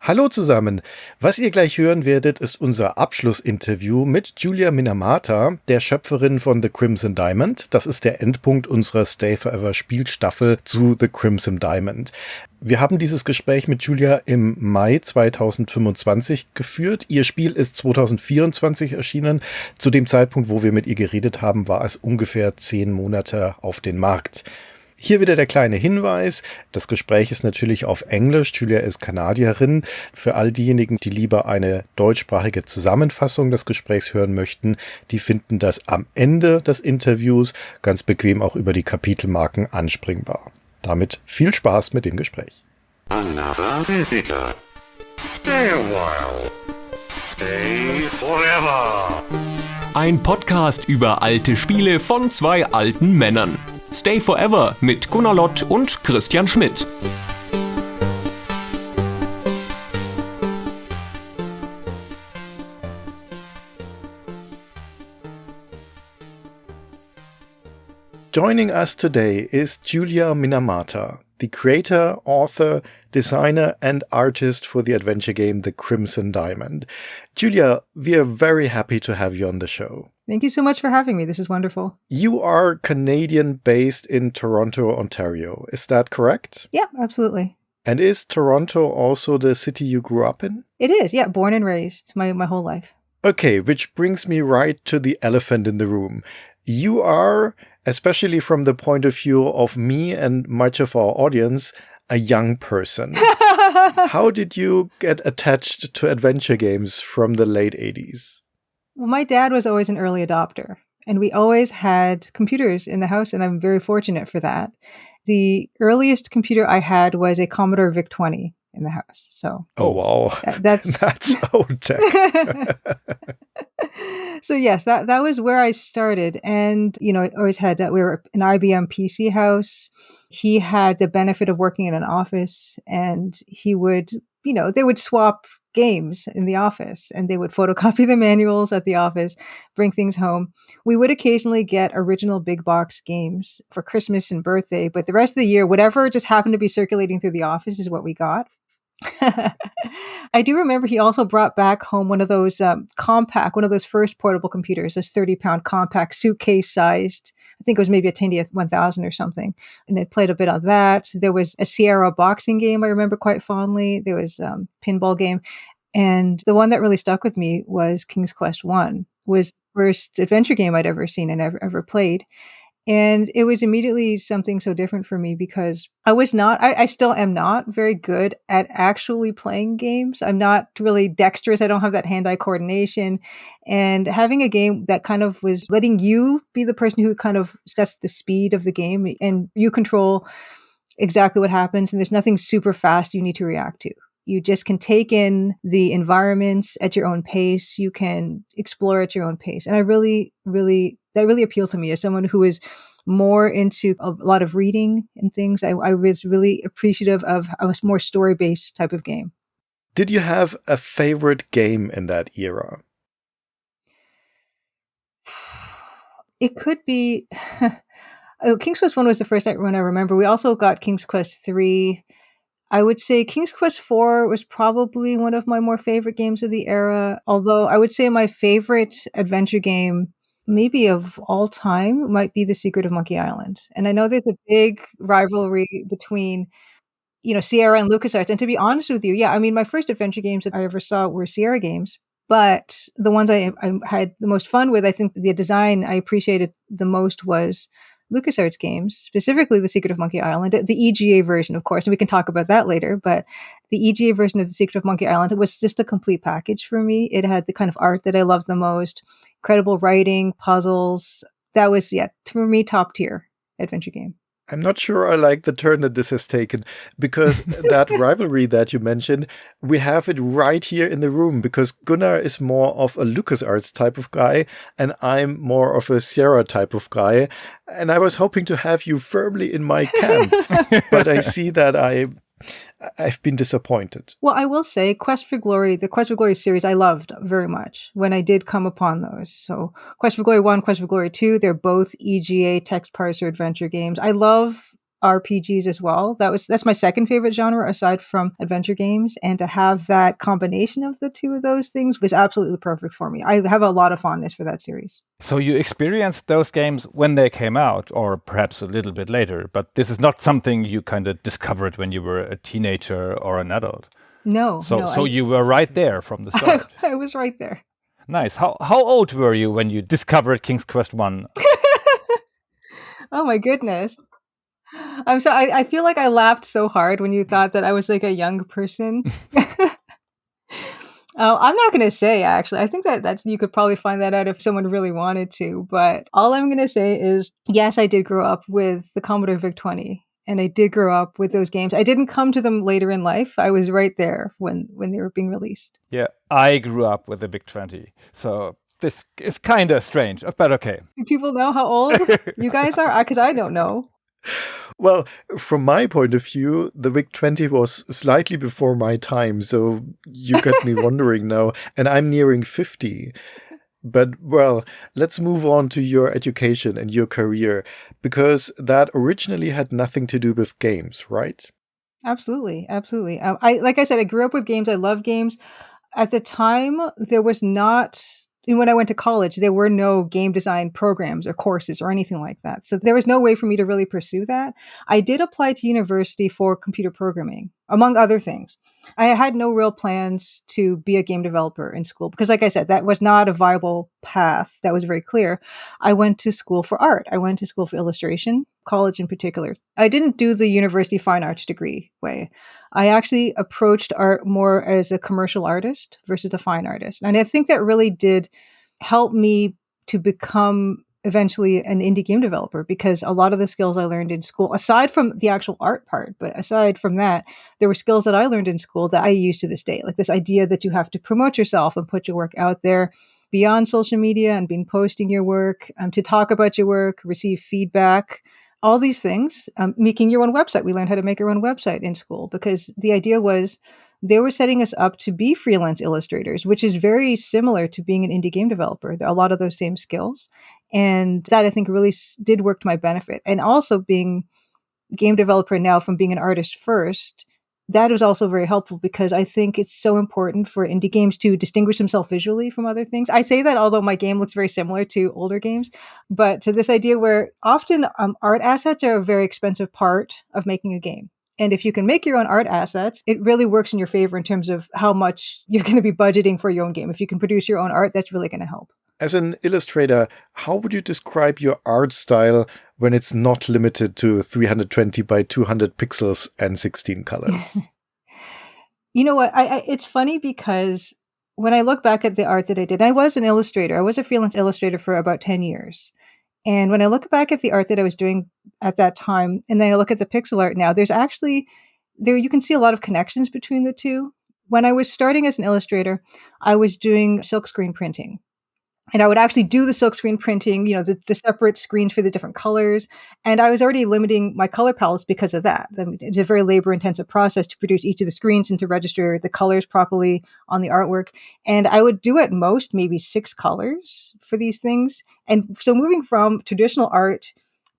Hallo zusammen. Was ihr gleich hören werdet, ist unser Abschlussinterview mit Julia Minamata, der Schöpferin von The Crimson Diamond. Das ist der Endpunkt unserer Stay Forever Spielstaffel zu The Crimson Diamond. Wir haben dieses Gespräch mit Julia im Mai 2025 geführt. Ihr Spiel ist 2024 erschienen. Zu dem Zeitpunkt, wo wir mit ihr geredet haben, war es ungefähr 10 Monate auf den Markt. Hier wieder der kleine Hinweis. Das Gespräch ist natürlich auf Englisch. Julia ist Kanadierin. Für all diejenigen, die lieber eine deutschsprachige Zusammenfassung des Gesprächs hören möchten, die finden das am Ende des Interviews ganz bequem auch über die Kapitelmarken anspringbar. Damit viel Spaß mit dem Gespräch. Another visitor. Stay a while. Stay forever. Ein Podcast über alte Spiele von zwei alten Männern. Stay Forever mit Gunnar Lott und Christian Schmidt. Joining us today is Julia Minamata, the creator, author, designer and artist for the adventure game The Crimson Diamond. Julia, we are very happy to have you on the show. Thank you so much for having me. This is wonderful. You are Canadian based in Toronto, Ontario. Is that correct? Yeah, absolutely. And is Toronto also the city you grew up in? It is, yeah, born and raised my whole life. Okay, which brings me right to the elephant in the room. You are, especially from the point of view of me and much of our audience, a young person. How did you get attached to adventure games from the late 80s? Well, my dad was always an early adopter, and we always had computers in the house, and I'm very fortunate for that. The earliest computer I had was a Commodore VIC-20 in the house. So, oh wow, that's old tech. So yes, that was where I started, and I always had we were an IBM PC house. He had the benefit of working in an office, and he would, they would swap games in the office, and they would photocopy the manuals at the office, bring things home. We would occasionally get original big box games for Christmas and birthday, but the rest of the year, whatever just happened to be circulating through the office is what we got. I do remember he also brought back home one of those one of those first portable computers, those 30-pound compact suitcase-sized. I think it was maybe a Tandy 1000 or something. And I played a bit on that. There was a Sierra boxing game I remember quite fondly. There was a pinball game. And the one that really stuck with me was King's Quest I, was the first adventure game I'd ever seen and ever played. And it was immediately something so different for me because I still am not very good at actually playing games. I'm not really dexterous. I don't have that hand-eye coordination. And having a game that kind of was letting you be the person who kind of sets the speed of the game and you control exactly what happens. And there's nothing super fast you need to react to. You just can take in the environments at your own pace. You can explore at your own pace. And that really appealed to me as someone who is more into a lot of reading and things. I was really appreciative of a more story-based type of game. Did you have a favorite game in that era? It could be... King's Quest I was the first one I remember. We also got King's Quest III. I would say King's Quest IV was probably one of my more favorite games of the era, although I would say my favorite adventure game maybe of all time might be The Secret of Monkey Island. And I know there's a big rivalry between, Sierra and LucasArts. And to be honest with you, yeah, I mean, my first adventure games that I ever saw were Sierra games. But the ones I had the most fun with, I think the design I appreciated the most was LucasArts games, specifically The Secret of Monkey Island, the EGA version, of course, and we can talk about that later, but the EGA version of The Secret of Monkey Island, it was just a complete package for me. It had the kind of art that I loved the most, incredible writing, puzzles. That was, for me, top tier adventure game. I'm not sure I like the turn that this has taken, because that rivalry that you mentioned, we have it right here in the room, because Gunnar is more of a LucasArts type of guy, and I'm more of a Sierra type of guy. And I was hoping to have you firmly in my camp, but I see that I've been disappointed. Well, I will say the Quest for Glory series, I loved very much when I did come upon those. So Quest for Glory 1, Quest for Glory 2, they're both EGA text parser adventure games. I love RPGs as well. That's my second favorite genre aside from adventure games. And to have that combination of the two of those things was absolutely perfect for me. I have a lot of fondness for that series. So you experienced those games when they came out, or perhaps a little bit later, but this is not something you kind of discovered when you were a teenager or an adult. No. So you were right there from the start. I was right there. Nice. How old were you when you discovered King's Quest 1? Oh my goodness. I'm so I feel like I laughed so hard when you thought that I was like a young person. I'm not going to say, actually. I think that you could probably find that out if someone really wanted to. But all I'm going to say is, yes, I did grow up with the Commodore VIC-20. And I did grow up with those games. I didn't come to them later in life. I was right there when they were being released. Yeah, I grew up with the VIC-20. So this is kind of strange, but okay. Do people know how old you guys are? Because I don't know. Well, from my point of view, the VIC-20 was slightly before my time, so you got me wondering now, and I'm nearing 50. But, well, let's move on to your education and your career, because that originally had nothing to do with games, right? Absolutely. Like I said, I grew up with games. I love games. At the time, there was not, when I went to college, there were no game design programs or courses or anything like that. So there was no way for me to really pursue that. I did apply to university for computer programming, among other things. I had no real plans to be a game developer in school because, like I said, that was not a viable path. That was very clear. I went to school for art. I went to school for illustration, college in particular. I didn't do the university fine arts degree way. I actually approached art more as a commercial artist versus a fine artist. And I think that really did help me to become eventually an indie game developer because a lot of the skills I learned in school, aside from the actual art part, but aside from that, there were skills that I learned in school that I use to this day. Like this idea that you have to promote yourself and put your work out there beyond social media and being posting your work, to talk about your work, receive feedback. All these things, making your own website. We learned how to make our own website in school because the idea was they were setting us up to be freelance illustrators, which is very similar to being an indie game developer. There are a lot of those same skills. And that I think really did work to my benefit. And also being game developer now from being an artist first, that was also very helpful because I think it's so important for indie games to distinguish themselves visually from other things. I say that although my game looks very similar to older games, but to this idea where often art assets are a very expensive part of making a game. And if you can make your own art assets, it really works in your favor in terms of how much you're going to be budgeting for your own game. If you can produce your own art, that's really going to help. As an illustrator, how would you describe your art style when it's not limited to 320 by 200 pixels and 16 colors? You know what? It's funny because when I look back at the art that I did, I was an illustrator. I was a freelance illustrator for about 10 years. And when I look back at the art that I was doing at that time, and then I look at the pixel art now, there's actually, you can see a lot of connections between the two. When I was starting as an illustrator, I was doing silkscreen printing. And I would actually do the silkscreen printing, the separate screens for the different colors. And I was already limiting my color palettes because of that. I mean, it's a very labor intensive process to produce each of the screens and to register the colors properly on the artwork. And I would do at most maybe 6 colors for these things. And so moving from traditional art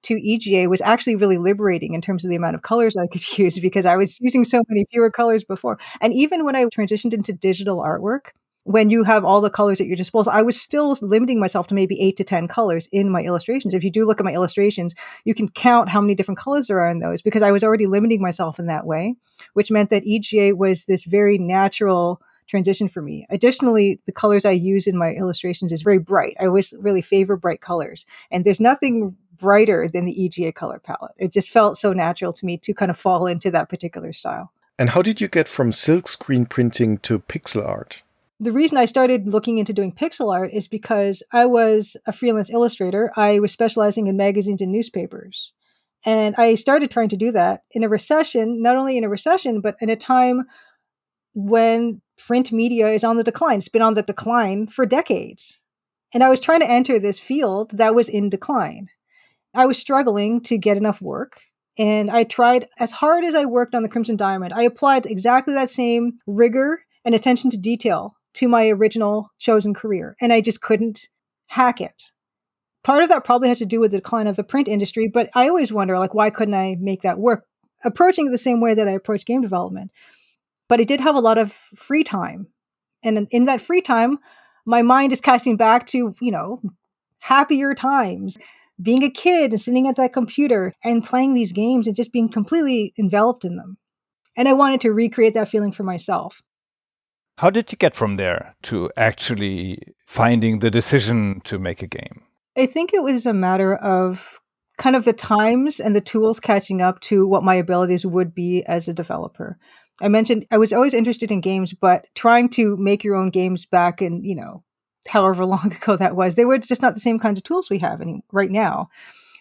to EGA was actually really liberating in terms of the amount of colors I could use because I was using so many fewer colors before. And even when I transitioned into digital artwork, when you have all the colors at your disposal, I was still limiting myself to maybe 8 to 10 colors in my illustrations. If you do look at my illustrations, you can count how many different colors there are in those because I was already limiting myself in that way, which meant that EGA was this very natural transition for me. Additionally, the colors I use in my illustrations is very bright. I always really favor bright colors. And there's nothing brighter than the EGA color palette. It just felt so natural to me to kind of fall into that particular style. And how did you get from silkscreen printing to pixel art? The reason I started looking into doing pixel art is because I was a freelance illustrator. I was specializing in magazines and newspapers. And I started trying to do that in a recession, not only in a recession, but in a time when print media is on the decline. It's been on the decline for decades. And I was trying to enter this field that was in decline. I was struggling to get enough work. And I tried as hard as I worked on the Crimson Diamond. I applied exactly that same rigor and attention to detail to my original chosen career. And I just couldn't hack it. Part of that probably has to do with the decline of the print industry, but I always wonder, like, why couldn't I make that work? Approaching it the same way that I approach game development. But I did have a lot of free time. And in that free time, my mind is casting back to, happier times, being a kid and sitting at that computer and playing these games and just being completely enveloped in them. And I wanted to recreate that feeling for myself. How did you get from there to actually finding the decision to make a game? I think it was a matter of kind of the times and the tools catching up to what my abilities would be as a developer. I mentioned I was always interested in games, but trying to make your own games back in, however long ago that was, they were just not the same kinds of tools we have right now.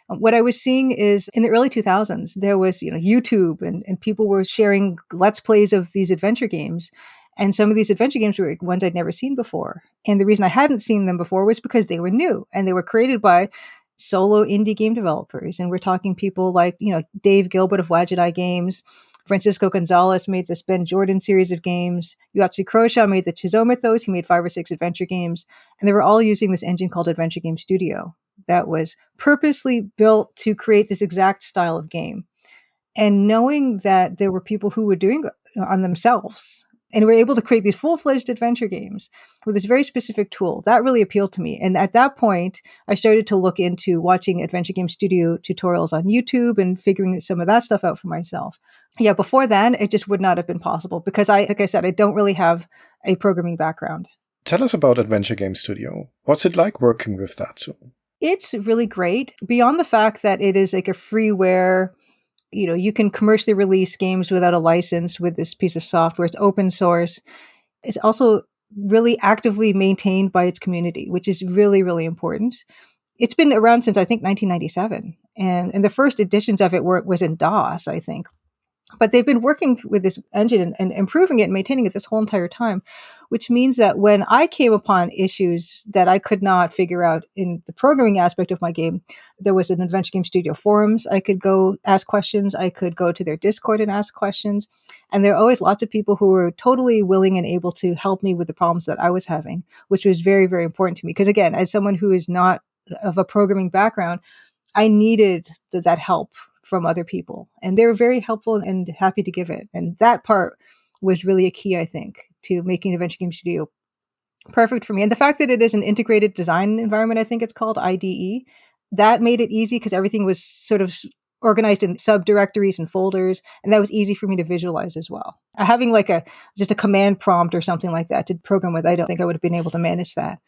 What I was seeing is in the early 2000s, there was, YouTube and people were sharing Let's Plays of these adventure games. And some of these adventure games were ones I'd never seen before. And the reason I hadn't seen them before was because they were new and they were created by solo indie game developers. And we're talking people like, Dave Gilbert of Wadget Eye Games, Francisco Gonzalez made this Ben Jordan series of games. Yotzi Croshaw made the Chizo Mythos. He made 5 or 6 adventure games. And they were all using this engine called Adventure Game Studio that was purposely built to create this exact style of game. And knowing that there were people who were doing it on themselves and were able to create these full-fledged adventure games with this very specific tool, that really appealed to me. And at that point, I started to look into watching Adventure Game Studio tutorials on YouTube and figuring some of that stuff out for myself. Yeah, before then, it just would not have been possible because like I said, I don't really have a programming background. Tell us about Adventure Game Studio. What's it like working with that tool? It's really great. Beyond the fact that it is like a freeware, you can commercially release games without a license with this piece of software. It's open source. It's also really actively maintained by its community, which is really, really important. It's been around since I think 1997. And the first editions of it was in DOS, I think. But they've been working with this engine and improving it and maintaining it this whole entire time, which means that when I came upon issues that I could not figure out in the programming aspect of my game, there was an Adventure Game Studio forums. I could go ask questions. I could go to their Discord and ask questions. And there are always lots of people who were totally willing and able to help me with the problems that I was having, which was very, very important to me. Because again, as someone who is not of a programming background, I needed that help from other people. And they were very helpful and happy to give it. And that part was really a key, I think, to making Adventure Game Studio perfect for me. And the fact that it is an integrated design environment, I think it's called IDE, that made it easy because everything was sort of organized in subdirectories and folders. And that was easy for me to visualize as well. Having like just a command prompt or something like that to program with, I don't think I would have been able to manage that.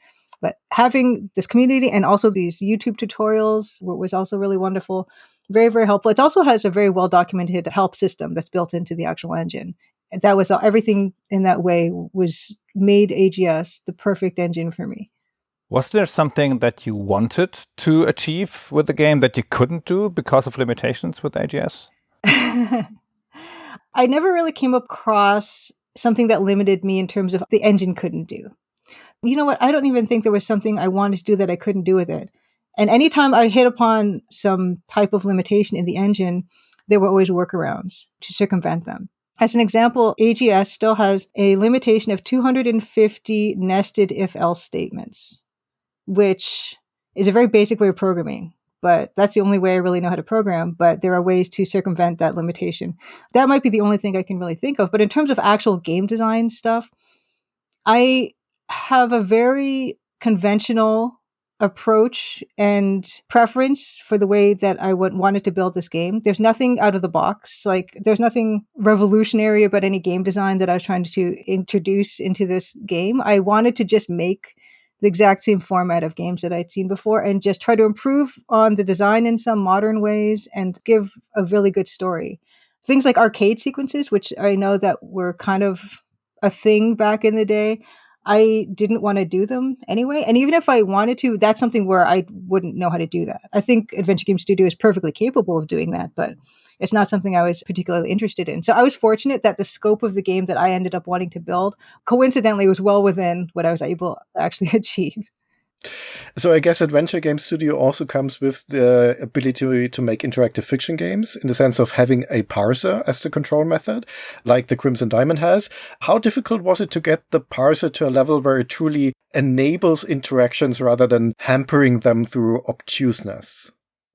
But having this community and also these YouTube tutorials was also really wonderful. Very, very helpful. It also has a very well-documented help system that's built into the actual engine. And that was everything in that way was made AGS the perfect engine for me. Was there something that you wanted to achieve with the game that you couldn't do because of limitations with AGS? I never really came across something that limited me in terms of the engine couldn't do. You know what? I don't even think there was something I wanted to do that I couldn't do with it. And anytime I hit upon some type of limitation in the engine, there were always workarounds to circumvent them. As an example, AGS still has a limitation of 250 nested if-else statements, which is a very basic way of programming. But that's the only way I really know how to program. But there are ways to circumvent that limitation. That might be the only thing I can really think of. But in terms of actual game design stuff, I have a very conventional approach and preference for the way that I wanted to build this game. There's nothing out of the box. Like, there's nothing revolutionary about any game design that I was trying to introduce into this game. I wanted to just make the exact same format of games that I'd seen before and just try to improve on the design in some modern ways and give a really good story. Things like arcade sequences, which I know that were kind of a thing back in the day, I didn't want to do them anyway. And even if I wanted to, that's something where I wouldn't know how to do that. I think Adventure Game Studio is perfectly capable of doing that, but it's not something I was particularly interested in. So I was fortunate that the scope of the game that I ended up wanting to build, coincidentally, was well within what I was able to actually achieve. So I guess Adventure Game Studio also comes with the ability to make interactive fiction games in the sense of having a parser as the control method, like the Crimson Diamond has. How difficult was it to get the parser to a level where it truly enables interactions rather than hampering them through obtuseness?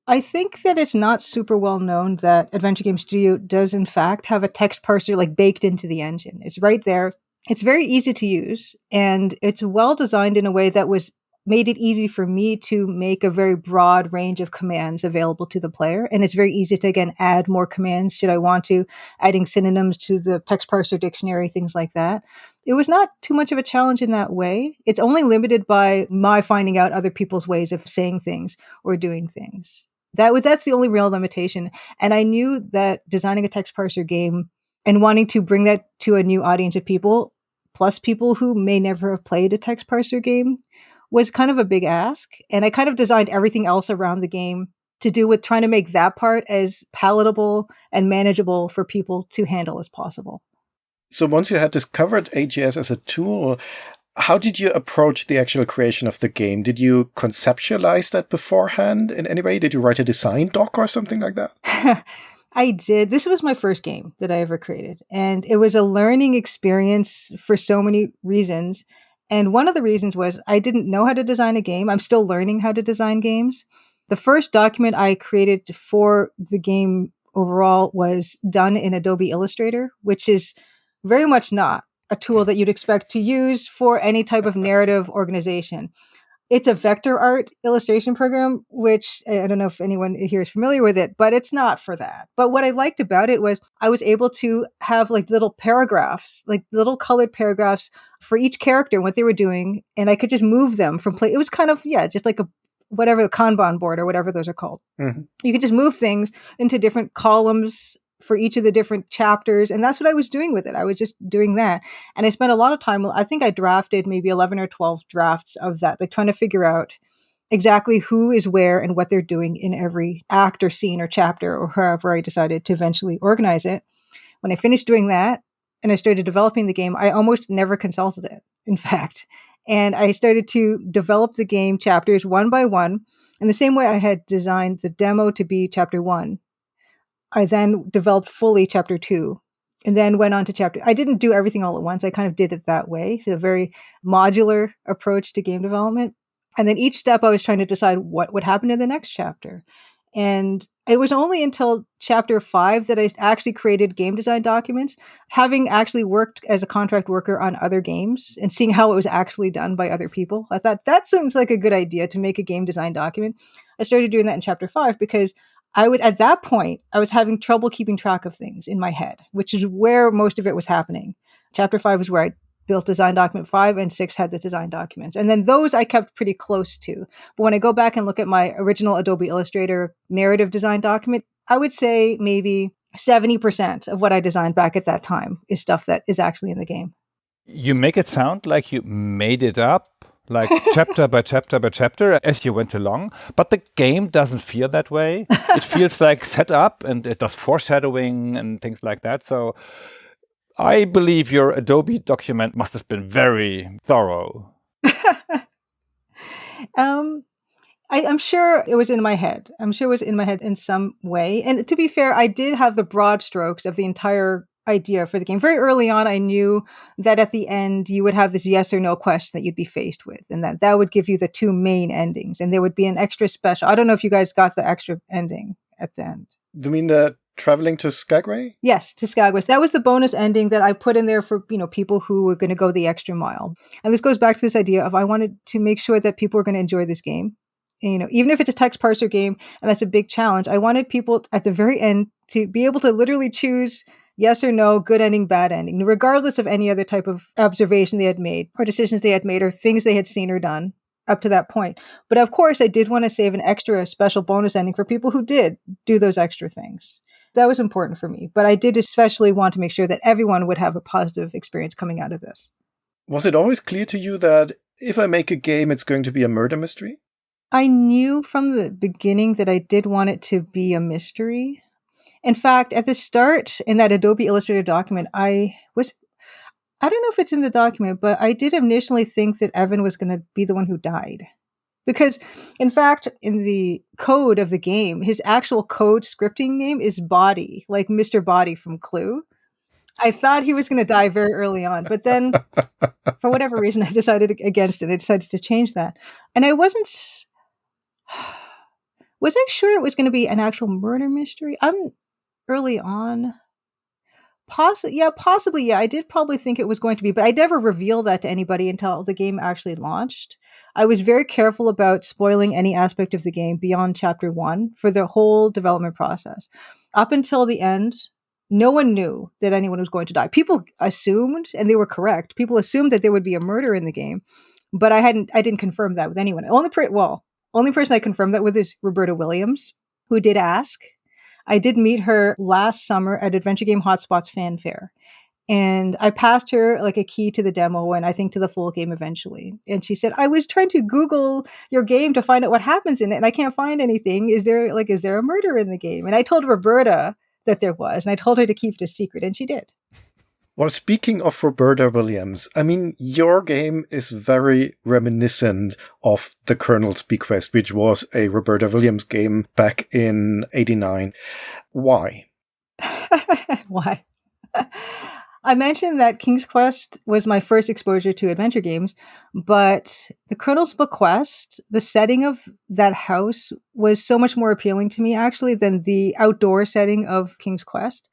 I think that it's not super well known that Adventure Game Studio does in fact have a text parser like baked into the engine. It's right there. It's very easy to use, and it's well designed in a way that was made it easy for me to make a very broad range of commands available to the player. And it's very easy to, again, add more commands should I want to, adding synonyms to the text parser dictionary, things like that. It was not too much of a challenge in that way. It's only limited by my finding out other people's ways of saying things or doing things. That's the only real limitation. And I knew that designing a text parser game and wanting to bring that to a new audience of people, plus people who may never have played a text parser game, was kind of a big ask. And I kind of designed everything else around the game to do with trying to make that part as palatable and manageable for people to handle as possible. So once you had discovered AGS as a tool, how did you approach the actual creation of the game? Did you conceptualize that beforehand in any way? Did you write a design doc or something like that? I did. This was my first game that I ever created, and it was a learning experience for so many reasons. And one of the reasons was I didn't know how to design a game. I'm still learning how to design games. The first document I created for the game overall was done in Adobe Illustrator, which is very much not a tool that you'd expect to use for any type of narrative organization. It's a vector art illustration program, which I don't know if anyone here is familiar with it, but it's not for that. But what I liked about it was I was able to have like little paragraphs, like little colored paragraphs for each character and what they were doing. And I could just move them from play. It was kind of, yeah, just like a whatever the Kanban board or whatever those are called. Mm-hmm. You could just move things into different columns for each of the different chapters. And that's what I was doing with it. I was just doing that. And I spent a lot of time, I think I drafted maybe 11 or 12 drafts of that, like trying to figure out exactly who is where and what they're doing in every act or scene or chapter or however I decided to eventually organize it. When I finished doing that and I started developing the game, I almost never consulted it, in fact. And I started to develop the game chapters one by one in the same way I had designed the demo to be chapter 1. I then developed fully chapter 2 and then went on to chapter. I didn't do everything all at once. I kind of did it that way. So a very modular approach to game development. And then each step I was trying to decide what would happen in the next chapter. And it was only until chapter 5 that I actually created game design documents, having actually worked as a contract worker on other games and seeing how it was actually done by other people. I thought that seems like a good idea to make a game design document. I started doing that in chapter 5 because at that point, I was having trouble keeping track of things in my head, which is where most of it was happening. Chapter 5 was where I built design document 5 and 6 had the design documents. And then those I kept pretty close to. But when I go back and look at my original Adobe Illustrator narrative design document, I would say maybe 70% of what I designed back at that time is stuff that is actually in the game. You make it sound like you made it up, like chapter by chapter by chapter as you went along, but the game doesn't feel that way. It feels like set up and it does foreshadowing and things like that. So I believe your Adobe document must have been very thorough. I'm sure it was in my head. I'm sure it was in my head in some way. And to be fair, I did have the broad strokes of the entire idea for the game. Very early on, I knew that at the end, you would have this yes or no question that you'd be faced with, and that would give you the two main endings. And there would be an extra special. I don't know if you guys got the extra ending at the end. Do you mean the traveling to Skagway? Yes, to Skagway. That was the bonus ending that I put in there for, people who were going to go the extra mile. And this goes back to this idea of I wanted to make sure that people were going to enjoy this game. And, even if it's a text parser game, and that's a big challenge, I wanted people at the very end to be able to literally choose yes or no, good ending, bad ending, regardless of any other type of observation they had made or decisions they had made or things they had seen or done up to that point. But of course, I did want to save an extra special bonus ending for people who did do those extra things. That was important for me. But I did especially want to make sure that everyone would have a positive experience coming out of this. Was it always clear to you that if I make a game, it's going to be a murder mystery? I knew from the beginning that I did want it to be a mystery. In fact, at the start in that Adobe Illustrator document, I don't know if it's in the document, but I did initially think that Evan was going to be the one who died. Because, in fact, in the code of the game, his actual code scripting name is Body, like Mr. Body from Clue. I thought he was going to die very early on, but then for whatever reason, I decided against it. I decided to change that. And I wasn't sure it was going to be an actual murder mystery. I'm early on. Possibly. Yeah, I did probably think it was going to be, but I never revealed that to anybody until the game actually launched. I was very careful about spoiling any aspect of the game beyond chapter 1 for the whole development process. Up until the end, no one knew that anyone was going to die. People assumed, and they were correct. People assumed that there would be a murder in the game, but I didn't confirm that with anyone. Only person I confirmed that with is Roberta Williams, who did ask. I did meet her last summer at Adventure Game Hotspot's Fan Fair. And I passed her like a key to the demo and I think to the full game eventually. And she said, I was trying to Google your game to find out what happens in it and I can't find anything. Is there a murder in the game? And I told Roberta that there was, and I told her to keep it a secret, and she did. Well, speaking of Roberta Williams, I mean, your game is very reminiscent of The Colonel's Bequest, which was a Roberta Williams game back in '89. Why? Why? I mentioned that King's Quest was my first exposure to adventure games, but The Colonel's Bequest, the setting of that house was so much more appealing to me actually than the outdoor setting of King's Quest.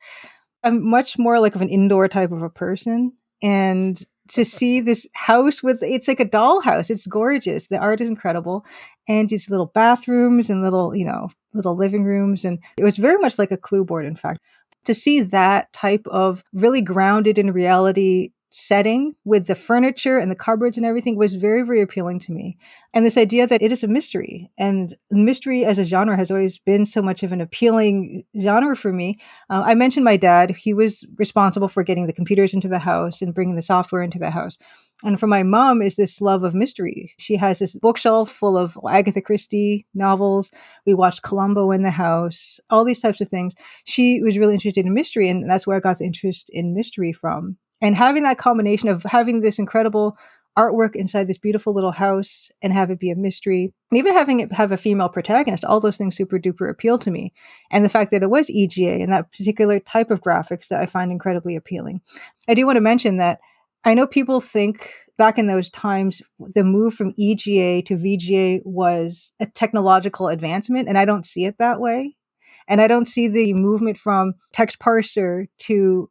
I'm much more like of an indoor type of a person. And to see this house it's like a dollhouse. It's gorgeous. The art is incredible. And these little bathrooms and little living rooms. And it was very much like a clue board, in fact. To see that type of really grounded in reality setting with the furniture and the cupboards and everything was very, very appealing to me. And this idea that it is a mystery, and mystery as a genre has always been so much of an appealing genre for me. I mentioned my dad. He was responsible for getting the computers into the house and bringing the software into the house. And for my mom is this love of mystery. She has this bookshelf full of Agatha Christie novels. We watched Columbo in the house, all these types of things. She was really interested in mystery, and that's where I got the interest in mystery from. And having that combination of having this incredible artwork inside this beautiful little house and have it be a mystery, and even having it have a female protagonist, all those things super duper appeal to me. And the fact that it was EGA and that particular type of graphics that I find incredibly appealing. I do want to mention that I know people think back in those times, the move from EGA to VGA was a technological advancement, and I don't see it that way. And I don't see the movement from text parser to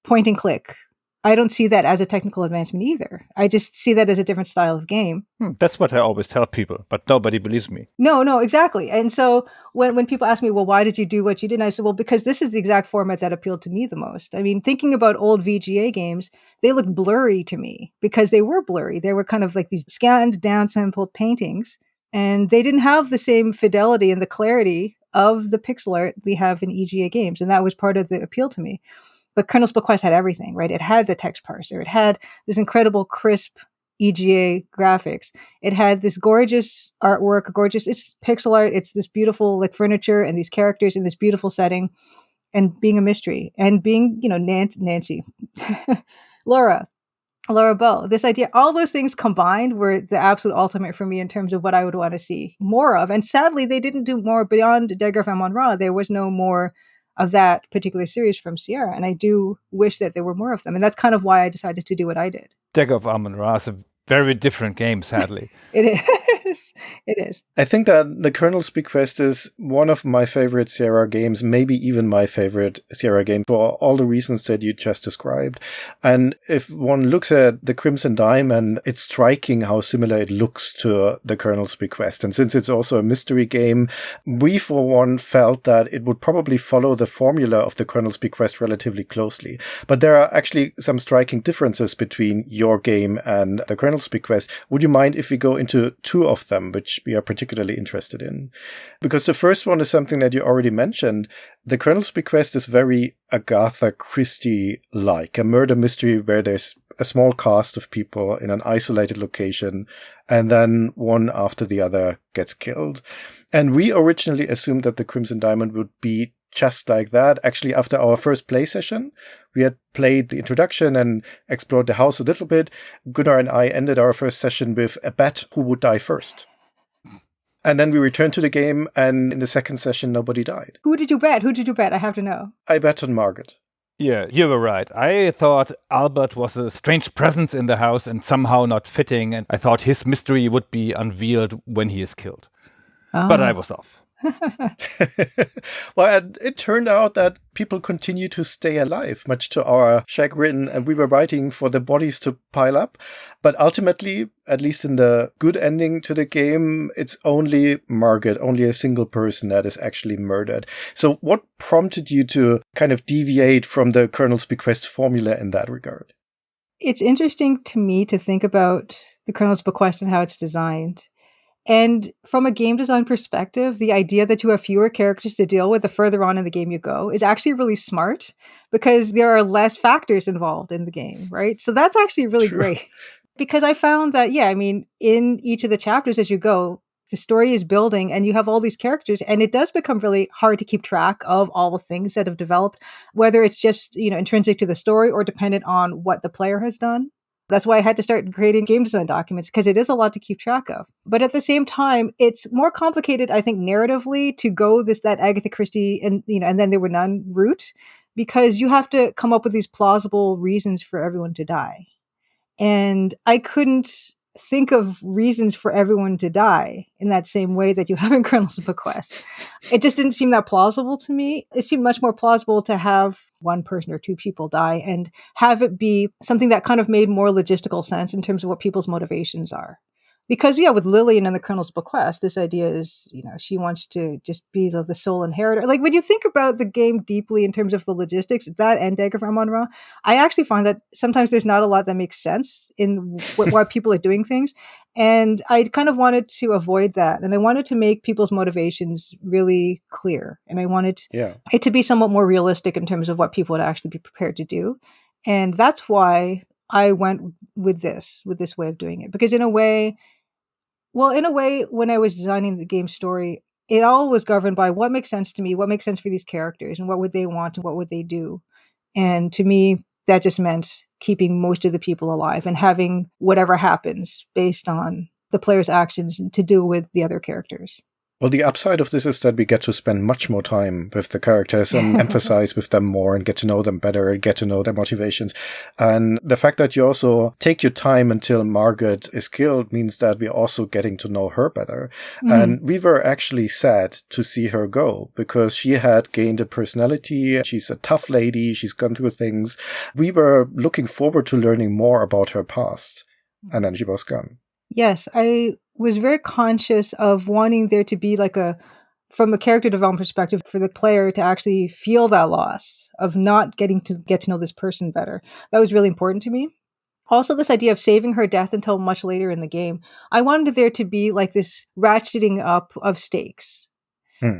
point and click. I don't see that as a technical advancement either. I just see that as a different style of game. That's what I always tell people, but nobody believes me. No, exactly. And so when people ask me, well, why did you do what you did? And I said, well, because this is the exact format that appealed to me the most. I mean, thinking about old VGA games, they looked blurry to me because they were blurry. They were kind of like these scanned, down-sampled paintings, and they didn't have the same fidelity and the clarity of the pixel art we have in EGA games. And that was part of the appeal to me. But Colonel's Bequest had everything, right? It had the text parser. It had this incredible crisp EGA graphics. It had this gorgeous artwork, it's pixel art. It's this beautiful like furniture and these characters in this beautiful setting, and being a mystery and being, Nancy, Laura Bow. This idea, all those things combined were the absolute ultimate for me in terms of what I would want to see more of. And sadly, they didn't do more beyond Degraf Amon-Ra. There was no more of that particular series from Sierra, and I do wish that there were more of them, and that's kind of why I decided to do what I did. Dagger of Amon-Ra is a very different game, sadly. It is. I think that The Colonel's Bequest is one of my favorite Sierra games, maybe even my favorite Sierra game, for all the reasons that you just described. And if one looks at The Crimson Diamond, it's striking how similar it looks to The Colonel's Bequest. And since it's also a mystery game, we for one felt that it would probably follow the formula of The Colonel's Bequest relatively closely. But there are actually some striking differences between your game and The Colonel's Bequest. Would you mind if we go into two of them, which we are particularly interested in? Because the first one is something that you already mentioned. The Colonel's Bequest is very Agatha Christie-like, a murder mystery where there's a small cast of people in an isolated location, and then one after the other gets killed. And we originally assumed that The Crimson Diamond would be just like that. Actually, after our first play session, we had played the introduction and explored the house a little bit. Gunnar and I ended our first session with a bet who would die first. And then we returned to the game, and in the second session, nobody died. Who did you bet? Who did you bet? I have to know. I bet on Margaret. Yeah, you were right. I thought Albert was a strange presence in the house and somehow not fitting, and I thought his mystery would be unveiled when he is killed. But I was off. Well, and it turned out that people continue to stay alive, much to our chagrin, and we were waiting for the bodies to pile up. But ultimately, at least in the good ending to the game, it's only Margaret, only a single person that is actually murdered. So what prompted you to kind of deviate from the Colonel's Bequest formula in that regard? It's interesting to me to think about the Colonel's Bequest and how it's designed. And from a game design perspective, the idea that you have fewer characters to deal with the further on in the game you go is actually really smart because there are less factors involved in the game, right? So that's actually really great. Because I found that, in each of the chapters as you go, the story is building and you have all these characters, and it does become really hard to keep track of all the things that have developed, whether it's just, intrinsic to the story or dependent on what the player has done. That's why I had to start creating game design documents, because it is a lot to keep track of. But at the same time, it's more complicated, I think, narratively to go that Agatha Christie and then there were none route, because you have to come up with these plausible reasons for everyone to die. And I couldn't think of reasons for everyone to die in that same way that you have in Colonel's Bequest. It just didn't seem that plausible to me. It seemed much more plausible to have one person or two people die and have it be something that kind of made more logistical sense in terms of what people's motivations are. Because, with Lillian and the Colonel's Bequest, this idea is, she wants to just be the sole inheritor. Like, when you think about the game deeply in terms of the logistics, that end diagram on Ra, I actually find that sometimes there's not a lot that makes sense in why people are doing things. And I kind of wanted to avoid that. And I wanted to make people's motivations really clear. And I wanted it to be somewhat more realistic in terms of what people would actually be prepared to do. And that's why I went with this way of doing it. Because in a way, when I was designing the game story, it all was governed by what makes sense to me, what makes sense for these characters, and what would they want and what would they do. And to me, that just meant keeping most of the people alive and having whatever happens based on the player's actions to deal with the other characters. Well, the upside of this is that we get to spend much more time with the characters and emphasize with them more and get to know them better and get to know their motivations. And the fact that you also take your time until Margaret is killed means that we're also getting to know her better. And we were actually sad to see her go because she had gained a personality. She's a tough lady. She's gone through things. We were looking forward to learning more about her past. And then she was gone. Yes, I was very conscious of wanting there to be from a character development perspective, for the player to actually feel that loss of not getting to get to know this person better. That was really important to me. Also, this idea of saving her death until much later in the game, I wanted there to be this ratcheting up of stakes.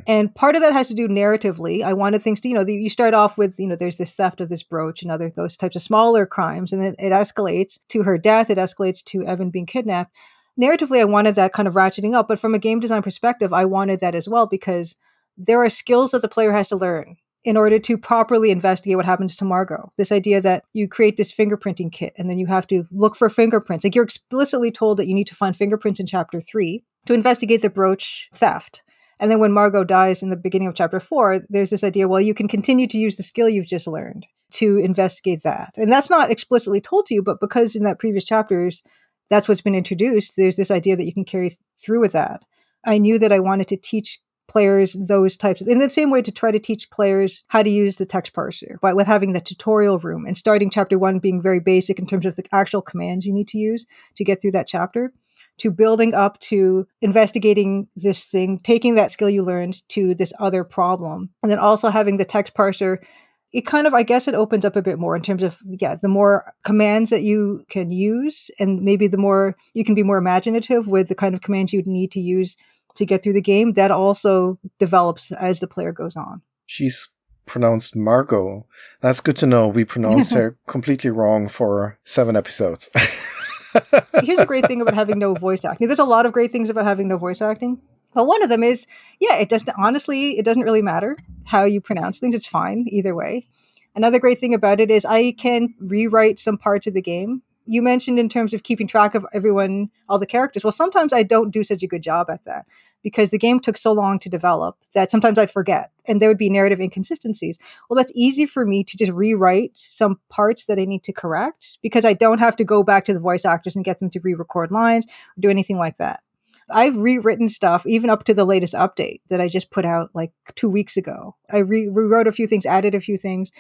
And part of that has to do narratively. I wanted things to, you start off with, there's this theft of this brooch and those types of smaller crimes. And then it escalates to her death. It escalates to Evan being kidnapped. Narratively, I wanted that kind of ratcheting up. But from a game design perspective, I wanted that as well, because there are skills that the player has to learn in order to properly investigate what happens to Margot. This idea that you create this fingerprinting kit and then you have to look for fingerprints. You're explicitly told that you need to find fingerprints in chapter 3 to investigate the brooch theft. And then when Margot dies in the beginning of chapter 4, there's this idea, well, you can continue to use the skill you've just learned to investigate that. And that's not explicitly told to you, but because in that previous chapters, that's what's been introduced, there's this idea that you can carry through with that. I knew that I wanted to teach players those types in the same way to try to teach players how to use the text parser, but with having the tutorial room and starting chapter 1 being very basic in terms of the actual commands you need to use to get through that chapter, to building up to investigating this thing, taking that skill you learned to this other problem. And then also having the text parser, it kind of, I guess it opens up a bit more in terms of, the more commands that you can use, and maybe the more you can be more imaginative with the kind of commands you'd need to use to get through the game. That also develops as the player goes on. She's pronounced Margot. That's good to know. We pronounced her completely wrong for 7 episodes. Here's a great thing about having no voice acting. There's a lot of great things about having no voice acting. But one of them is, it doesn't really matter how you pronounce things. It's fine either way. Another great thing about it is I can rewrite some parts of the game You mentioned in terms of keeping track of everyone, all the characters. Well, sometimes I don't do such a good job at that because the game took so long to develop that sometimes I'd forget and there would be narrative inconsistencies. Well, that's easy for me to just rewrite some parts that I need to correct because I don't have to go back to the voice actors and get them to re-record lines or do anything like that. I've rewritten stuff even up to the latest update that I just put out like 2 weeks ago. I rewrote a few things, added a few things.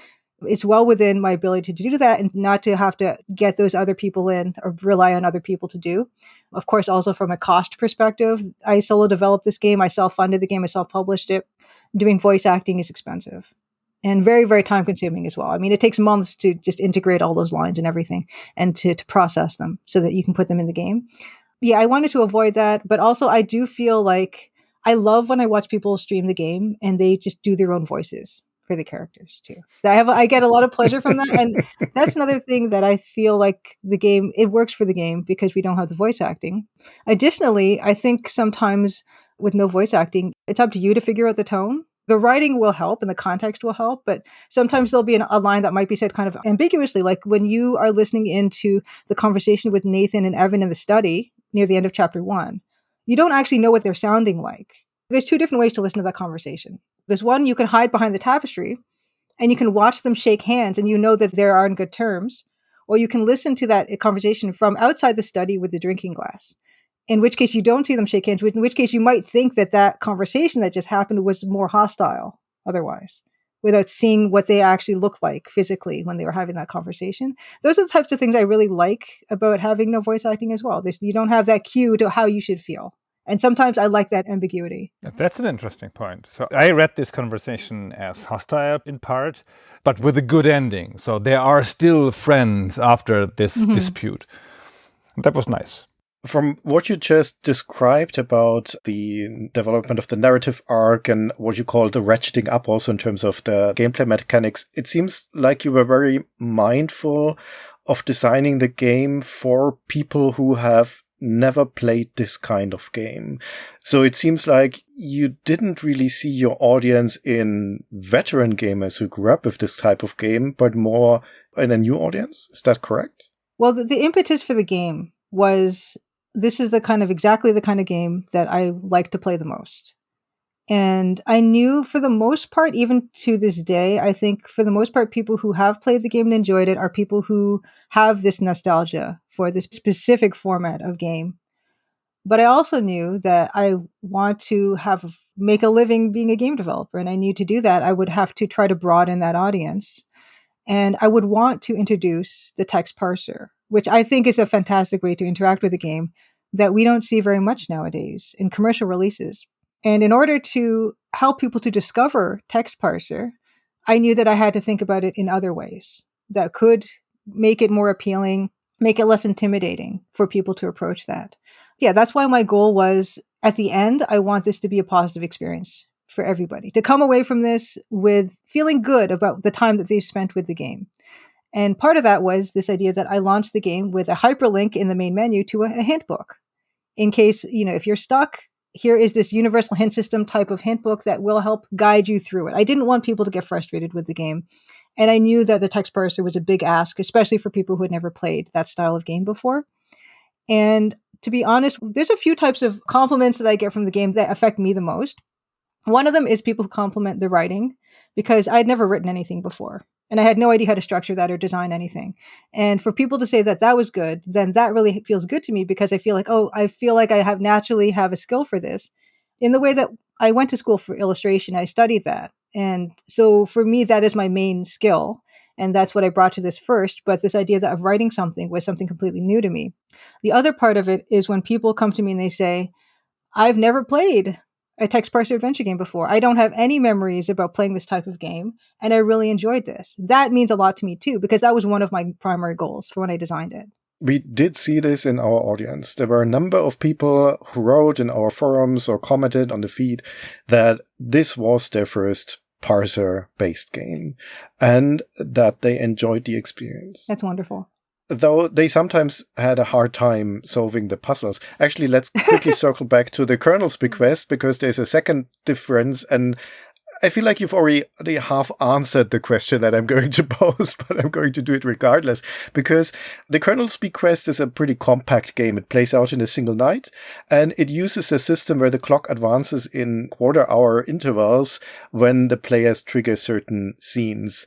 It's well within my ability to do that and not to have to get those other people in or rely on other people to do. Of course, also from a cost perspective, I solo developed this game. I self-funded the game. I self-published it. Doing voice acting is expensive and very, very time consuming as well. I mean, it takes months to just integrate all those lines and everything and to process them so that you can put them in the game. Yeah, I wanted to avoid that. But also, I do feel like I love when I watch people stream the game and they just do their own voices for the characters too. I get a lot of pleasure from that. And that's another thing that I feel like the game, it works for the game because we don't have the voice acting. Additionally, I think sometimes with no voice acting, it's up to you to figure out the tone. The writing will help and the context will help, but sometimes there'll be a line that might be said kind of ambiguously, like when you are listening into the conversation with Nathan and Evan in the study near the end of chapter 1. You don't actually know what they're sounding like. There's 2 different ways to listen to that conversation. There's one, you can hide behind the tapestry and you can watch them shake hands and you know that they are on good terms. Or you can listen to that conversation from outside the study with the drinking glass, in which case you don't see them shake hands, in which case you might think that that conversation that just happened was more hostile otherwise, without seeing what they actually look like physically when they were having that conversation. Those are the types of things I really like about having no voice acting as well. You don't have that cue to how you should feel. And sometimes I like that ambiguity. That's an interesting point. So I read this conversation as hostile in part, but with a good ending. So they are still friends after this dispute. That was nice. From what you just described about the development of the narrative arc and what you call the ratcheting up also in terms of the gameplay mechanics, it seems like you were very mindful of designing the game for people who have never played this kind of game. So it seems like you didn't really see your audience in veteran gamers who grew up with this type of game, but more in a new audience. Is that correct? Well, the impetus for the game was this is exactly the kind of game that I like to play the most. And I knew for the most part, even to this day, I think for the most part, people who have played the game and enjoyed it are people who have this nostalgia for this specific format of game. But I also knew that I want to make a living being a game developer. And I knew to do that, I would have to try to broaden that audience. And I would want to introduce the text parser, which I think is a fantastic way to interact with the game that we don't see very much nowadays in commercial releases. And in order to help people to discover text parser, I knew that I had to think about it in other ways that could make it more appealing, make it less intimidating for people to approach that. Yeah, that's why my goal was at the end, I want this to be a positive experience for everybody, to come away from this with feeling good about the time that they've spent with the game. And part of that was this idea that I launched the game with a hyperlink in the main menu to a hint book. In case, if you're stuck, here is this universal hint system type of hint book that will help guide you through it. I didn't want people to get frustrated with the game. And I knew that the text parser was a big ask, especially for people who had never played that style of game before. And to be honest, there's a few types of compliments that I get from the game that affect me the most. One of them is people who compliment the writing because I'd never written anything before. And I had no idea how to structure that or design anything. And for people to say that that was good, then that really feels good to me because I feel like, I naturally have a skill for this. In the way that I went to school for illustration, I studied that. And so for me, that is my main skill. And that's what I brought to this first. But this idea of writing something was something completely new to me. The other part of it is when people come to me and they say, I've never played a text parser adventure game before. I don't have any memories about playing this type of game, and I really enjoyed this. That means a lot to me too, because that was one of my primary goals for when I designed it. We did see this in our audience. There were a number of people who wrote in our forums or commented on the feed that this was their first parser-based game and that they enjoyed the experience. That's wonderful. Though they sometimes had a hard time solving the puzzles. Actually, let's quickly circle back to the Colonel's bequest because there's a second difference. And I feel like you've already half answered the question that I'm going to pose, but I'm going to do it regardless, because the Colonel's Bequest is a pretty compact game. It plays out in a single night, and it uses a system where the clock advances in quarter-hour intervals when the players trigger certain scenes.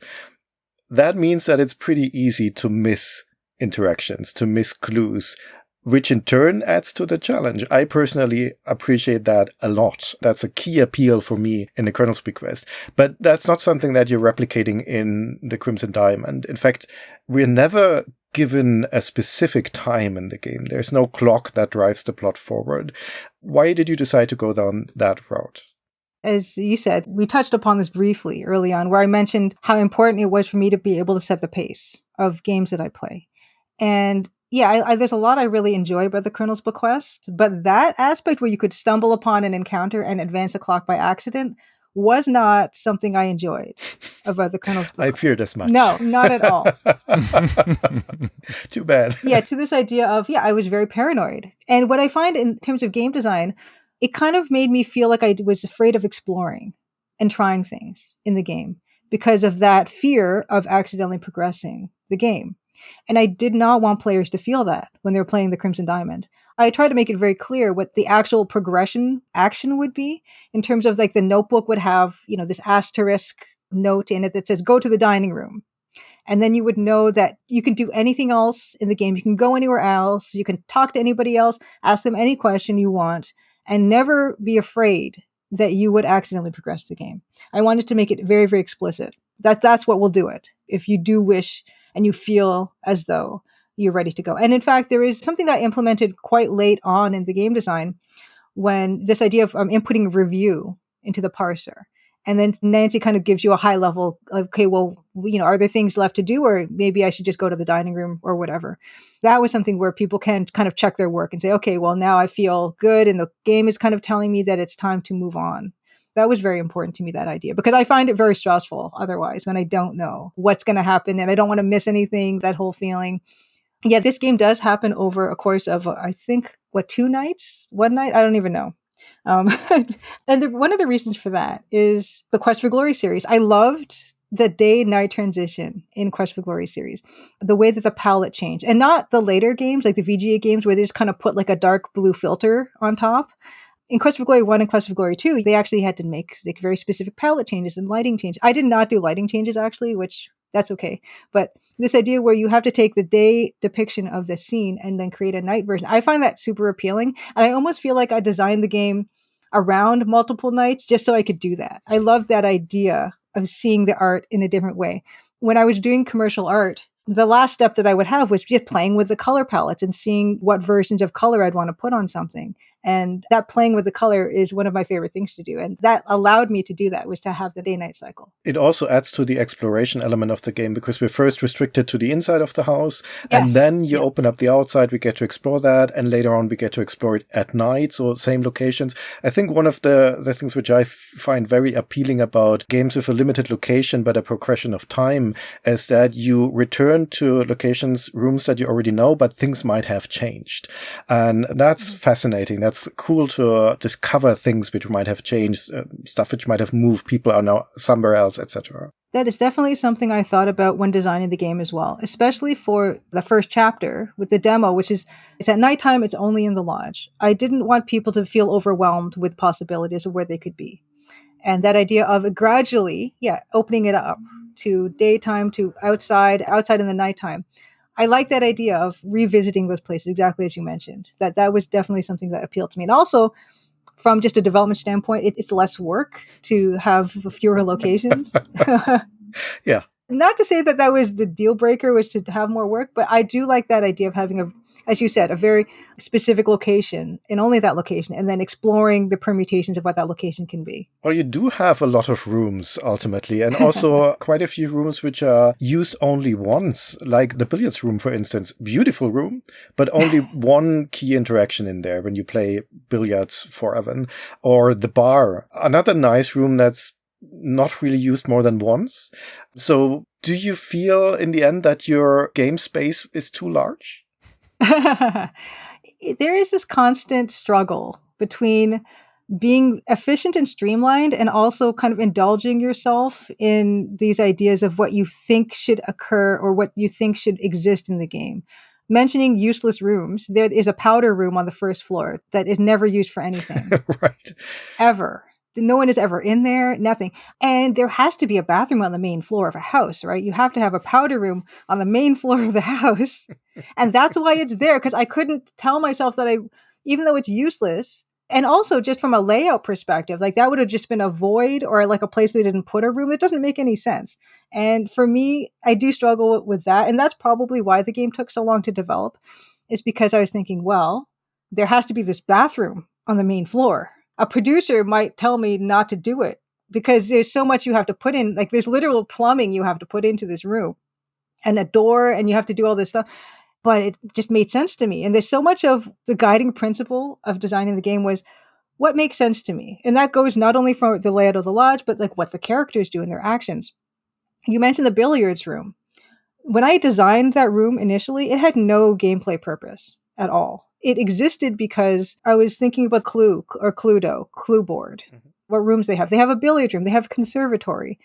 That means that it's pretty easy to miss interactions, to miss clues, which in turn adds to the challenge. I personally appreciate that a lot. That's a key appeal for me in the Colonel's Bequest. But that's not something that you're replicating in the Crimson Diamond. In fact, we're never given a specific time in the game. There's no clock that drives the plot forward. Why did you decide to go down that route? As you said, we touched upon this briefly early on, where I mentioned how important it was for me to be able to set the pace of games that I play. And yeah, there's a lot I really enjoy about the Colonel's Bequest, but that aspect where you could stumble upon an encounter and advance the clock by accident was not something I enjoyed about the Colonel's Bequest. I feared as much. No, not at all. Too bad. Yeah, to this idea of, I was very paranoid. And what I find in terms of game design, it kind of made me feel like I was afraid of exploring and trying things in the game because of that fear of accidentally progressing the game. And I did not want players to feel that when they were playing the Crimson Diamond. I tried to make it very clear what the actual progression action would be, in terms of like the notebook would have, this asterisk note in it that says, go to the dining room. And then you would know that you can do anything else in the game. You can go anywhere else. You can talk to anybody else, ask them any question you want, and never be afraid that you would accidentally progress the game. I wanted to make it very, very explicit. That's what will do it. If you do wish and you feel as though you're ready to go. And in fact, there is something that I implemented quite late on in the game design, when this idea of inputting review into the parser. And then Nancy kind of gives you a high level of, okay, well, are there things left to do, or maybe I should just go to the dining room or whatever. That was something where people can kind of check their work and say, okay, well, now I feel good. And the game is kind of telling me that it's time to move on. That was very important to me, that idea, because I find it very stressful otherwise when I don't know what's going to happen and I don't want to miss anything, that whole feeling. Yeah, this game does happen over a course of, I think, 2 nights? 1 night? I don't even know. And one of the reasons for that is the Quest for Glory series. I loved the day-night transition in Quest for Glory series, the way that the palette changed, and not the later games like the VGA games where they just kind of put like a dark blue filter on top. In Quest for Glory 1 and Quest for Glory 2, they actually had to make like very specific palette changes and lighting changes. I did not do lighting changes actually, which that's okay. But this idea where you have to take the day depiction of the scene and then create a night version, I find that super appealing. And I almost feel like I designed the game around multiple nights just so I could do that. I love that idea of seeing the art in a different way. When I was doing commercial art, the last step that I would have was just playing with the color palettes and seeing what versions of color I'd want to put on something. And that playing with the color is one of my favorite things to do. And that allowed me to do that, was to have the day-night cycle. It also adds to the exploration element of the game, because we're first restricted to the inside of the house. Yes. And then you open up the outside, we get to explore that. And later on, we get to explore it at night, so same locations. I think one of the things which I find very appealing about games with a limited location but a progression of time is that you return to locations, rooms that you already know, but things might have changed. And that's fascinating. That's cool to discover things which might have changed, stuff which might have moved, people are now somewhere else, etc. That is definitely something I thought about when designing the game as well, especially for the first chapter with the demo, which is, it's at nighttime, it's only in the lodge. I didn't want people to feel overwhelmed with possibilities of where they could be. And that idea of gradually, opening it up to daytime, to outside in the nighttime. I like that idea of revisiting those places, exactly as you mentioned. That was definitely something that appealed to me. And also, from just a development standpoint, it's less work to have fewer locations. Yeah. Not to say that was the deal breaker, was to have more work, but I do like that idea of having as you said, a very specific location and only that location, and then exploring the permutations of what that location can be. Well, you do have a lot of rooms ultimately, and also quite a few rooms which are used only once, like the billiards room, for instance. Beautiful room, but only one key interaction in there when you play billiards forever. Or the bar, another nice room that's not really used more than once. So do you feel in the end that your game space is too large? There is this constant struggle between being efficient and streamlined, and also kind of indulging yourself in these ideas of what you think should occur or what you think should exist in the game. Mentioning useless rooms, there is a powder room on the first floor that is never used for anything. Right. Ever. No one is ever in there, nothing. And there has to be a bathroom on the main floor of a house, right? You have to have a powder room on the main floor of the house. And that's why it's there, because I couldn't tell myself that even though it's useless, and also just from a layout perspective, like that would have just been a void or like a place they didn't put a room. It doesn't make any sense. And for me, I do struggle with that. And that's probably why the game took so long to develop, is because I was thinking, well, there has to be this bathroom on the main floor. A producer might tell me not to do it because there's so much you have to put in. Like there's literal plumbing you have to put into this room and a door, and you have to do all this stuff. But it just made sense to me. And there's so much of the guiding principle of designing the game was what makes sense to me. And that goes not only from the layout of the lodge, but like what the characters do in their actions. You mentioned the billiards room. When I designed that room initially, it had no gameplay purpose at all. It existed because I was thinking about Clue or Cluedo, Clue board, what rooms they have. They have a billiard room, they have a conservatory.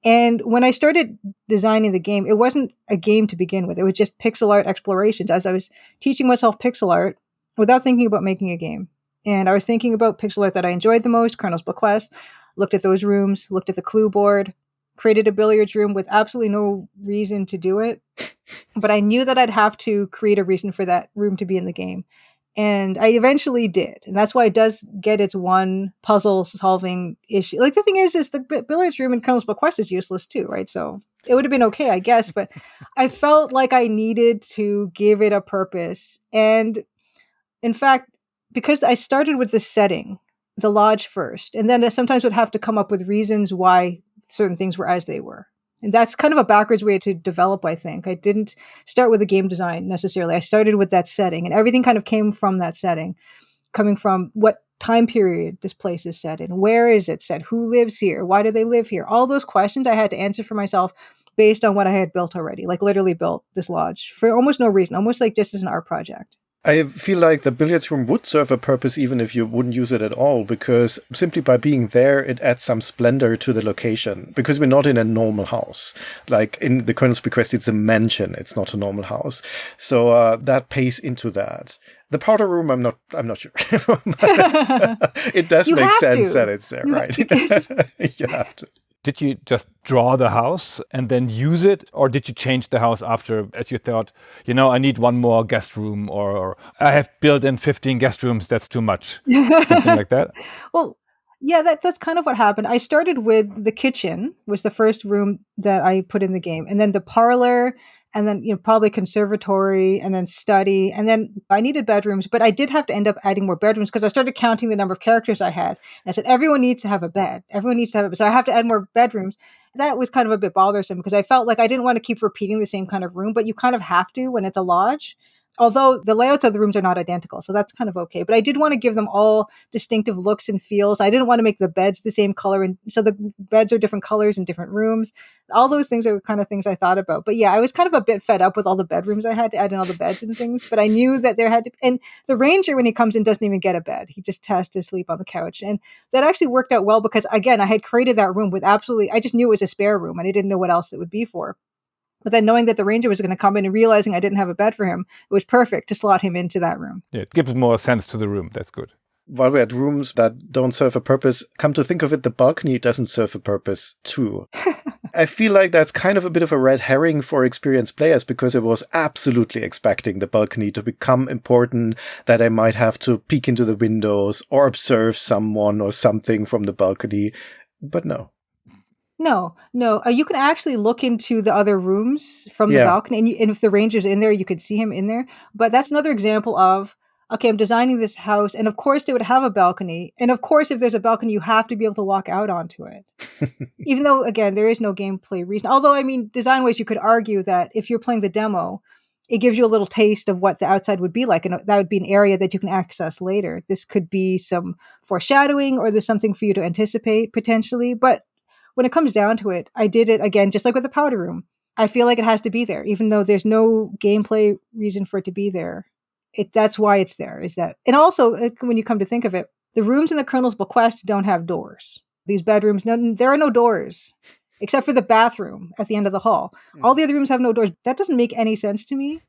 And when I started designing the game, it wasn't a game to begin with. It was just pixel art explorations as I was teaching myself pixel art without thinking about making a game. And I was thinking about pixel art that I enjoyed the most, Colonel's Bequest, looked at those rooms, looked at the Clue board, created a billiards room with absolutely no reason to do it. But I knew that I'd have to create a reason for that room to be in the game. And I eventually did. And that's why it does get its one puzzle solving issue. Like the thing is the billiards room in Colonel's Bequest is useless too, right? So it would have been okay, I guess. But I felt like I needed to give it a purpose. And in fact, because I started with the setting, the lodge first, and then I sometimes would have to come up with reasons why certain things were as they were. And that's kind of a backwards way to develop, I think. I didn't start with a game design necessarily. I started with that setting, and everything kind of came from that setting, coming from what time period this place is set in, where is it set, who lives here, why do they live here? All those questions I had to answer for myself based on what I had built already, like literally built this lodge for almost no reason, almost like just as an art project. I feel like the billiards room would serve a purpose even if you wouldn't use it at all, because simply by being there, it adds some splendor to the location, because we're not in a normal house. Like in the Colonel's Bequest, it's a mansion. It's not a normal house. So that pays into that. The powder room, I'm not sure. It does make sense that it's there, right? You have to. Did you just draw the house and then use it? Or did you change the house after, as you thought, I need one more guest room, or I have built in 15 guest rooms, that's too much, something like that? Well, yeah, that's kind of what happened. I started with the kitchen, was the first room that I put in the game. And then the parlor, and then probably conservatory, and then study, and then I needed bedrooms, but I did have to end up adding more bedrooms because I started counting the number of characters I had. And I said, everyone needs to have a bed. Everyone needs to have a bed. So I have to add more bedrooms. That was kind of a bit bothersome because I felt like I didn't want to keep repeating the same kind of room, but you kind of have to when it's a lodge. Although the layouts of the rooms are not identical, so that's kind of okay. But I did want to give them all distinctive looks and feels. I didn't want to make the beds the same color, and so the beds are different colors in different rooms. All those things are kind of things I thought about. But yeah, I was kind of a bit fed up with all the bedrooms I had to add in all the beds and things. But I knew that there had to, and the ranger, when he comes in, doesn't even get a bed. He just has to sleep on the couch. And that actually worked out well because, again, I had created that room with I just knew it was a spare room and I didn't know what else it would be for. But then knowing that the ranger was going to come in and realizing I didn't have a bed for him, it was perfect to slot him into that room. Yeah, it gives more sense to the room. That's good. While we're at rooms that don't serve a purpose, come to think of it, the balcony doesn't serve a purpose too. I feel like that's kind of a bit of a red herring for experienced players because I was absolutely expecting the balcony to become important, that I might have to peek into the windows or observe someone or something from the balcony. But no. No. You can actually look into the other rooms from the balcony, and if the ranger's in there, you could see him in there. But that's another example of, okay, I'm designing this house, and of course they would have a balcony. And of course, if there's a balcony, you have to be able to walk out onto it. Even though, again, there is no gameplay reason. Although, I mean, design-wise, you could argue that if you're playing the demo, it gives you a little taste of what the outside would be like, and that would be an area that you can access later. This could be some foreshadowing, or there's something for you to anticipate, potentially. But when it comes down to it, I did it again, just like with the powder room. I feel like it has to be there, even though there's no gameplay reason for it to be there. That's why it's there. And also, when you come to think of it, the rooms in the Colonel's Bequest don't have doors. These bedrooms, there are no doors, except for the bathroom at the end of the hall. All the other rooms have no doors. That doesn't make any sense to me.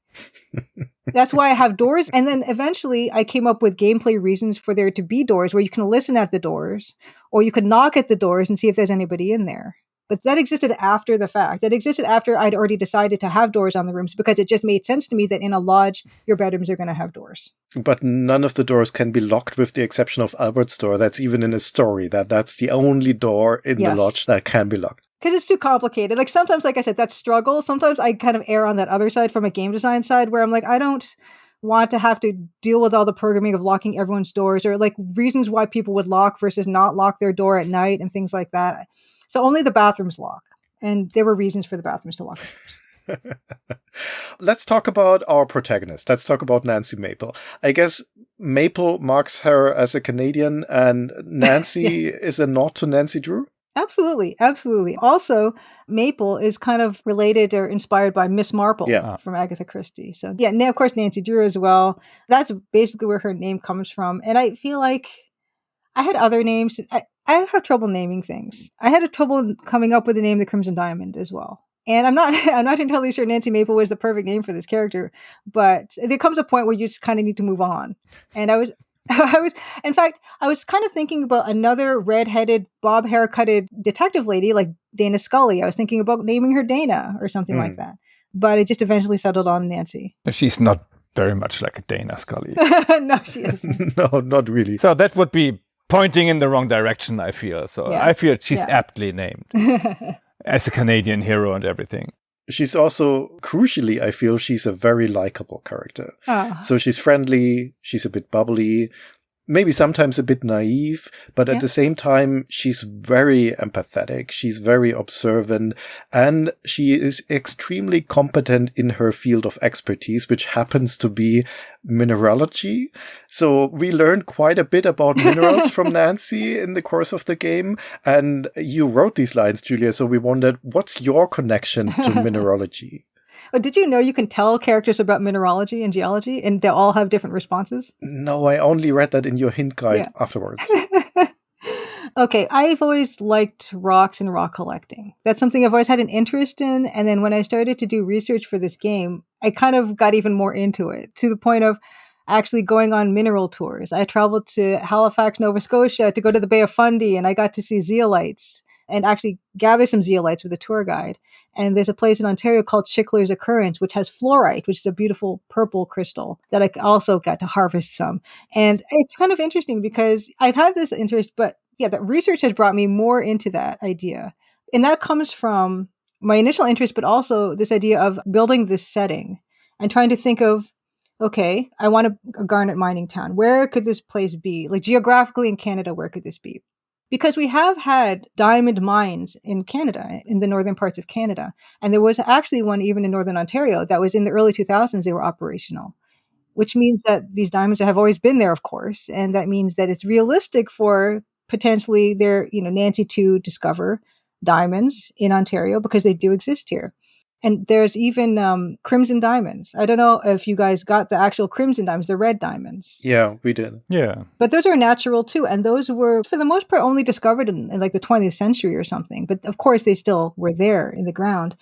That's why I have doors. And then eventually I came up with gameplay reasons for there to be doors where you can listen at the doors, or you could knock at the doors and see if there's anybody in there. But that existed after the fact. That existed after I'd already decided to have doors on the rooms, because it just made sense to me that in a lodge, your bedrooms are going to have doors. But none of the doors can be locked with the exception of Albert's door. That's even in a story, that's the only door in the lodge that can be locked. Because it's too complicated. Like sometimes, like I said, that's struggle. Sometimes I kind of err on that other side from a game design side where I'm like, I don't want to have to deal with all the programming of locking everyone's doors, or like reasons why people would lock versus not lock their door at night and things like that. So only the bathrooms lock. And there were reasons for the bathrooms to lock. Let's talk about our protagonist. Let's talk about Nancy Maple. I guess Maple marks her as a Canadian, and Nancy is a nod to Nancy Drew? Absolutely. Absolutely. Also, Maple is kind of related or inspired by Miss Marple from Agatha Christie. So yeah, of course, Nancy Drew as well. That's basically where her name comes from. And I feel like I had other names. I have trouble naming things. I had trouble coming up with the name The Crimson Diamond as well. And I'm not entirely sure Nancy Maple was the perfect name for this character, but there comes a point where you just kind of need to move on. And I was kind of thinking about another redheaded, bob haircutted detective lady like Dana Scully. I was thinking about naming her Dana or something like that. But it just eventually settled on Nancy. She's not very much like a Dana Scully. No, she isn't. No, not really. So that would be pointing in the wrong direction, I feel. So I feel she's aptly named as a Canadian hero and everything. She's also, crucially, I feel she's a very likable character. So she's friendly, she's a bit bubbly, maybe sometimes a bit naive, but at the same time, she's very empathetic, she's very observant, and she is extremely competent in her field of expertise, which happens to be mineralogy. So we learned quite a bit about minerals from Nancy in the course of the game, and you wrote these lines, Julia, so we wondered, what's your connection to mineralogy? Oh, did you know you can tell characters about mineralogy and geology and they all have different responses? No, I only read that in your hint guide afterwards. Okay, I've always liked rocks and rock collecting. That's something I've always had an interest in. And then when I started to do research for this game, I kind of got even more into it, to the point of actually going on mineral tours. I traveled to Halifax, Nova Scotia to go to the Bay of Fundy, and I got to see zeolites and actually gather some zeolites with a tour guide. And there's a place in Ontario called Schickler's Occurrence, which has fluorite, which is a beautiful purple crystal that I also got to harvest some. And it's kind of interesting because I've had this interest, but that research has brought me more into that idea. And that comes from my initial interest, but also this idea of building this setting and trying to think of, okay, I want a garnet mining town. Where could this place be? Like geographically in Canada, where could this be? Because we have had diamond mines in Canada, in the northern parts of Canada. And there was actually one even in Northern Ontario that was in the early 2000s, they were operational, which means that these diamonds have always been there, of course. And that means that it's realistic for potentially Nancy to discover diamonds in Ontario because they do exist here. And there's even crimson diamonds. I don't know if you guys got the actual crimson diamonds, the red diamonds. Yeah, we did. Yeah. But those are natural too. And those were, for the most part, only discovered in like the 20th century or something. But of course, they still were there in the ground.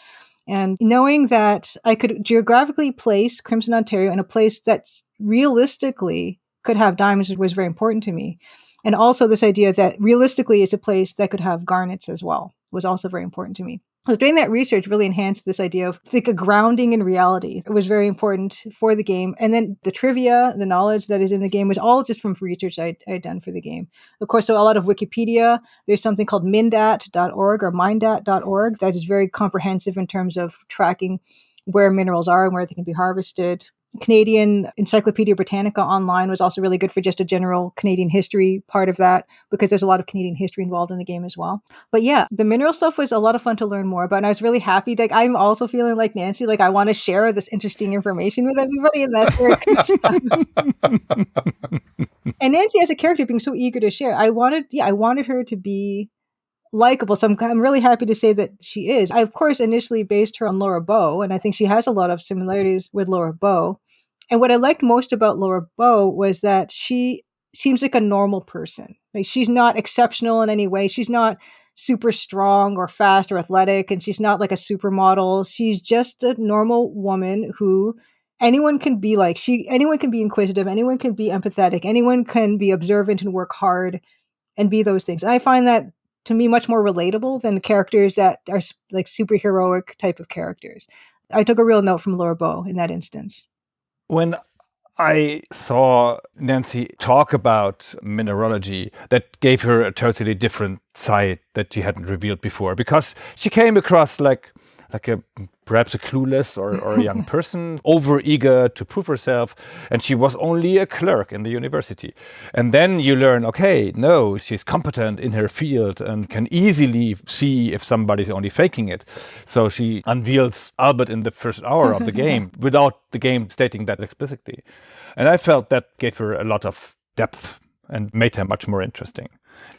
And knowing that I could geographically place Crimson Ontario in a place that realistically could have diamonds was very important to me. And also this idea that realistically it's a place that could have garnets as well was also very important to me. So doing that research really enhanced this idea of like a grounding in reality. It was very important for the game. And then the trivia, the knowledge that is in the game was all just from research I'd done for the game. Of course, so a lot of Wikipedia, there's something called mindat.org or mindat.org that is very comprehensive in terms of tracking where minerals are and where they can be harvested. Canadian Encyclopedia Britannica online was also really good for just a general Canadian history part of that, because there's a lot of Canadian history involved in the game as well. But yeah, the mineral stuff was a lot of fun to learn more about. And I was really happy. Like I'm also feeling like Nancy, like I want to share this interesting information with everybody. And that's where it comes from. And Nancy as a character being so eager to share, I wanted her to be likable. So I'm really happy to say that she is. I, of course, initially based her on Laura Bow, and I think she has a lot of similarities with Laura Bow. And what I liked most about Laura Bow was that she seems like a normal person. Like, she's not exceptional in any way. She's not super strong or fast or athletic, and she's not like a supermodel. She's just a normal woman who anyone can be like. Anyone can be inquisitive, anyone can be empathetic, anyone can be observant and work hard and be those things. And I find that, to me, much more relatable than characters that are like superheroic type of characters. I took a real note from Laura Bow in that instance. When I saw Nancy talk about mineralogy, that gave her a totally different side that she hadn't revealed before, because she came across like perhaps a clueless or a young person, over eager to prove herself, and she was only a clerk in the university. And then you learn, okay, no, she's competent in her field and can easily see if somebody's only faking it. So she unveils Albert in the first hour of the game without the game stating that explicitly. And I felt that gave her a lot of depth and made her much more interesting.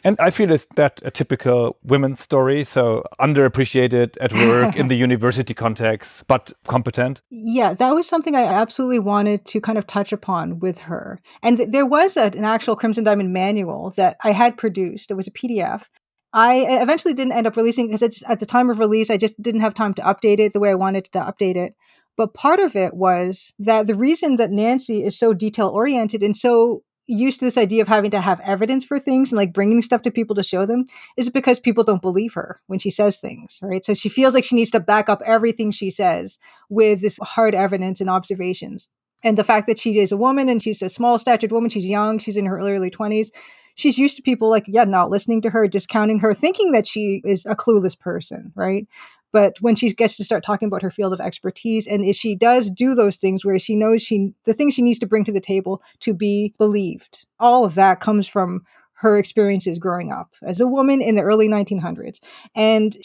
And I feel it's that a typical women's story, so underappreciated at work in the university context, but competent. Yeah, that was something I absolutely wanted to kind of touch upon with her. And there was an actual Crimson Diamond manual that I had produced. It was a PDF. I eventually didn't end up releasing it because at the time of release, I just didn't have time to update it the way I wanted to update it. But part of it was that the reason that Nancy is so detail-oriented and so used to this idea of having to have evidence for things and like bringing stuff to people to show them is because people don't believe her when she says things, right? So she feels like she needs to back up everything she says with this hard evidence and observations. And the fact that she is a woman and she's a small statured woman, she's young, she's in her early 20s. She's used to people like, not listening to her, discounting her, thinking that she is a clueless person, right? But when she gets to start talking about her field of expertise, and if she does do those things where she knows the things she needs to bring to the table to be believed, all of that comes from her experiences growing up as a woman in the early 1900s. And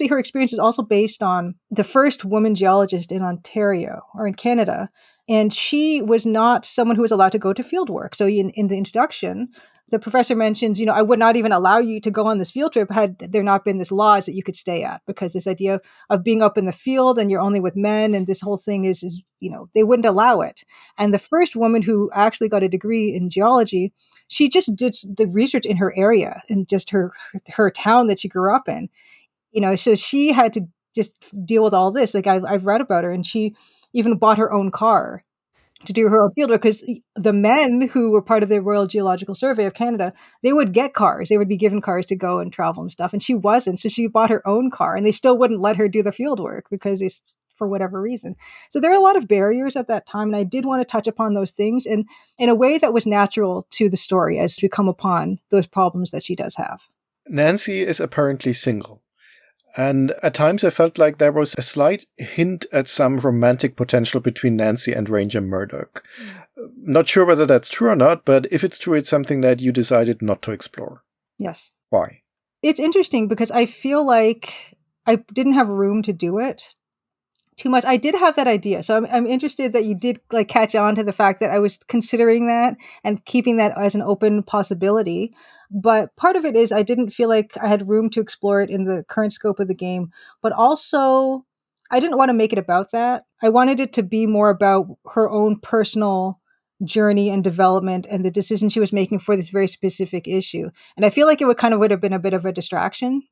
her experience is also based on the first woman geologist in Ontario or in Canada. And she was not someone who was allowed to go to field work. So in the introduction, the professor mentions, I would not even allow you to go on this field trip had there not been this lodge that you could stay at, because this idea of being up in the field and you're only with men and this whole thing is they wouldn't allow it. And the first woman who actually got a degree in geology, she just did the research in her area and just her town that she grew up in, so she had to just deal with all this. Like I've read about her, and she even bought her own car to do her own fieldwork, because the men who were part of the Royal Geological Survey of Canada, they would get cars. They would be given cars to go and travel and stuff. And she wasn't. So she bought her own car, and they still wouldn't let her do the fieldwork because for whatever reason. So there are a lot of barriers at that time. And I did want to touch upon those things and in a way that was natural to the story as we come upon those problems that she does have. Nancy is apparently single. And at times I felt like there was a slight hint at some romantic potential between Nancy and Ranger Murdoch. Not sure whether that's true or not, but if it's true, it's something that you decided not to explore. Yes. Why? It's interesting because I feel like I didn't have room to do it too much. I did have that idea. So I'm interested that you did like catch on to the fact that I was considering that and keeping that as an open possibility. But part of it is I didn't feel like I had room to explore it in the current scope of the game. But also, I didn't want to make it about that. I wanted it to be more about her own personal journey and development and the decision she was making for this very specific issue. And I feel like it would have been a bit of a distraction.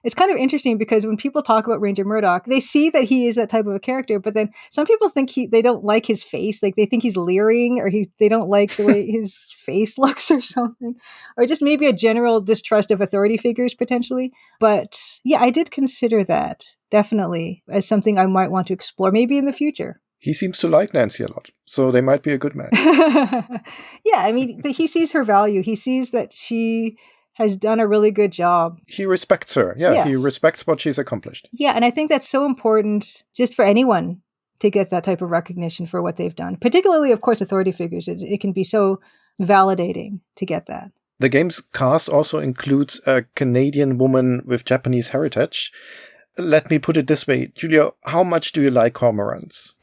It's kind of interesting because when people talk about Ranger Murdoch, they see that he is that type of a character, but then some people think they don't like his face, like they think he's leering, or they don't like the way his face looks or something, or just maybe a general distrust of authority figures potentially. But yeah, I did consider that definitely as something I might want to explore maybe in the future. He seems to like Nancy a lot, so they might be a good match. Yeah, I mean, he sees her value. He sees that she has done a really good job. He respects her. Yeah, Yes. He respects what she's accomplished. Yeah, and I think that's so important just for anyone to get that type of recognition for what they've done. Particularly, of course, authority figures. It can be so validating to get that. The game's cast also includes a Canadian woman with Japanese heritage. Let me put it this way, Julia, how much do you like cormorants?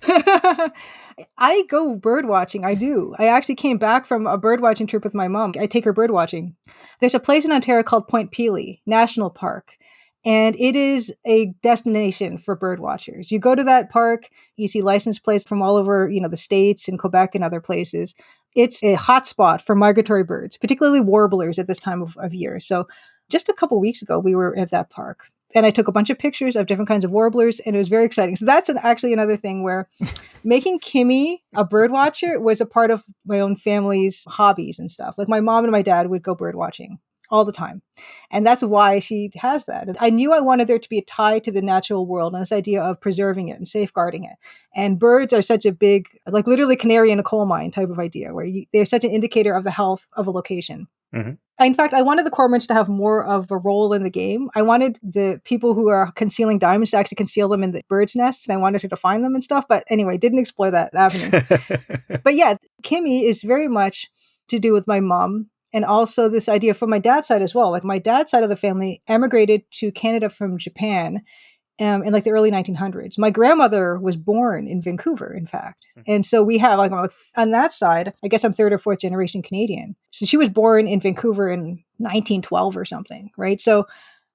I go bird watching. I do. I actually came back from a bird watching trip with my mom. I take her bird watching. There's a place in Ontario called Point Pelee National Park, and it is a destination for bird watchers. You go to that park, you see license plates from all over, the States and Quebec and other places. it's a hotspot for migratory birds, particularly warblers at this time of year. So just a couple weeks ago, we were at that park. And I took a bunch of pictures of different kinds of warblers, and it was very exciting. So that's actually another thing where making Kimmy a bird watcher was a part of my own family's hobbies and stuff. Like my mom and my dad would go bird watching all the time. And that's why she has that. I knew I wanted there to be a tie to the natural world and this idea of preserving it and safeguarding it. And birds are such a big, like literally canary in a coal mine type of idea, where they're such an indicator of the health of a location. Mm-hmm. In fact, I wanted the cormorants to have more of a role in the game. I wanted the people who are concealing diamonds to actually conceal them in the birds' nests, and I wanted her to find them and stuff. But anyway, didn't explore that avenue. But yeah, Kimmy is very much to do with my mom. And also this idea from my dad's side as well. Like my dad's side of the family emigrated to Canada from Japan in like the early 1900s. My grandmother was born in Vancouver, in fact. And so we have like on that side, I guess I'm third or fourth generation Canadian. So she was born in Vancouver in 1912 or something, right? So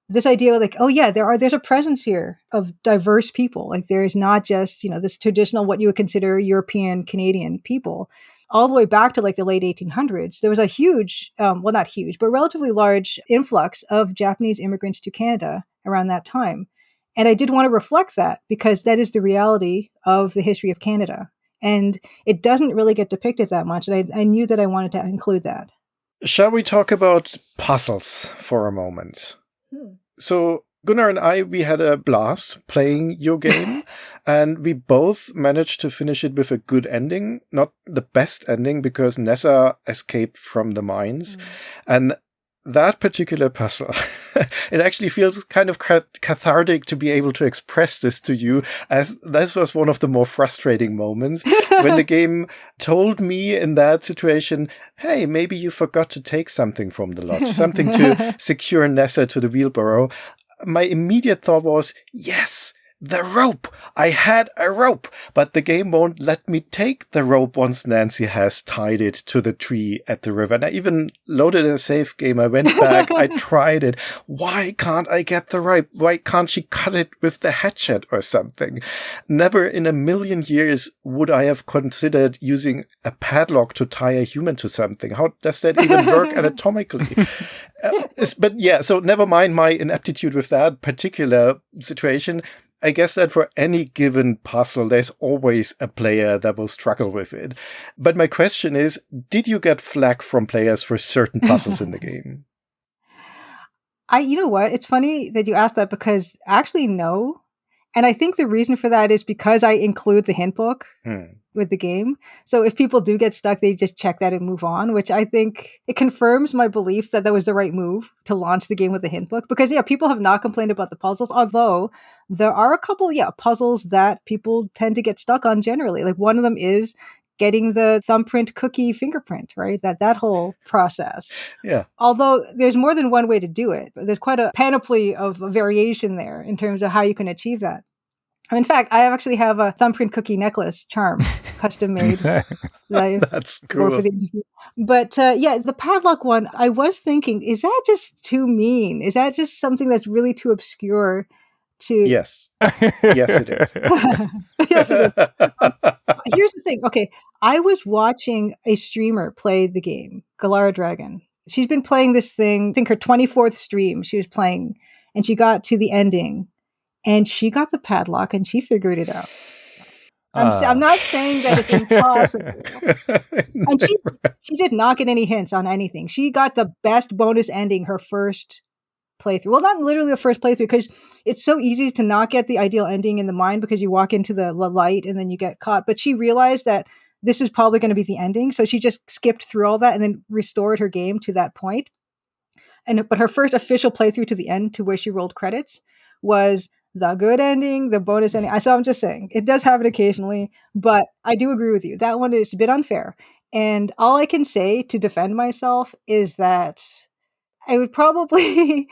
this idea of like, oh yeah, there's a presence here of diverse people. Like there's not just, this traditional, what you would consider European Canadian people. All the way back to like the late 1800s, there was a huge, well, not huge, but relatively large influx of Japanese immigrants to Canada around that time. And I did want to reflect that because that is the reality of the history of Canada. And it doesn't really get depicted that much. And I knew that I wanted to include that. Shall we talk about puzzles for a moment? So Gunnar and I, we had a blast playing your game, and we both managed to finish it with a good ending. Not the best ending, because Nessa escaped from the mines. And that particular puzzle, it actually feels kind of cathartic to be able to express this to you, as this was one of the more frustrating moments when the game told me in that situation, hey, maybe you forgot to take something from the lodge, something to secure Nessa to the wheelbarrow. My immediate thought was, yes, the rope. I had a rope, but the game won't let me take the rope once Nancy has tied it to the tree at the river. And I even loaded a save game. I went back. I tried it. Why can't I get the rope? Why can't she cut it with the hatchet or something? Never in a million years would I have considered using a padlock to tie a human to something. How does that even work anatomically? But yeah, so never mind my ineptitude with that particular situation. I guess that for any given puzzle, there's always a player that will struggle with it. But my question is, did you get flack from players for certain puzzles in the game? You know what? It's funny that you asked that because actually, no. And I think the reason for that is because I include the hint book with the game. So if people do get stuck, they just check that and move on, which I think it confirms my belief that was the right move to launch the game with the hint book. Because yeah, people have not complained about the puzzles, although there are a couple, puzzles that people tend to get stuck on generally. Like one of them is getting the thumbprint cookie fingerprint, right? That whole process. Yeah. Although there's more than one way to do it. There's quite a panoply of variation there in terms of how you can achieve that. In fact, I actually have a thumbprint cookie necklace charm custom made. That's cool. For the interview. But the padlock one, I was thinking, is that just too mean? Is that just something that's really too obscure to... Yes. Yes, it is. Yes, it is. Here's the thing. Okay, I was watching a streamer play the game, Galara Dragon. She's been playing this thing, I think her 24th stream she was playing, and she got to the ending. And she got the padlock and she figured it out. So I'm not saying that it's impossible. And she did not get any hints on anything. She got the best bonus ending her first playthrough. Well, not literally the first playthrough, because it's so easy to not get the ideal ending in the mind because you walk into the light and then you get caught. But she realized that this is probably going to be the ending. So she just skipped through all that and then restored her game to that point. But her first official playthrough to the end, to where she rolled credits, was the good ending, the bonus ending. So I'm just saying, it does happen occasionally, but I do agree with you. That one is a bit unfair. And all I can say to defend myself is that I was probably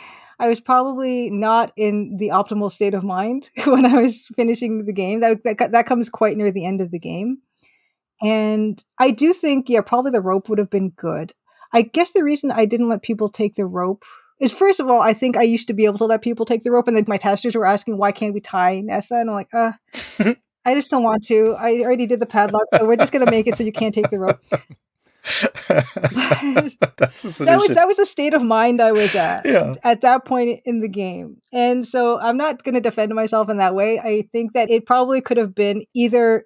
not in the optimal state of mind when I was finishing the game. That comes quite near the end of the game. And I do think, probably the rope would have been good. I guess the reason I didn't let people take the rope is, first of all, I think I used to be able to let people take the rope, and then my testers were asking, why can't we tie Nessa? And I'm like, I just don't want to. I already did the padlock, so we're just going to make it so you can't take the rope. That's a That solution. was the state of mind I was That's a solution. that was the state of mind I was Yeah. at that point in the game. And so I'm not going to defend myself in that way. I think that it probably could have been either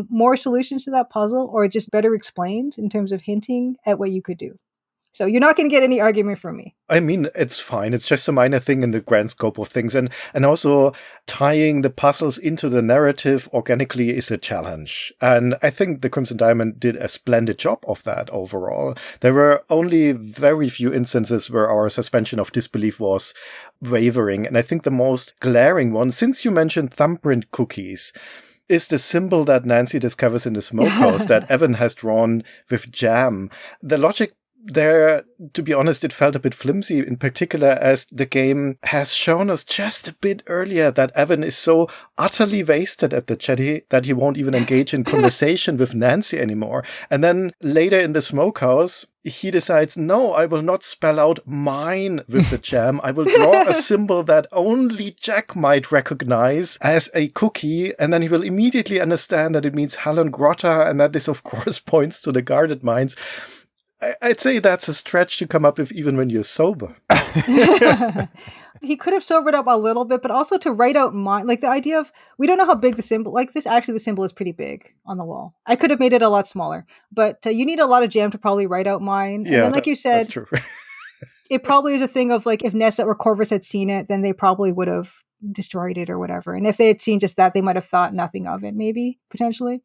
more solutions to that puzzle or just better explained in terms of hinting at what you could do. So you're not going to get any argument from me. I mean, it's fine. It's just a minor thing in the grand scope of things. And also tying the puzzles into the narrative organically is a challenge. And I think the Crimson Diamond did a splendid job of that overall. There were only very few instances where our suspension of disbelief was wavering. And I think the most glaring one, since you mentioned thumbprint cookies, is the symbol that Nancy discovers in the smokehouse that Evan has drawn with jam. The logic there, to be honest, it felt a bit flimsy, in particular as the game has shown us just a bit earlier that Evan is so utterly wasted at the jetty that he won't even engage in conversation with Nancy anymore. And then later in the smokehouse, he decides, no, I will not spell out mine with the jam. I will draw a symbol that only Jack might recognize as a cookie. And then he will immediately understand that it means Helen Grotta. And that this, of course, points to the guarded mines. I'd say that's a stretch to come up with even when you're sober. He could have sobered up a little bit, but also to write out mine, like the idea of, we don't know how big the symbol, like this, actually the symbol is pretty big on the wall. I could have made it a lot smaller, but you need a lot of jam to probably write out mine. Yeah, and then like you said, that's true. It probably is a thing of like, if Nessa or Corvus had seen it, then they probably would have destroyed it or whatever. And if they had seen just that, they might have thought nothing of it, maybe, potentially.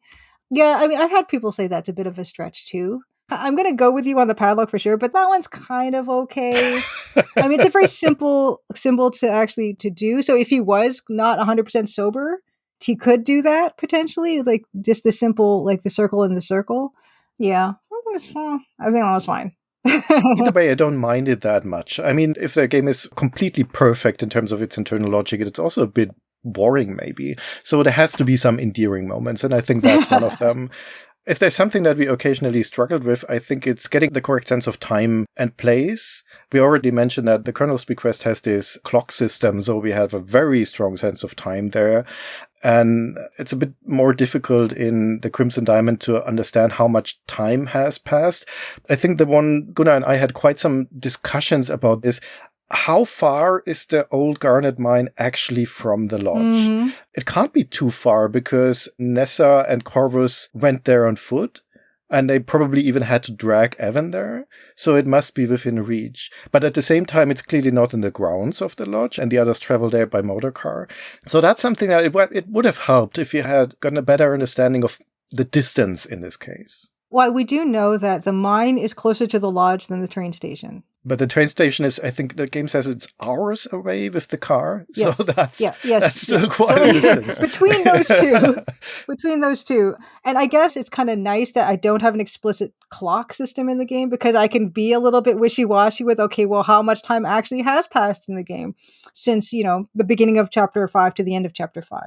Yeah, I mean, I've had people say that's a bit of a stretch too. I'm going to go with you on the padlock for sure, but that one's kind of okay. I mean, it's a very simple symbol to do. So if he was not 100% sober, he could do that potentially, like just the simple, like the circle in the circle. Yeah, I think that was fine. Either way, I don't mind it that much. I mean, if the game is completely perfect in terms of its internal logic, it's also a bit boring maybe. So there has to be some endearing moments, and I think that's one of them. If there's something that we occasionally struggled with, I think it's getting the correct sense of time and place. We already mentioned that the Colonel's Bequest has this clock system, so we have a very strong sense of time there. And it's a bit more difficult in the Crimson Diamond to understand how much time has passed. I think the one Gunnar and I had quite some discussions about this. How far is the old Garnet mine actually from the lodge? Mm-hmm. It can't be too far because Nessa and Corvus went there on foot, and they probably even had to drag Evan there. So it must be within reach. But at the same time, it's clearly not in the grounds of the lodge, and the others travel there by motor car. So that's something that it would have helped if you had gotten a better understanding of the distance in this case. Well, we do know that the mine is closer to the lodge than the train station. But the train station is, I think the game says it's hours away with the car. Yes. So that's still quite a distance. Between those two. And I guess it's kind of nice that I don't have an explicit clock system in the game, because I can be a little bit wishy-washy with, okay, well, how much time actually has passed in the game since, the beginning of chapter 5 to the end of chapter 5.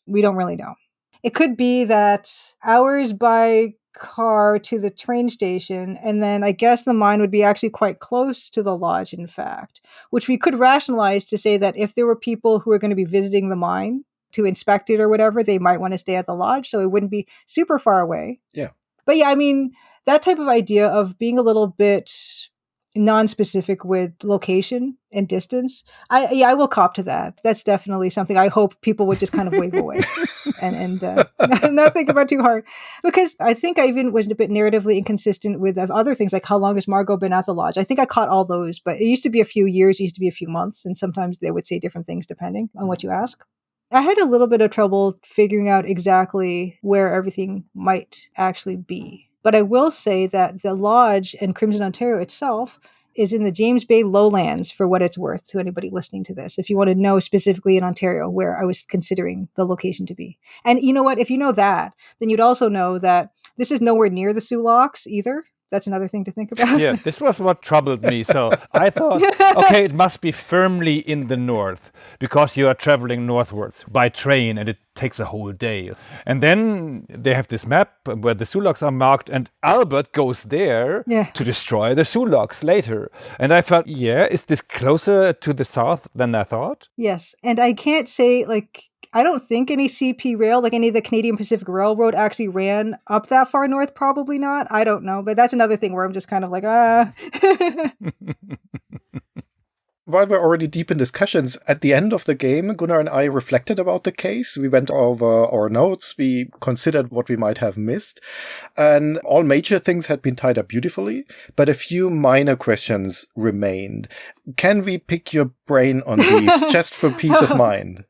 We don't really know. It could be that hours by car to the train station, and then I guess the mine would be actually quite close to the lodge, in fact, which we could rationalize to say that if there were people who are going to be visiting the mine to inspect it or whatever, they might want to stay at the lodge, so it wouldn't be super far away. Yeah. But yeah, I mean, that type of idea of being a little bit non-specific with location and distance, I will cop to that. That's definitely something I hope people would just kind of wave away and not think about too hard, because I think I even was a bit narratively inconsistent with other things, like how long has Margot been at the lodge. I think I caught all those, but it used to be a few years, it used to be a few months, and sometimes they would say different things depending on what you ask. I had a little bit of trouble figuring out exactly where everything might actually be. But I will say that the lodge in Crimson Ontario itself is in the James Bay lowlands, for what it's worth to anybody listening to this, if you want to know specifically in Ontario where I was considering the location to be. And you know what? If you know that, then you'd also know that this is nowhere near the Sulaks either. That's another thing to think about. Yeah, this was what troubled me. So I thought, okay, it must be firmly in the north, because you are traveling northwards by train and it takes a whole day. And then they have this map where the Sulaks are marked, and Albert goes there to destroy the Sulaks later. And I thought, is this closer to the south than I thought? Yes, and I can't say, I don't think any CP rail, like any of the Canadian Pacific Railroad, actually ran up that far north. Probably not. I don't know. But that's another thing where I'm just kind of like, While we're already deep in discussions, at the end of the game, Gunnar and I reflected about the case. We went over our notes. We considered what we might have missed. And all major things had been tied up beautifully, but a few minor questions remained. Can we pick your brain on these just for peace of mind?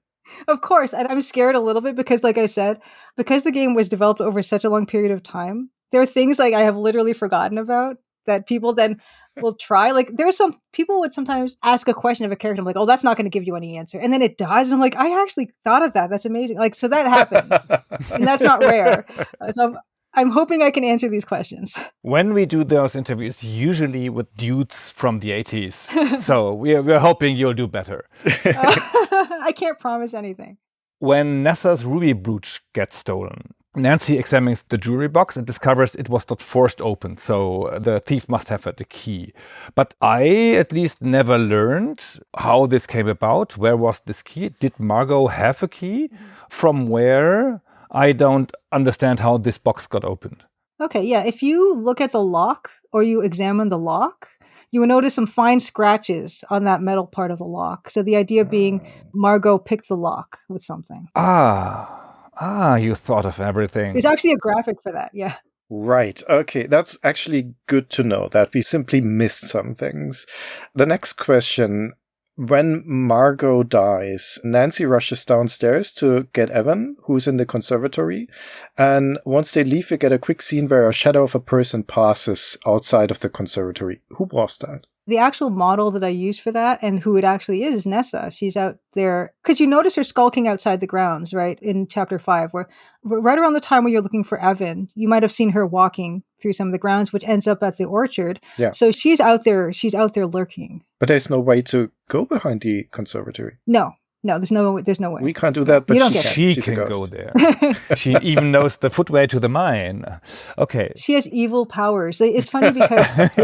Of course. And I'm scared a little bit because, like I said, because the game was developed over such a long period of time, there are things like I have literally forgotten about that people then will try. Like there's some people would sometimes ask a question of a character. I'm like, oh, that's not going to give you any answer. And then it does. And I'm like, I actually thought of that. That's amazing. Like, so that happens. And that's not rare. So I'm hoping I can answer these questions. When we do those interviews, usually with dudes from the 80s. So we're hoping you'll do better. I can't promise anything. When Nessa's ruby brooch gets stolen, Nancy examines the jewelry box and discovers it was not forced open, so the thief must have had the key. But I, at least, never learned how this came about. Where was this key? Did Margot have a key? From where? I don't understand how this box got opened. Okay, yeah. If you look at the lock or you examine the lock, you will notice some fine scratches on that metal part of the lock. So the idea being Margot picked the lock with something. You thought of everything. There's actually a graphic for that, yeah. Right. Okay. That's actually good to know that we simply missed some things. The next question. When Margot dies, Nancy rushes downstairs to get Evan, who's in the conservatory. And once they leave, we get a quick scene where a shadow of a person passes outside of the conservatory. Who was that? The actual model that I used for that and who it actually is Nessa. She's out there because you notice her skulking outside the grounds, right? In chapter 5, where right around the time where you're looking for Evan, you might have seen her walking through some of the grounds, which ends up at the orchard. Yeah. So she's out there lurking. But there's no way to go behind the conservatory. No, there's no way. We can't do that, but she can go there. She even knows the footway to the mine. Okay. She has evil powers. It's funny because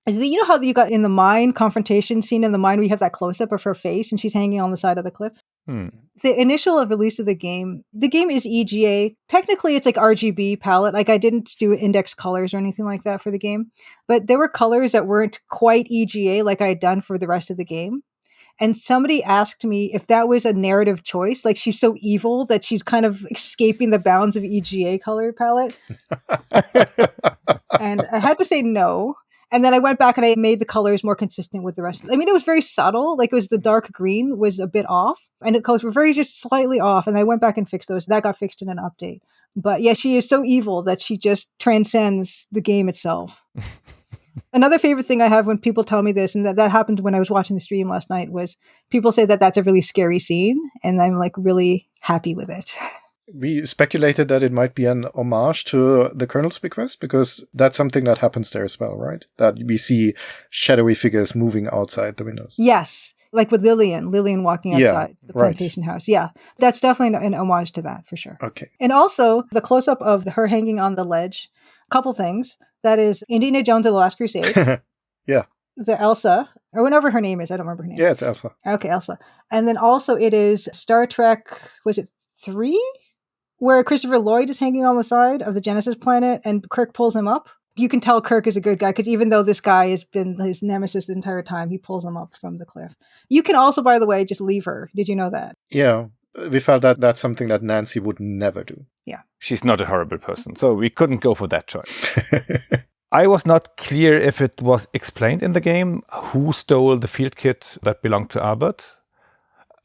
you know how you got in the mine confrontation scene in the mine, we have that close up of her face and she's hanging on the side of the cliff. The initial release of the game is EGA. Technically, it's like RGB palette. Like I didn't do index colors or anything like that for the game, but there were colors that weren't quite EGA like I had done for the rest of the game. And somebody asked me if that was a narrative choice, like she's so evil that she's kind of escaping the bounds of EGA color palette. And I had to say no. And then I went back and I made the colors more consistent with the rest. I mean, it was very subtle. Like it was the dark green was a bit off and the colors were very just slightly off. And I went back and fixed those. That got fixed in an update. But yeah, she is so evil that she just transcends the game itself. Another favorite thing I have when people tell me this, and that happened when I was watching the stream last night, was people say that that's a really scary scene, and I'm like really happy with it. We speculated that it might be an homage to the Colonel's Bequest, because that's something that happens there as well, right? That we see shadowy figures moving outside the windows. Yes, like with Lillian walking outside the plantation house. Yeah, that's definitely an homage to that for sure. Okay. And also the close-up of her hanging on the ledge, couple things. That is Indiana Jones and the Last Crusade. Yeah. The Elsa, or whatever her name is. I don't remember her name. Yeah, it's Elsa. Okay, Elsa. And then also it is Star Trek, was it 3? Where Christopher Lloyd is hanging on the side of the Genesis planet and Kirk pulls him up. You can tell Kirk is a good guy because even though this guy has been his nemesis the entire time, he pulls him up from the cliff. You can also, by the way, just leave her. Did you know that? Yeah. We felt that that's something that Nancy would never do. Yeah. She's not a horrible person, so we couldn't go for that choice. I was not clear if it was explained in the game who stole the field kit that belonged to Albert.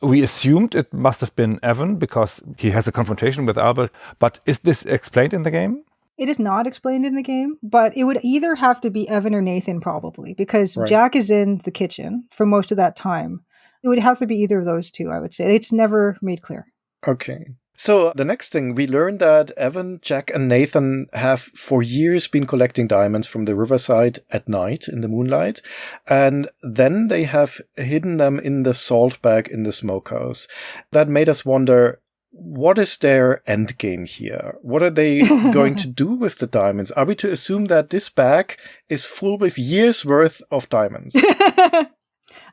We assumed it must have been Evan because he has a confrontation with Albert, but is this explained in the game? It is not explained in the game, but it would either have to be Evan or Nathan probably because Jack is in the kitchen for most of that time. It would have to be either of those two, I would say. It's never made clear. Okay. So the next thing, we learned that Evan, Jack, and Nathan have for years been collecting diamonds from the riverside at night in the moonlight. And then they have hidden them in the salt bag in the smokehouse. That made us wonder, what is their end game here? What are they going to do with the diamonds? Are we to assume that this bag is full with years worth of diamonds?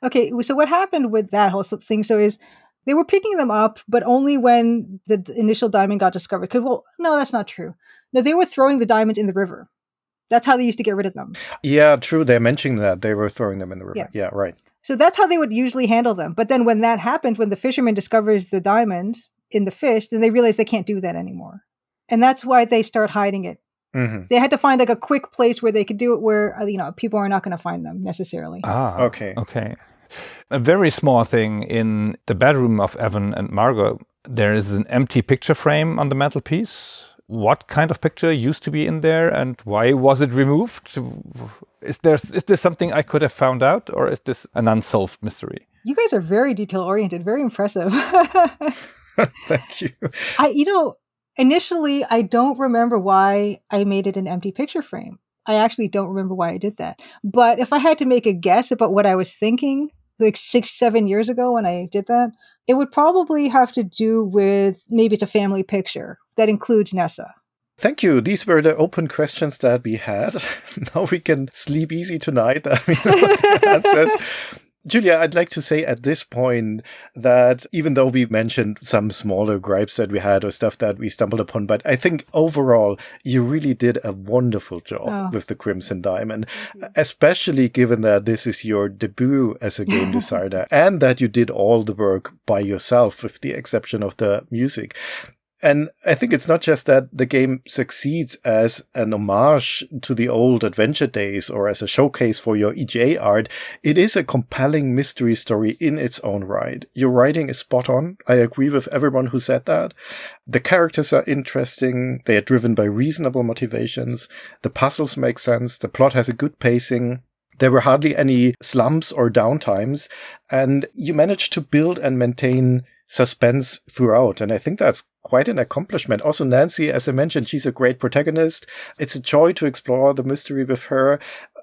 Okay, so what happened with that whole thing? So is They were picking them up, but only when the initial diamond got discovered. Well, no, that's not true. No, they were throwing the diamonds in the river. That's how they used to get rid of them. Yeah, true. They're mentioning that. They were throwing them in the river. Yeah, right. So that's how they would usually handle them. But then when that happens, when the fisherman discovers the diamond in the fish, then they realize they can't do that anymore. And that's why they start hiding it. Mm-hmm. They had to find like a quick place where they could do it where, people are not going to find them necessarily. Okay. A very small thing in the bedroom of Evan and Margot, there is an empty picture frame on the mantelpiece. What kind of picture used to be in there and why was it removed? Is this something I could have found out, or is this an unsolved mystery? You guys are very detail-oriented, very impressive. Thank you. Initially, I don't remember why I made it an empty picture frame. I actually don't remember why I did that. But if I had to make a guess about what I was thinking, like 6-7 years ago when I did that, it would probably have to do with maybe it's a family picture that includes Nessa. Thank you. These were the open questions that we had. Now we can sleep easy tonight. I mean, the answers. Julia, I'd like to say at this point that even though we mentioned some smaller gripes that we had or stuff that we stumbled upon, but I think overall you really did a wonderful job with the Crimson Diamond, especially given that this is your debut as a game designer and that you did all the work by yourself with the exception of the music. And I think it's not just that the game succeeds as an homage to the old adventure days or as a showcase for your EGA art. It is a compelling mystery story in its own right. Your writing is spot on. I agree with everyone who said that. The characters are interesting. They are driven by reasonable motivations. The puzzles make sense. The plot has a good pacing. There were hardly any slumps or downtimes. And you managed to build and maintain suspense throughout. And I think that's quite an accomplishment. Also, Nancy, as I mentioned, she's a great protagonist. It's a joy to explore the mystery with her.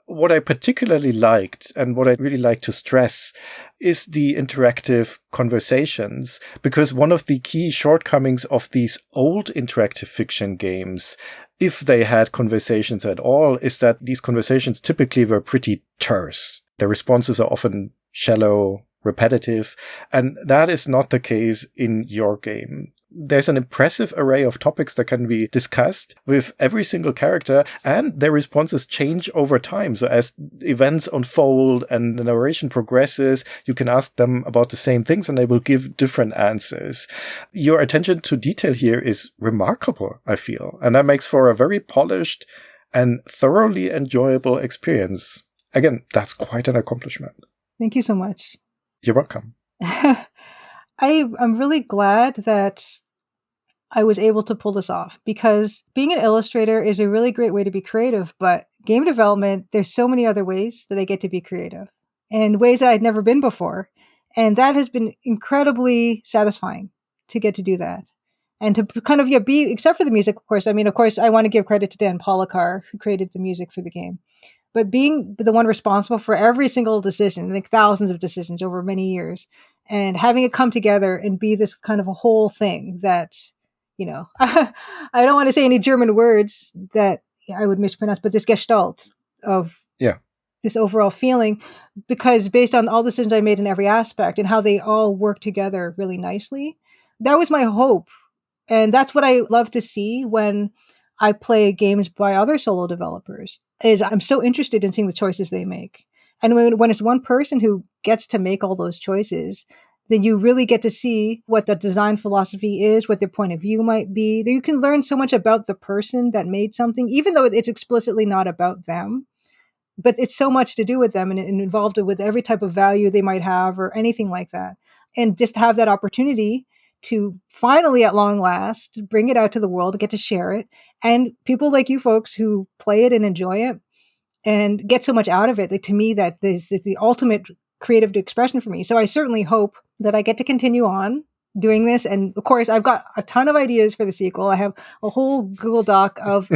What I particularly liked and what I really like to stress is the interactive conversations, because one of the key shortcomings of these old interactive fiction games, if they had conversations at all, is that these conversations typically were pretty terse. The responses are often shallow, repetitive, and that is not the case in your game. There's an impressive array of topics that can be discussed with every single character, and their responses change over time. So as events unfold and the narration progresses, you can ask them about the same things and they will give different answers. Your attention to detail here is remarkable, I feel, and that makes for a very polished and thoroughly enjoyable experience. Again, that's quite an accomplishment. Thank you so much. You're welcome. I'm really glad that I was able to pull this off, because being an illustrator is a really great way to be creative, but game development, there's so many other ways that I get to be creative and ways that I'd never been before. And that has been incredibly satisfying to get to do that. And to kind of be, except for the music, of course. I mean, of course, I want to give credit to Dan Polakar, who created the music for the game. But being the one responsible for every single decision, like thousands of decisions over many years, and having it come together and be this kind of a whole thing that, I don't want to say any German words that I would mispronounce, but this Gestalt of this overall feeling, because based on all the decisions I made in every aspect and how they all work together really nicely, that was my hope. And that's what I love to see when I play games by other solo developers, is I'm so interested in seeing the choices they make. And when it's one person who gets to make all those choices, then you really get to see what the design philosophy is, what their point of view might be. You can learn so much about the person that made something, even though it's explicitly not about them. But it's so much to do with them and involved with every type of value they might have or anything like that. And just to have that opportunity to finally, at long last, bring it out to the world, get to share it. And people like you folks who play it and enjoy it and get so much out of it, like, to me, that is the ultimate creative expression for me. So I certainly hope that I get to continue on doing this. And of course, I've got a ton of ideas for the sequel. I have a whole Google Doc of,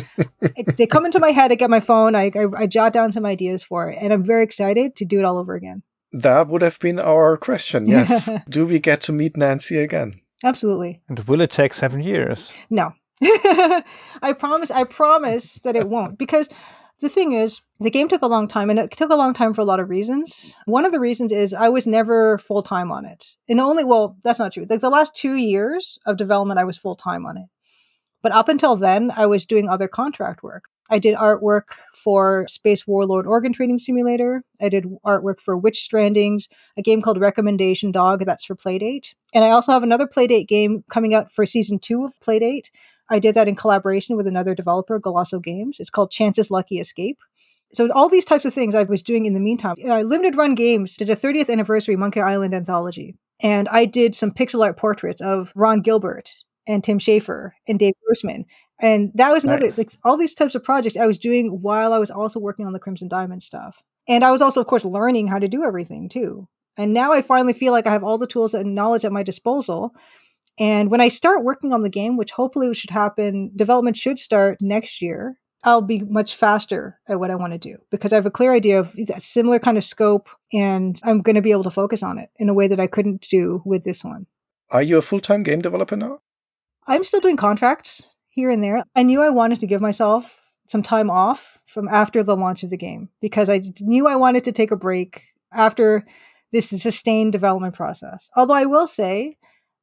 they come into my head, I get my phone, I jot down some ideas for it. And I'm very excited to do it all over again. That would have been our question, yes. Do we get to meet Nancy again? Absolutely. And will it take 7 years? No. I promise that it won't, because The thing is, the game took a long time, and it took a long time for a lot of reasons. One of the reasons is I was never full-time on it. And that's not true. Like the last 2 years of development, I was full-time on it. But up until then, I was doing other contract work. I did artwork for Space Warlord Organ Trading Simulator. I did artwork for Witch Strandings, a game called Recommendation Dog, that's for Playdate. And I also have another Playdate game coming out for Season 2 of Playdate. I did that in collaboration with another developer, Golasso Games. It's called Chance's Lucky Escape. So all these types of things I was doing in the meantime. Limited Run Games did a 30th anniversary Monkey Island anthology. And I did some pixel art portraits of Ron Gilbert and Tim Schafer and Dave Grossman. And that was another, Nice. like all these types of projects I was doing while I was also working on the Crimson Diamond stuff. And I was also, of course, learning how to do everything too. And now I finally feel like I have all the tools and knowledge at my disposal. And when I start working on the game, which hopefully should happen, development should start next year, I'll be much faster at what I want to do because I have a clear idea of that similar kind of scope, and I'm going to be able to focus on it in a way that I couldn't do with this one. Are you a full-time game developer now? I'm still doing contracts here and there. I knew I wanted to give myself some time off from after the launch of the game because I knew I wanted to take a break after this sustained development process. Although I will say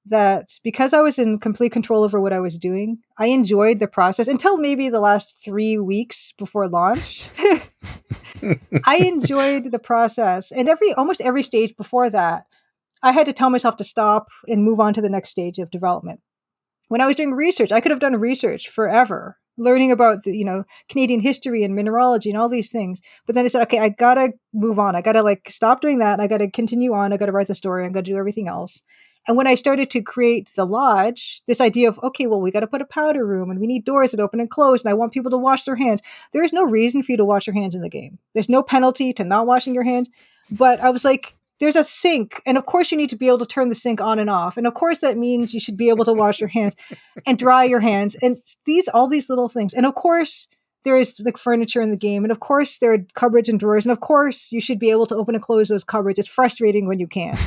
that because I was in complete control over what I was doing, I enjoyed the process until maybe the last 3 weeks before launch. I enjoyed the process, and almost every stage before that, I had to tell myself to stop and move on to the next stage of development. When I was doing research, I could have done research forever, learning about Canadian history and mineralogy and all these things. But then I said, okay, I gotta move on. I gotta stop doing that. I gotta continue on. I gotta write the story. I gotta do everything else. And when I started to create the lodge, this idea of, okay, well, we got to put a powder room and we need doors that open and close. And I want people to wash their hands. There is no reason for you to wash your hands in the game. There's no penalty to not washing your hands. But I was like, there's a sink. And of course, you need to be able to turn the sink on and off. And of course, that means you should be able to wash your hands and dry your hands. And all these little things. And of course, there is like furniture in the game. And of course, there are cupboards and drawers. And of course, you should be able to open and close those cupboards. It's frustrating when you can't.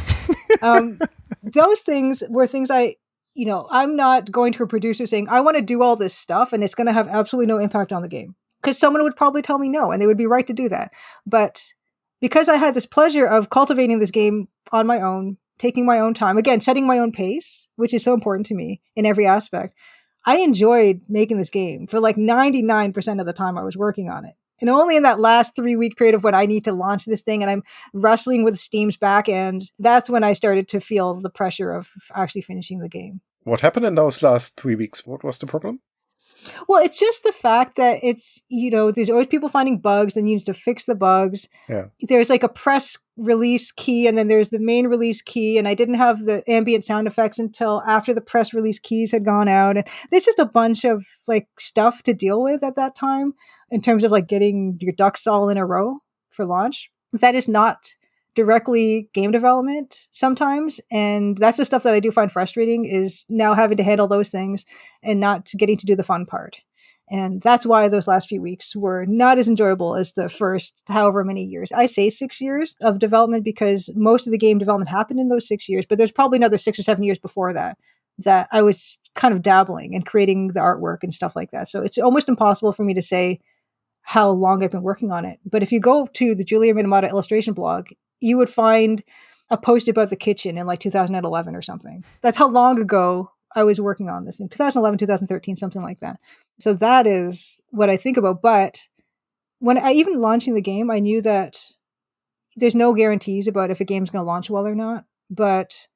Those things were things I'm not going to a producer saying, I want to do all this stuff and it's going to have absolutely no impact on the game. Because someone would probably tell me no, and they would be right to do that. But because I had this pleasure of cultivating this game on my own, taking my own time, again, setting my own pace, which is so important to me in every aspect, I enjoyed making this game for like 99% of the time I was working on it. And only in that last 3-week period of when I need to launch this thing and I'm wrestling with Steam's back end, that's when I started to feel the pressure of actually finishing the game. What happened in those last 3 weeks? What was the problem? Well, it's just the fact that it's, there's always people finding bugs, then you need to fix the bugs. Yeah. There's like a press release key, and then there's the main release key, and I didn't have the ambient sound effects until after the press release keys had gone out. And there's just a bunch of like stuff to deal with at that time in terms of like getting your ducks all in a row for launch. That is not directly game development sometimes, and that's the stuff that I do find frustrating, is now having to handle those things and not getting to do the fun part. And that's why those last few weeks were not as enjoyable as the first however many years. I say 6 years of development because most of the game development happened in those 6 years, but there's probably another 6 or 7 years before that I was kind of dabbling and creating the artwork and stuff like that. So it's almost impossible for me to say how long I've been working on it. But if you go to the Julia Minamata illustration blog, you would find a post about the kitchen in like 2011 or something. That's how long ago I was working on this in 2011, 2013, something like that. So that is what I think about. But when I even launching the game, I knew that there's no guarantees about if a game's going to launch well or not. But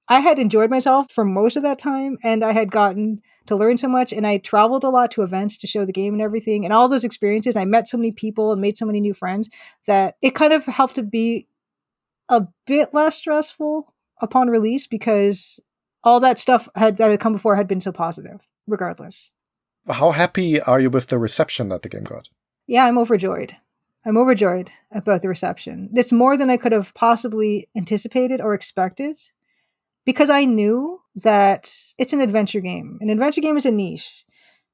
I had enjoyed myself for most of that time, and I had gotten to learn so much, and I traveled a lot to events to show the game and everything, and all those experiences. I met so many people and made so many new friends that it kind of helped to be a bit less stressful upon release because all that stuff that had come before had been so positive, regardless. How happy are you with the reception that the game got? Yeah, I'm overjoyed. I'm overjoyed about the reception. It's more than I could have possibly anticipated or expected, because I knew that it's an adventure game. An adventure game is a niche.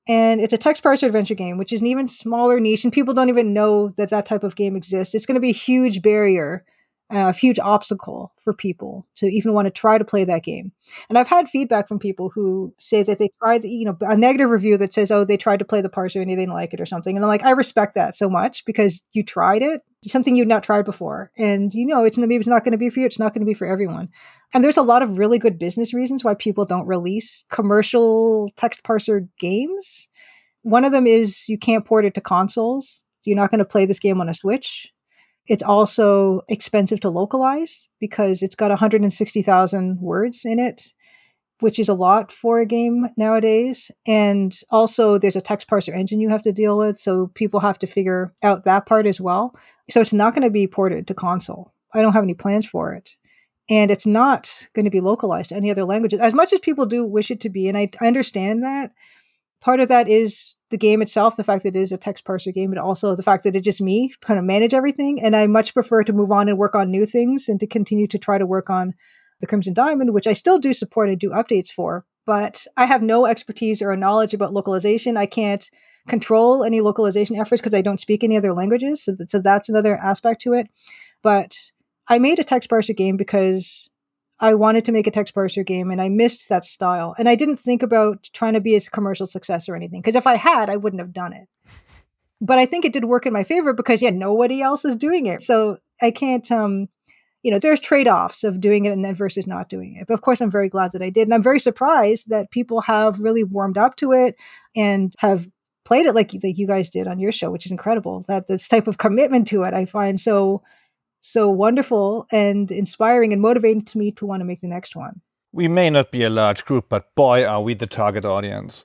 And it's a text parser adventure game, which is an even smaller niche, and people don't even know that type of game exists. It's going to be a huge barrier a huge obstacle for people to even want to try to play that game. And I've had feedback from people who say that they tried, a negative review that says, oh, they tried to play the parser and they didn't like it or something. And I'm like, I respect that so much because you tried it, something you'd not tried before. And it's not going to be for you. It's not going to be for everyone. And there's a lot of really good business reasons why people don't release commercial text parser games. One of them is you can't port it to consoles. You're not going to play this game on a Switch. It's also expensive to localize because it's got 160,000 words in it, which is a lot for a game nowadays. And also there's a text parser engine you have to deal with. So people have to figure out that part as well. So it's not going to be ported to console. I don't have any plans for it. And it's not going to be localized to any other languages, as much as people do wish it to be. And I understand that. Part of that is the game itself, the fact that it is a text parser game, but also the fact that it's just me kind of manage everything. And I much prefer to move on and work on new things and to continue to try to work on the Crimson Diamond, which I still do support and do updates for. But I have no expertise or knowledge about localization. I can't control any localization efforts because I don't speak any other languages. So that's another aspect to it. But I made a text parser game because I wanted to make a text parser game and I missed that style. And I didn't think about trying to be a commercial success or anything, because if I had, I wouldn't have done it. But I think it did work in my favor because, nobody else is doing it. So I can't, there's trade-offs of doing it and then versus not doing it. But of course, I'm very glad that I did. And I'm very surprised that people have really warmed up to it and have played it like you guys did on your show, which is incredible. That this type of commitment to it, I find so wonderful and inspiring and motivating to me to want to make the next one. We may not be a large group, but boy, are we the target audience.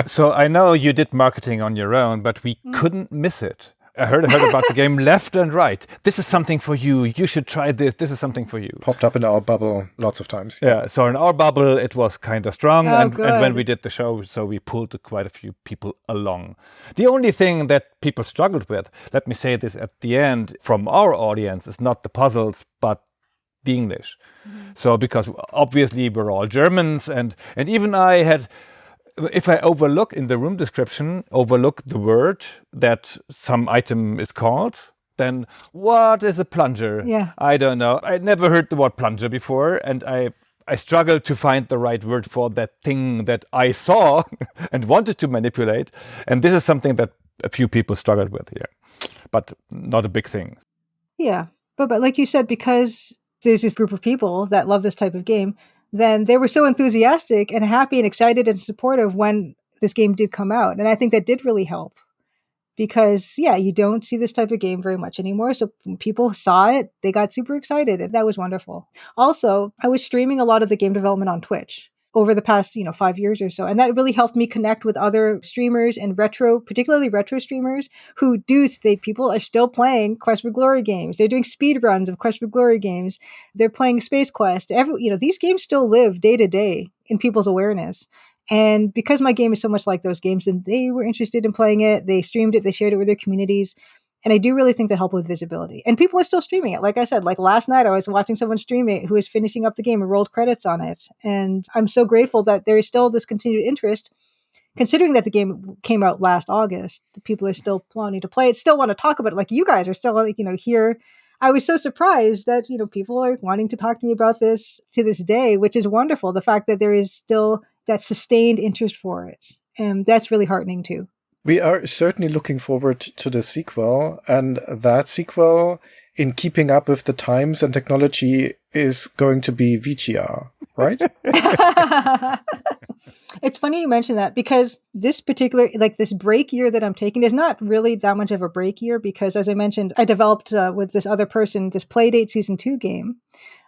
So I know you did marketing on your own, but we couldn't miss it. I heard about the game left and right. This is something for you. You should try this. This is something for you. Popped up in our bubble lots of times. Yeah, so in our bubble, it was kind of strong. Oh, and when we did the show, so we pulled quite a few people along. The only thing that people struggled with, let me say this at the end, from our audience, is not the puzzles, but the English. Mm-hmm. So because obviously we're all Germans, and even I had... If I overlook in the room description, the word that some item is called, then what is a plunger? Yeah. I don't know. I never heard the word plunger before, and I struggled to find the right word for that thing that I saw and wanted to manipulate. And this is something that a few people struggled with here, but not a big thing. Yeah. But like you said, because there's this group of people that love this type of game, then they were so enthusiastic and happy and excited and supportive when this game did come out. And I think that did really help because, you don't see this type of game very much anymore. So when people saw it, they got super excited. And that was wonderful. Also, I was streaming a lot of the game development on Twitch over the past, 5 years or so. And that really helped me connect with other streamers and particularly retro streamers who people are still playing Quest for Glory games. They're doing speed runs of Quest for Glory games. They're playing Space Quest. These games still live day to day in people's awareness. And because my game is so much like those games, and they were interested in playing it, they streamed it, they shared it with their communities. And I do really think that helped with visibility. And people are still streaming it. Like I said, like last night, I was watching someone stream it who was finishing up the game and rolled credits on it. And I'm so grateful that there is still this continued interest, considering that the game came out last August. The people are still planning to play it, still want to talk about it. Like you guys are still, here. I was so surprised that, people are wanting to talk to me about this to this day, which is wonderful. The fact that there is still that sustained interest for it. And that's really heartening too. We are certainly looking forward to the sequel, and that sequel, in keeping up with the times and technology, is going to be VGR, right? It's funny you mention that because this particular, this break year that I'm taking is not really that much of a break year because, as I mentioned, I developed with this other person this Playdate Season 2 game.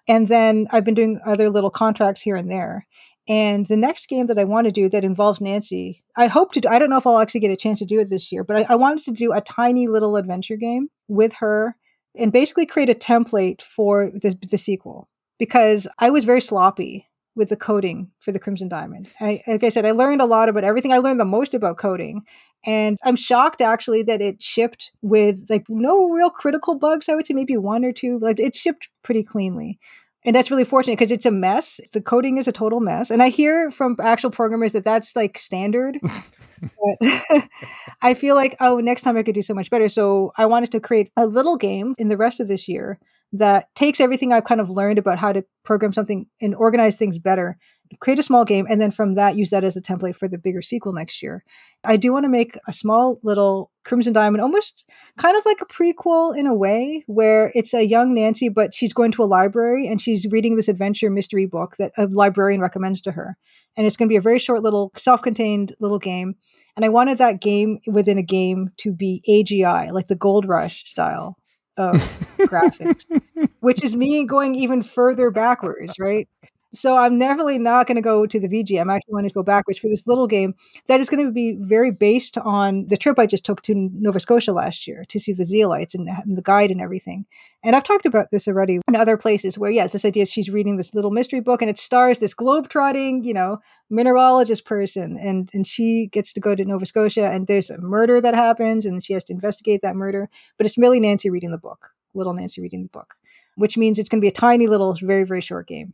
And then I've been doing other little contracts here and there. And the next game that I want to do that involves Nancy, I don't know if I'll actually get a chance to do it this year, but I wanted to do a tiny little adventure game with her and basically create a template for the sequel because I was very sloppy with the coding for the Crimson Diamond. Like I said, I learned a lot about everything. I learned the most about coding. And I'm shocked actually that it shipped with no real critical bugs. I would say maybe one or two. It shipped pretty cleanly. And that's really fortunate because it's a mess. The coding is a total mess. And I hear from actual programmers that that's like standard. But I feel like, oh, next time I could do so much better. So I wanted to create a little game in the rest of this year that takes everything I've kind of learned about how to program something and organize things better, create a small game, and then from that, use that as the template for the bigger sequel next year. I do want to make a small little Crimson Diamond, almost kind of like a prequel in a way, where it's a young Nancy, but she's going to a library and she's reading this adventure mystery book that a librarian recommends to her. And it's going to be a very short little self-contained little game. And I wanted that game within a game to be AGI, like the Gold Rush style of graphics, which is me going even further backwards, right? So I'm definitely not going to go to the VG. I'm actually wanting to go backwards for this little game that is going to be very based on the trip I just took to Nova Scotia last year to see the Zeolites and the guide and everything. And I've talked about this already in other places where, yeah, this idea is she's reading this little mystery book and it stars this globe-trotting, mineralogist person. And she gets to go to Nova Scotia and there's a murder that happens and she has to investigate that murder. But it's really Nancy reading the book, little Nancy reading the book, which means it's going to be a tiny little, very, very short game.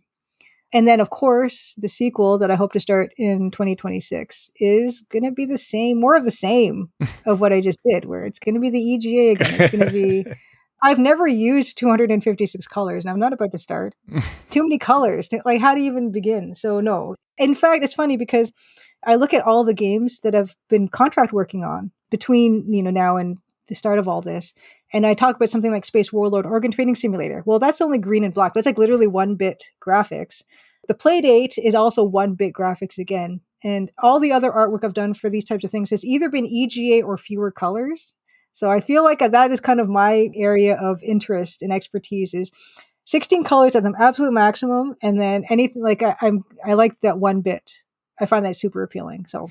And then, of course, the sequel that I hope to start in 2026 is going to be the same, more of the same of what I just did, where it's going to be the EGA again. It's going to be, I've never used 256 colors, and I'm not about to start. Too many colors. Like, how do you even begin? So, no. In fact, it's funny because I look at all the games that I've been contract working on between, now and the start of all this. And I talk about something like Space Warlord Organ Trading Simulator. Well, that's only green and black. That's like literally 1-bit graphics. The Playdate is also 1-bit graphics again. And all the other artwork I've done for these types of things has either been EGA or fewer colors. So I feel like that is kind of my area of interest and expertise is 16 colors at the absolute maximum. And then anything like I like that 1-bit. I find that super appealing. So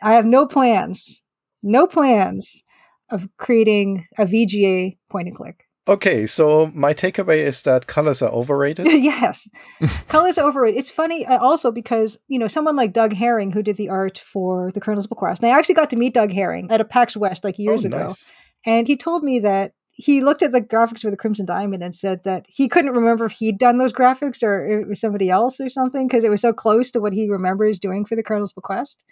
I have no plans of creating a VGA point and click. Okay, so my takeaway is that colors are overrated. Yes, colors are overrated. It's funny also because, someone like Doug Herring, who did the art for the Colonel's Bequest, and I actually got to meet Doug Herring at a PAX West like years ago. Nice. And he told me that he looked at the graphics for the Crimson Diamond and said that he couldn't remember if he'd done those graphics or it was somebody else or something because it was so close to what he remembers doing for the Colonel's Bequest.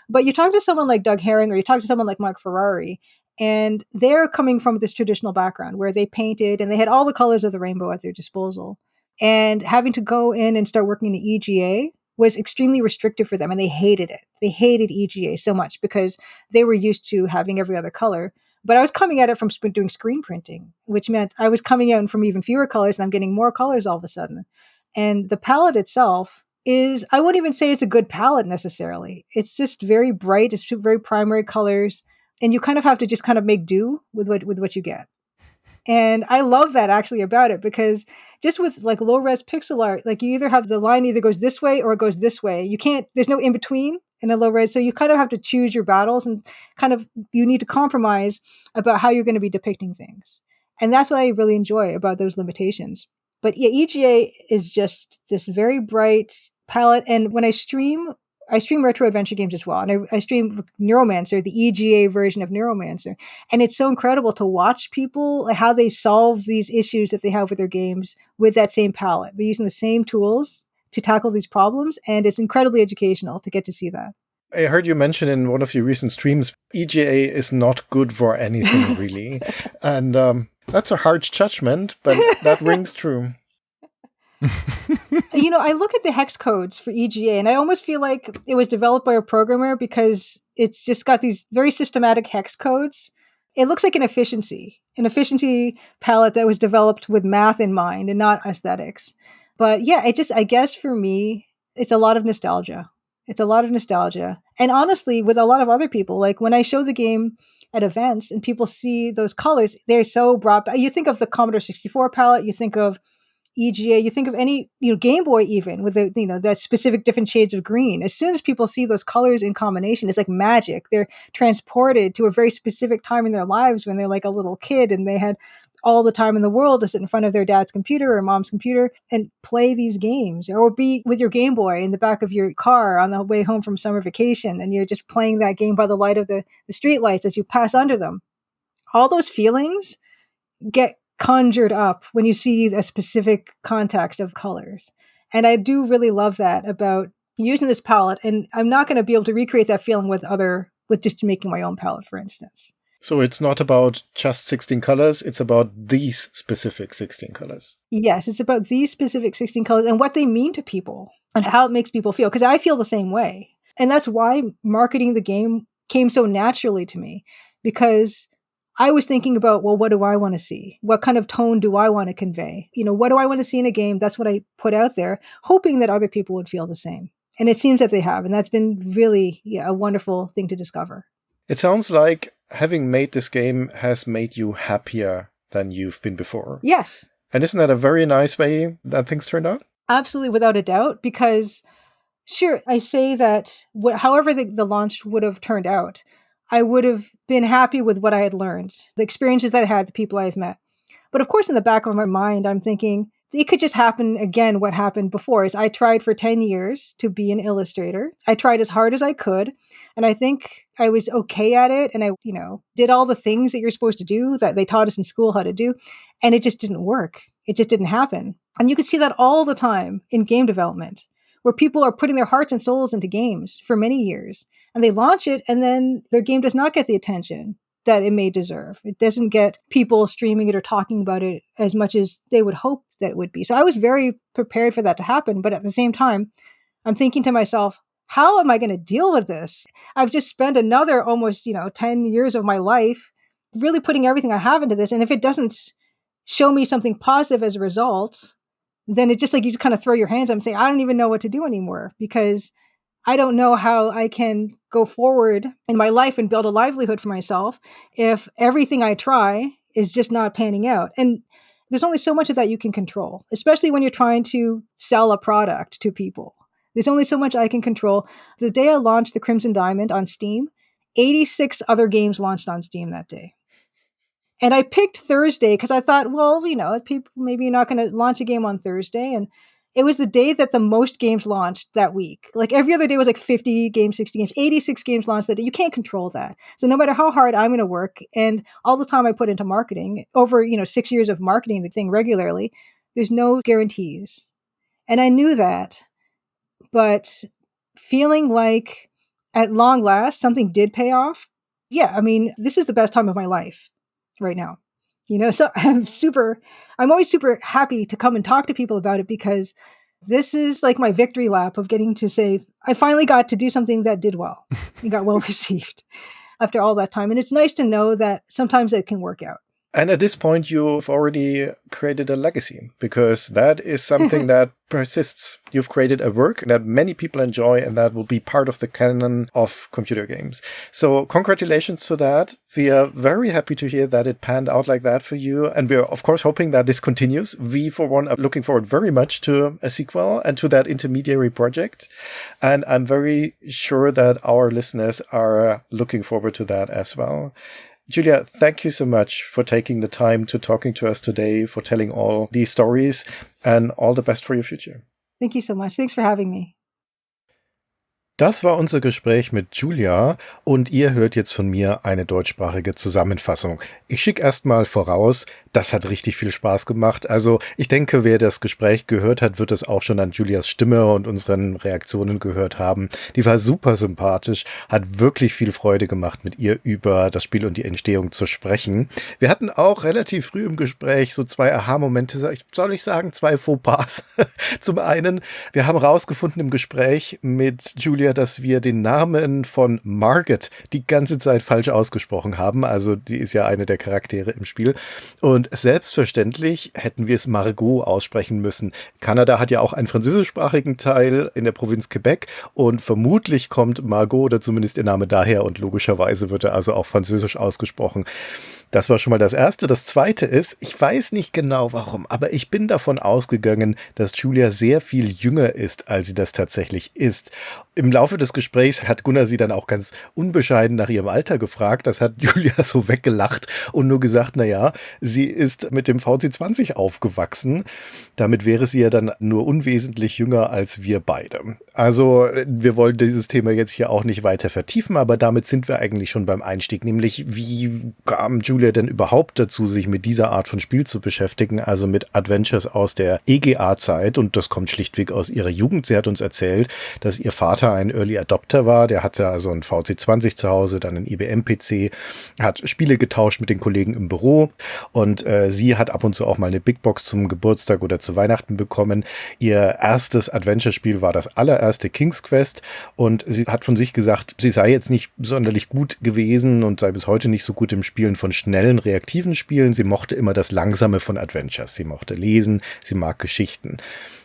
But you talk to someone like Doug Herring or you talk to someone like Mark Ferrari, and they're coming from this traditional background where they painted and they had all the colors of the rainbow at their disposal. And having to go in and start working in the EGA was extremely restrictive for them, and they hated it. They hated EGA so much because they were used to having every other color. But I was coming at it from doing screen printing, which meant I was coming out from even fewer colors, and I'm getting more colors all of a sudden. And the palette itself is, I wouldn't even say it's a good palette necessarily. It's just very bright. It's very primary colors. And you kind of have to just kind of make do with what you get. And I love that actually about it because just with like low res pixel art, like you either have the line either goes this way or it goes this way. You can't, there's no in between in a low res. So you kind of have to choose your battles and kind of, you need to compromise about how you're going to be depicting things. And that's what I really enjoy about those limitations. But yeah, EGA is just this very bright palette. And when I stream retro adventure games as well. And I stream Neuromancer, the EGA version of Neuromancer. And it's so incredible to watch people, how they solve these issues that they have with their games with that same palette. They're using the same tools to tackle these problems. And it's incredibly educational to get to see that. I heard you mention in one of your recent streams, EGA is not good for anything really. And that's a harsh judgment, but that rings true. I look at the hex codes for EGA and I almost feel like it was developed by a programmer because it's just got these very systematic hex codes. It looks like an efficiency palette that was developed with math in mind and not aesthetics. But yeah, I guess for me, it's a lot of nostalgia. And honestly, with a lot of other people, like when I show the game at events and people see those colors, they're so broad. You think of the Commodore 64 palette, you think of EGA, you think of any, Game Boy even with that specific different shades of green. As soon as people see those colors in combination, it's like magic. They're transported to a very specific time in their lives when they're like a little kid and they had all the time in the world to sit in front of their dad's computer or mom's computer and play these games, or be with your Game Boy in the back of your car on the way home from summer vacation. And you're just playing that game by the light of the street lights as you pass under them. All those feelings get conjured up when you see a specific context of colors. And I do really love that about using this palette. And I'm not going to be able to recreate that feeling with just making my own palette, for instance. So it's not about just 16 colors, it's about these specific 16 colors. Yes, it's about these specific 16 colors and what they mean to people and how it makes people feel. Because I feel the same way. And that's why marketing the game came so naturally to me, because I was thinking about, well, what do I want to see? What kind of tone do I want to convey? What do I want to see in a game? That's what I put out there, hoping that other people would feel the same. And it seems that they have. And that's been really a wonderful thing to discover. It sounds like having made this game has made you happier than you've been before. Yes. And isn't that a very nice way that things turned out? Absolutely, without a doubt, because sure, I say that however the launch would have turned out, I would have been happy with what I had learned, the experiences that I had, the people I've met. But of course, in the back of my mind, I'm thinking it could just happen again. What happened before is I tried for 10 years to be an illustrator. I tried as hard as I could. And I think I was okay at it. And I, did all the things that you're supposed to do that they taught us in school how to do. And it just didn't work. It just didn't happen. And you can see that all the time in game development, where people are putting their hearts and souls into games for many years. And they launch it, and then their game does not get the attention that it may deserve. It doesn't get people streaming it or talking about it as much as they would hope that it would be. So I was very prepared for that to happen. But at the same time, I'm thinking to myself, how am I going to deal with this? I've just spent another almost, 10 years of my life really putting everything I have into this. And if it doesn't show me something positive as a result, then it's just like you just kind of throw your hands up and say, I don't even know what to do anymore, because I don't know how I can go forward in my life and build a livelihood for myself if everything I try is just not panning out. And there's only so much of that you can control, especially when you're trying to sell a product to people. There's only so much I can control. The day I launched the Crimson Diamond on Steam, 86 other games launched on Steam that day. And I picked Thursday because I thought, well, people, maybe you're not going to launch a game on Thursday. And it was the day that the most games launched that week. Like every other day was like 50 games, 60 games, 86 games launched that day. You can't control that. So no matter how hard I'm going to work and all the time I put into marketing over, 6 years of marketing the thing regularly, there's no guarantees. And I knew that, but feeling like at long last, something did pay off. Yeah. I mean, this is the best time of my life right now. So I'm always super happy to come and talk to people about it, because this is like my victory lap of getting to say, I finally got to do something that did well and got well received after all that time. And it's nice to know that sometimes it can work out. And at this point, you've already created a legacy, because that is something that persists. You've created a work that many people enjoy, and that will be part of the canon of computer games. So congratulations to that. We are very happy to hear that it panned out like that for you. And we're, of course, hoping that this continues. We, for one, are looking forward very much to a sequel and to that intermediary project. And I'm very sure that our listeners are looking forward to that as well. Julia, thank you so much for taking the time to talking to us today, for telling all these stories, and all the best for your future. Thank you so much. Thanks for having me. Das war unser Gespräch mit Julia und ihr hört jetzt von mir eine deutschsprachige Zusammenfassung. Ich schicke erstmal voraus, das hat richtig viel Spaß gemacht. Also ich denke, wer das Gespräch gehört hat, wird es auch schon an Julias Stimme und unseren Reaktionen gehört haben. Die war super sympathisch, hat wirklich viel Freude gemacht, mit ihr über das Spiel und die Entstehung zu sprechen. Wir hatten auch relativ früh im Gespräch so 2 Aha-Momente, soll ich sagen, 2 Fauxpas. Zum einen, wir haben rausgefunden im Gespräch mit Julia, dass wir den Namen von Margaret die ganze Zeit falsch ausgesprochen haben. Also die ist ja eine der Charaktere im Spiel. Und selbstverständlich hätten wir es Margot aussprechen müssen. Kanada hat ja auch einen französischsprachigen Teil in der Provinz Quebec und vermutlich kommt Margot oder zumindest ihr Name daher und logischerweise wird er also auch französisch ausgesprochen. Das war schon mal das Erste. Das Zweite ist, ich weiß nicht genau warum, aber ich bin davon ausgegangen, dass Julia sehr viel jünger ist, als sie das tatsächlich ist. Im Laufe des Gesprächs hat Gunnar sie dann auch ganz unbescheiden nach ihrem Alter gefragt. Das hat Julia so weggelacht und nur gesagt, naja, sie ist mit dem VC20 aufgewachsen. Damit wäre sie ja dann nur unwesentlich jünger als wir beide. Also wir wollen dieses Thema jetzt hier auch nicht weiter vertiefen, aber damit sind wir eigentlich schon beim Einstieg. Nämlich, wie kam Julia Julia denn überhaupt dazu, sich mit dieser Art von Spiel zu beschäftigen, also mit Adventures aus der EGA-Zeit, und das kommt schlichtweg aus ihrer Jugend. Sie hat uns erzählt, dass ihr Vater ein Early Adopter war, der hatte also einen VC20 zu Hause, dann einen IBM-PC, hat Spiele getauscht mit den Kollegen im Büro und sie hat ab und zu auch mal eine Big Box zum Geburtstag oder zu Weihnachten bekommen. Ihr erstes Adventure-Spiel war das allererste King's Quest und sie hat von sich gesagt, sie sei jetzt nicht sonderlich gut gewesen und sei bis heute nicht so gut im Spielen von schnellen, reaktiven Spielen. Sie mochte immer das Langsame von Adventures. Sie mochte lesen, sie mag Geschichten.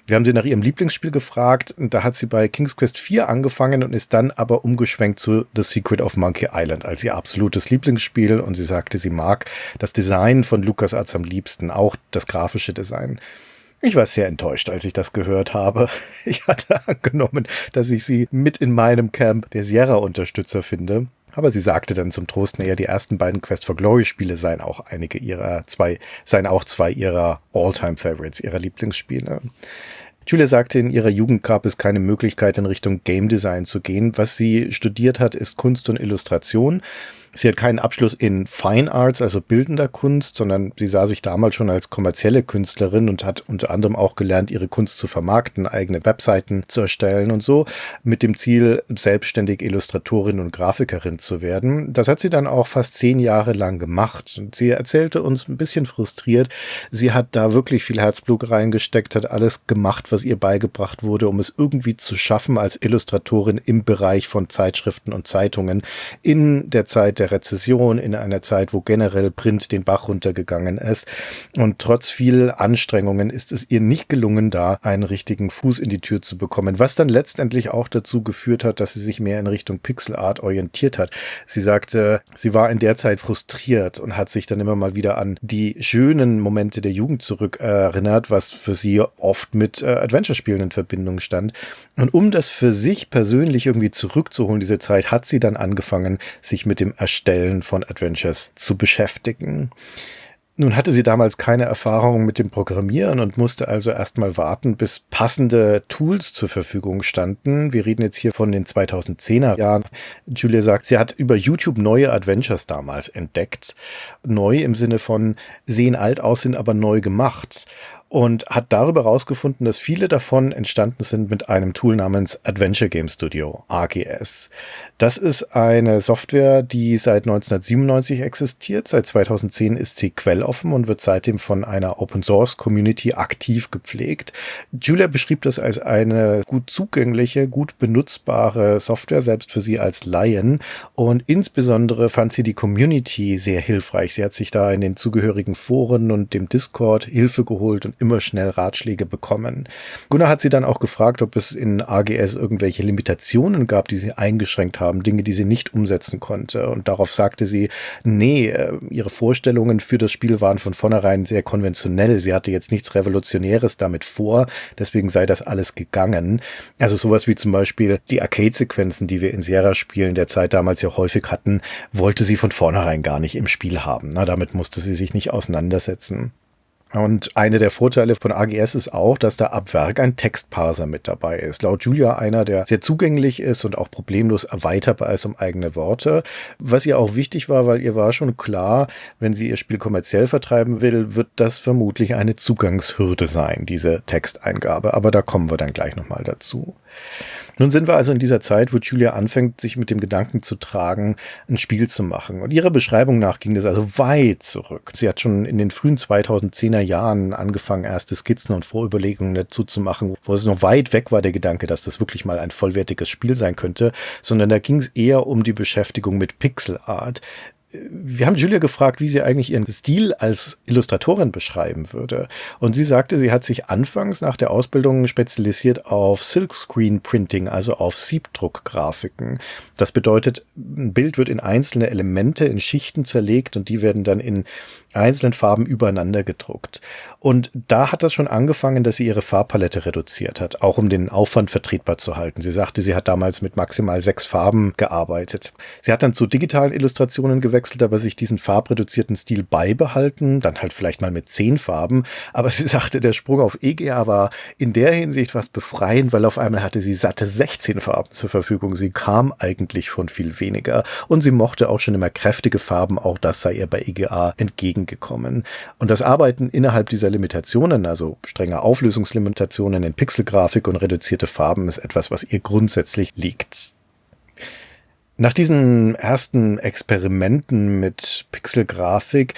Wir haben sie nach ihrem Lieblingsspiel gefragt und da hat sie bei King's Quest 4 angefangen und ist dann aber umgeschwenkt zu The Secret of Monkey Island als ihr absolutes Lieblingsspiel, und sie sagte, sie mag das Design von LucasArts am liebsten, auch das grafische Design. Ich war sehr enttäuscht, als ich das gehört habe. Ich hatte angenommen, dass ich sie mit in meinem Camp der Sierra-Unterstützer finde. Aber sie sagte dann zum Trost, naja, die ersten beiden Quest for Glory-Spiele seien auch zwei ihrer All-Time-Favorites, ihrer Lieblingsspiele. Julia sagte, in ihrer Jugend gab es keine Möglichkeit, in Richtung Game Design zu gehen. Was sie studiert hat, ist Kunst und Illustration. Sie hat keinen Abschluss in Fine Arts, also bildender Kunst, sondern sie sah sich damals schon als kommerzielle Künstlerin und hat unter anderem auch gelernt, ihre Kunst zu vermarkten, eigene Webseiten zu erstellen und so, mit dem Ziel, selbstständig Illustratorin und Grafikerin zu werden. Das hat sie dann auch fast 10 Jahre lang gemacht. Und sie erzählte uns ein bisschen frustriert, sie hat da wirklich viel Herzblut reingesteckt, hat alles gemacht, was ihr beigebracht wurde, um es irgendwie zu schaffen, als Illustratorin im Bereich von Zeitschriften und Zeitungen in der Zeit der Rezession, in einer Zeit, wo generell Print den Bach runtergegangen ist. Und trotz viel Anstrengungen ist es ihr nicht gelungen, da einen richtigen Fuß in die Tür zu bekommen, was dann letztendlich auch dazu geführt hat, dass sie sich mehr in Richtung Pixelart orientiert hat. Sie sagte, sie war in der Zeit frustriert und hat sich dann immer mal wieder an die schönen Momente der Jugend zurück erinnert, was für sie oft mit Adventure-Spielen in Verbindung stand. Und um das für sich persönlich irgendwie zurückzuholen, diese Zeit, hat sie dann angefangen, sich mit dem Erstellen von Adventures zu beschäftigen. Nun hatte sie damals keine Erfahrung mit dem Programmieren und musste also erstmal warten, bis passende Tools zur Verfügung standen. Wir reden jetzt hier von den 2010er Jahren. Julia sagt, sie hat über YouTube neue Adventures damals entdeckt. Neu im Sinne von sehen alt aus, sind aber neu gemacht. Und hat darüber herausgefunden, dass viele davon entstanden sind mit einem Tool namens Adventure Game Studio, AGS. Das ist eine Software, die seit 1997 existiert. Seit 2010 ist sie quelloffen und wird seitdem von einer Open-Source-Community aktiv gepflegt. Julia beschrieb das als eine gut zugängliche, gut benutzbare Software, selbst für sie als Laien. Und insbesondere fand sie die Community sehr hilfreich. Sie hat sich da in den zugehörigen Foren und dem Discord Hilfe geholt und immer schnell Ratschläge bekommen. Gunnar hat sie dann auch gefragt, ob es in AGS irgendwelche Limitationen gab, die sie eingeschränkt haben, Dinge, die sie nicht umsetzen konnte. Und darauf sagte sie, nee, ihre Vorstellungen für das Spiel waren von vornherein sehr konventionell. Sie hatte jetzt nichts Revolutionäres damit vor, deswegen sei das alles gegangen. Also sowas wie zum Beispiel die Arcade-Sequenzen, die wir in Sierra-Spielen der Zeit damals ja häufig hatten, wollte sie von vornherein gar nicht im Spiel haben. Na, damit musste sie sich nicht auseinandersetzen. Und eine der Vorteile von AGS ist auch, dass da ab Werk ein Textparser mit dabei ist. Laut Julia einer, der sehr zugänglich ist und auch problemlos erweiterbar ist um eigene Worte. Was ihr auch wichtig war, weil ihr war schon klar, wenn sie ihr Spiel kommerziell vertreiben will, wird das vermutlich eine Zugangshürde sein, diese Texteingabe. Aber da kommen wir dann gleich nochmal dazu. Nun sind wir also in dieser Zeit, wo Julia anfängt, sich mit dem Gedanken zu tragen, ein Spiel zu machen. Und ihrer Beschreibung nach ging das also weit zurück. Sie hat schon in den frühen 2010er Jahren angefangen, erste Skizzen und Vorüberlegungen dazu zu machen, wo es noch weit weg war, der Gedanke, dass das wirklich mal ein vollwertiges Spiel sein könnte, sondern da ging es eher um die Beschäftigung mit Pixelart. Wir haben Julia gefragt, wie sie eigentlich ihren Stil als Illustratorin beschreiben würde. Und sie sagte, sie hat sich anfangs nach der Ausbildung spezialisiert auf Silkscreen Printing, also auf Siebdruckgrafiken. Das bedeutet, ein Bild wird in einzelne Elemente, in Schichten zerlegt und die werden dann in einzelnen Farben übereinander gedruckt. Und da hat das schon angefangen, dass sie ihre Farbpalette reduziert hat, auch um den Aufwand vertretbar zu halten. Sie sagte, sie hat damals mit maximal 6 Farben gearbeitet. Sie hat dann zu digitalen Illustrationen gewechselt ausgewechselt, aber sich diesen farbreduzierten Stil beibehalten, dann halt vielleicht mal mit 10 Farben. Aber sie sagte, der Sprung auf EGA war in der Hinsicht was befreiend, weil auf einmal hatte sie satte 16 Farben zur Verfügung. Sie kam eigentlich von viel weniger. Und sie mochte auch schon immer kräftige Farben, auch das sei ihr bei EGA entgegengekommen. Und das Arbeiten innerhalb dieser Limitationen, also strenge Auflösungslimitationen in Pixelgrafik und reduzierte Farben, ist etwas, was ihr grundsätzlich liegt. Nach diesen ersten Experimenten mit Pixelgrafik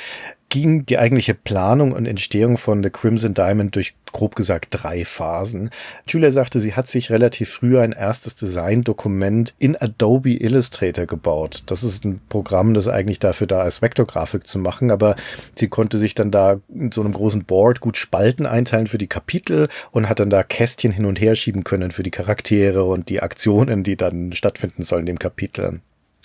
ging die eigentliche Planung und Entstehung von The Crimson Diamond durch, grob gesagt, 3 Phasen. Julia sagte, sie hat sich relativ früh ein erstes Designdokument in Adobe Illustrator gebaut. Das ist ein Programm, das eigentlich dafür da ist, Vektorgrafik zu machen, aber sie konnte sich dann da in so einem großen Board gut Spalten einteilen für die Kapitel und hat dann da Kästchen hin und her schieben können für die Charaktere und die Aktionen, die dann stattfinden sollen in dem Kapitel.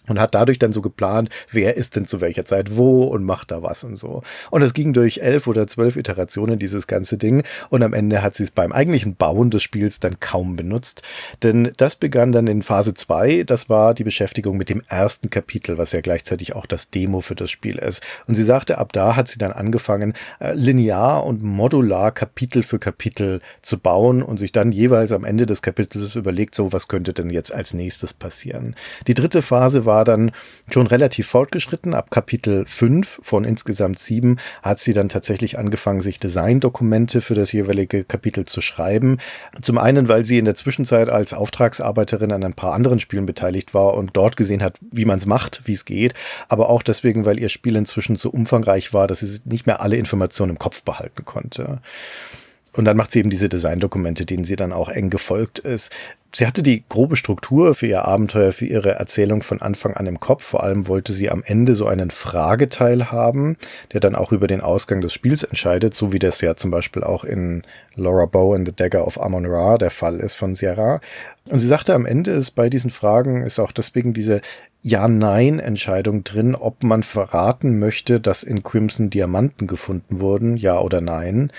Und hat dadurch dann so geplant, wer ist denn zu welcher Zeit wo und macht da was und so. Und es ging durch 11 oder 12 Iterationen, dieses ganze Ding. Und am Ende hat sie es beim eigentlichen Bauen des Spiels dann kaum benutzt. Denn das begann dann in Phase 2. Das war die Beschäftigung mit dem ersten Kapitel, was ja gleichzeitig auch das Demo für das Spiel ist. Und sie sagte, ab da hat sie dann angefangen, linear und modular Kapitel für Kapitel zu bauen und sich dann jeweils am Ende des Kapitels überlegt, so was könnte denn jetzt als nächstes passieren. Die dritte Phase war dann schon relativ fortgeschritten. Ab Kapitel 5 von insgesamt 7 hat sie dann tatsächlich angefangen, sich Designdokumente für das jeweilige Kapitel zu schreiben. Zum einen, weil sie in der Zwischenzeit als Auftragsarbeiterin an ein paar anderen Spielen beteiligt war und dort gesehen hat, wie man es macht, wie es geht, aber auch deswegen, weil ihr Spiel inzwischen so umfangreich war, dass sie nicht mehr alle Informationen im Kopf behalten konnte. Und dann macht sie eben diese Designdokumente, denen sie dann auch eng gefolgt ist. Sie hatte die grobe Struktur für ihr Abenteuer, für ihre Erzählung von Anfang an im Kopf. Vor allem wollte sie am Ende so einen Frageteil haben, der dann auch über den Ausgang des Spiels entscheidet, so wie das ja zum Beispiel auch in Laura Bow and the Dagger of Amon-Ra der Fall ist von Sierra. Und sie sagte, am Ende ist bei diesen Fragen ist auch deswegen diese Ja-Nein-Entscheidung drin, ob man verraten möchte, dass in Crimson Diamanten gefunden wurden, ja oder nein.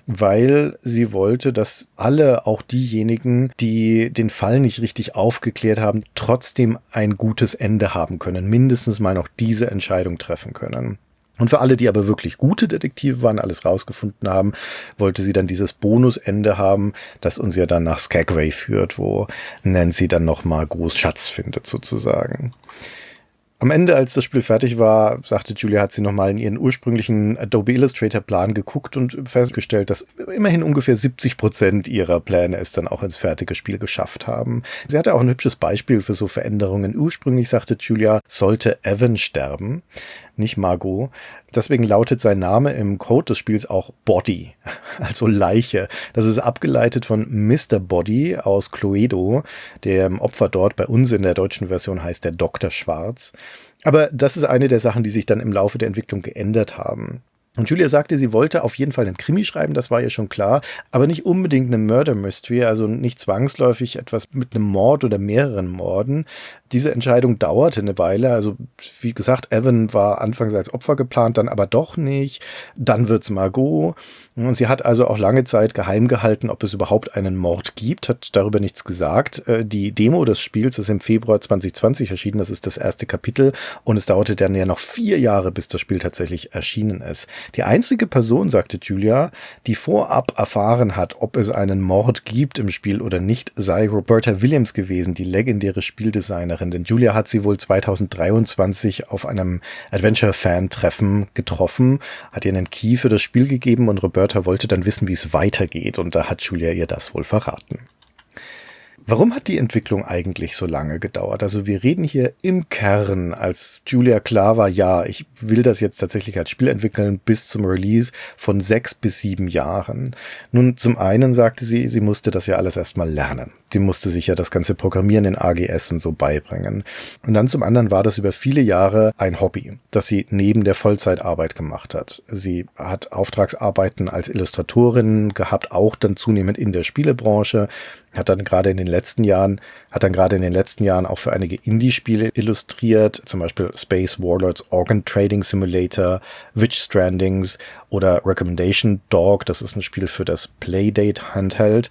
Weil sie wollte, dass alle, auch diejenigen, die den Fall nicht richtig aufgeklärt haben, trotzdem ein gutes Ende haben können, mindestens mal noch diese Entscheidung treffen können. Und für alle, die aber wirklich gute Detektive waren, alles rausgefunden haben, wollte sie dann dieses Bonusende haben, das uns ja dann nach Skagway führt, wo Nancy dann nochmal groß Schatz findet sozusagen. Am Ende, als das Spiel fertig war, sagte Julia, hat sie nochmal in ihren ursprünglichen Adobe Illustrator-Plan geguckt und festgestellt, dass immerhin ungefähr 70% ihrer Pläne es dann auch ins fertige Spiel geschafft haben. Sie hatte auch ein hübsches Beispiel für so Veränderungen. Ursprünglich sagte Julia, sollte Evan sterben, nicht Margot. Deswegen lautet sein Name im Code des Spiels auch Body, also Leiche. Das ist abgeleitet von Mr. Body aus Cluedo, dem Opfer dort. Bei uns in der deutschen Version heißt der Dr. Schwarz. Aber das ist eine der Sachen, die sich dann im Laufe der Entwicklung geändert haben. Und Julia sagte, sie wollte auf jeden Fall einen Krimi schreiben, das war ihr schon klar, aber nicht unbedingt eine Murder Mystery, also nicht zwangsläufig etwas mit einem Mord oder mehreren Morden. Diese Entscheidung dauerte eine Weile, also wie gesagt, Evan war anfangs als Opfer geplant, dann aber doch nicht, dann wird's Margot. Und sie hat also auch lange Zeit geheim gehalten, ob es überhaupt einen Mord gibt, hat darüber nichts gesagt. Die Demo des Spiels ist im Februar 2020 erschienen, das ist das erste Kapitel und es dauerte dann ja noch 4 Jahre, bis das Spiel tatsächlich erschienen ist. Die einzige Person, sagte Julia, die vorab erfahren hat, ob es einen Mord gibt im Spiel oder nicht, sei Roberta Williams gewesen, die legendäre Spieldesignerin. Denn Julia hat sie wohl 2023 auf einem Adventure-Fan-Treffen getroffen, hat ihr einen Key für das Spiel gegeben und Roberta wollte dann wissen, wie es weitergeht. Und da hat Julia ihr das wohl verraten. Warum hat die Entwicklung eigentlich so lange gedauert? Also wir reden hier im Kern, als Julia klar war, ja, ich will das jetzt tatsächlich als Spiel entwickeln bis zum Release von 6 bis 7 Jahren. Nun, zum einen sagte sie, sie musste das ja alles erstmal lernen. Sie musste sich ja das ganze Programmieren in AGS und so beibringen. Und dann zum anderen war das über viele Jahre ein Hobby, das sie neben der Vollzeitarbeit gemacht hat. Sie hat Auftragsarbeiten als Illustratorin gehabt, auch dann zunehmend in der Spielebranche. Hat dann gerade in den letzten Jahren auch für einige Indie-Spiele illustriert, zum Beispiel Space Warlords Organ Trading Simulator, Witch Strandings oder Recommendation Dog, das ist ein Spiel für das Playdate Handheld.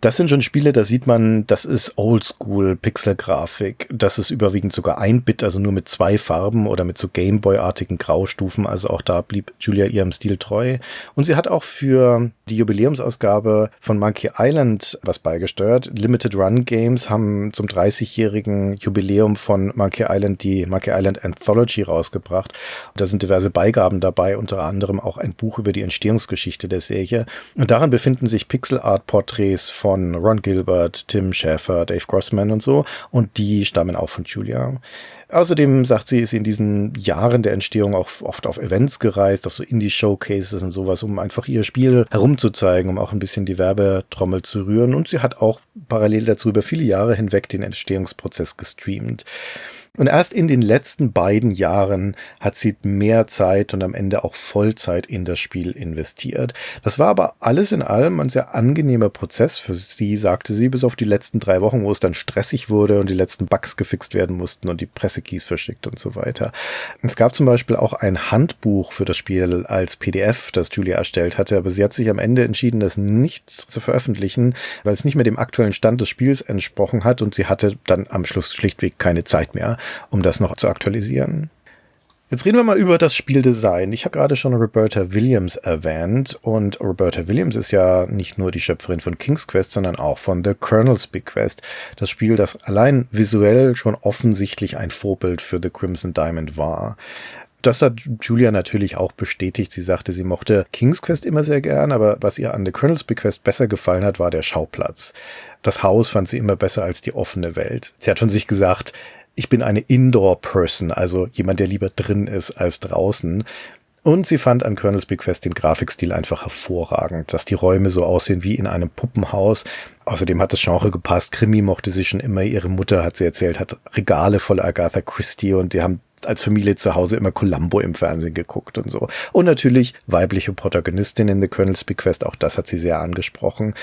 Das sind schon Spiele, da sieht man, das ist Oldschool-Pixel-Grafik. Das ist überwiegend sogar 1-Bit, also nur mit 2 Farben oder mit so Gameboy-artigen Graustufen. Also auch da blieb Julia ihrem Stil treu. Und sie hat auch für die Jubiläumsausgabe von Monkey Island was beigesteuert. Limited Run Games haben zum 30-jährigen Jubiläum von Monkey Island die Monkey Island Anthology rausgebracht. Und da sind diverse Beigaben dabei, unter anderem auch ein Buch über die Entstehungsgeschichte der Serie. Und darin befinden sich Pixel-Art-Porträts von Ron Gilbert, Tim Schafer, Dave Grossman und so. Und die stammen auch von Julia. Außerdem, sagt sie, ist sie in diesen Jahren der Entstehung auch oft auf Events gereist, auf so Indie-Showcases und sowas, um einfach ihr Spiel herumzuzeigen, um auch ein bisschen die Werbetrommel zu rühren. Und sie hat auch parallel dazu über viele Jahre hinweg den Entstehungsprozess gestreamt. Und erst in den letzten beiden Jahren hat sie mehr Zeit und am Ende auch Vollzeit in das Spiel investiert. Das war aber alles in allem ein sehr angenehmer Prozess für sie, sagte sie, bis auf die letzten 3 Wochen, wo es dann stressig wurde und die letzten Bugs gefixt werden mussten und die Pressekeys verschickt und so weiter. Es gab zum Beispiel auch ein Handbuch für das Spiel als PDF, das Julia erstellt hatte, aber sie hat sich am Ende entschieden, das nicht zu veröffentlichen, weil es nicht mehr dem aktuellen Stand des Spiels entsprochen hat und sie hatte dann am Schluss schlichtweg keine Zeit mehr, um das noch zu aktualisieren. Jetzt reden wir mal über das Spieldesign. Ich habe gerade schon Roberta Williams erwähnt und Roberta Williams ist ja nicht nur die Schöpferin von King's Quest, sondern auch von The Colonel's Bequest. Das Spiel, das allein visuell schon offensichtlich ein Vorbild für The Crimson Diamond war. Das hat Julia natürlich auch bestätigt. Sie sagte, sie mochte King's Quest immer sehr gern, aber was ihr an The Colonel's Bequest besser gefallen hat, war der Schauplatz. Das Haus fand sie immer besser als die offene Welt. Sie hat von sich gesagt, ich bin eine Indoor-Person, also jemand, der lieber drin ist als draußen. Und sie fand an Colonel's Bequest den Grafikstil einfach hervorragend, dass die Räume so aussehen wie in einem Puppenhaus. Außerdem hat das Genre gepasst. Krimi mochte sie schon immer. Ihre Mutter, hat sie erzählt, hat Regale voller Agatha Christie und die haben als Familie zu Hause immer Columbo im Fernsehen geguckt und so. Und natürlich weibliche Protagonistin in The Colonel's Bequest, auch das hat sie sehr angesprochen.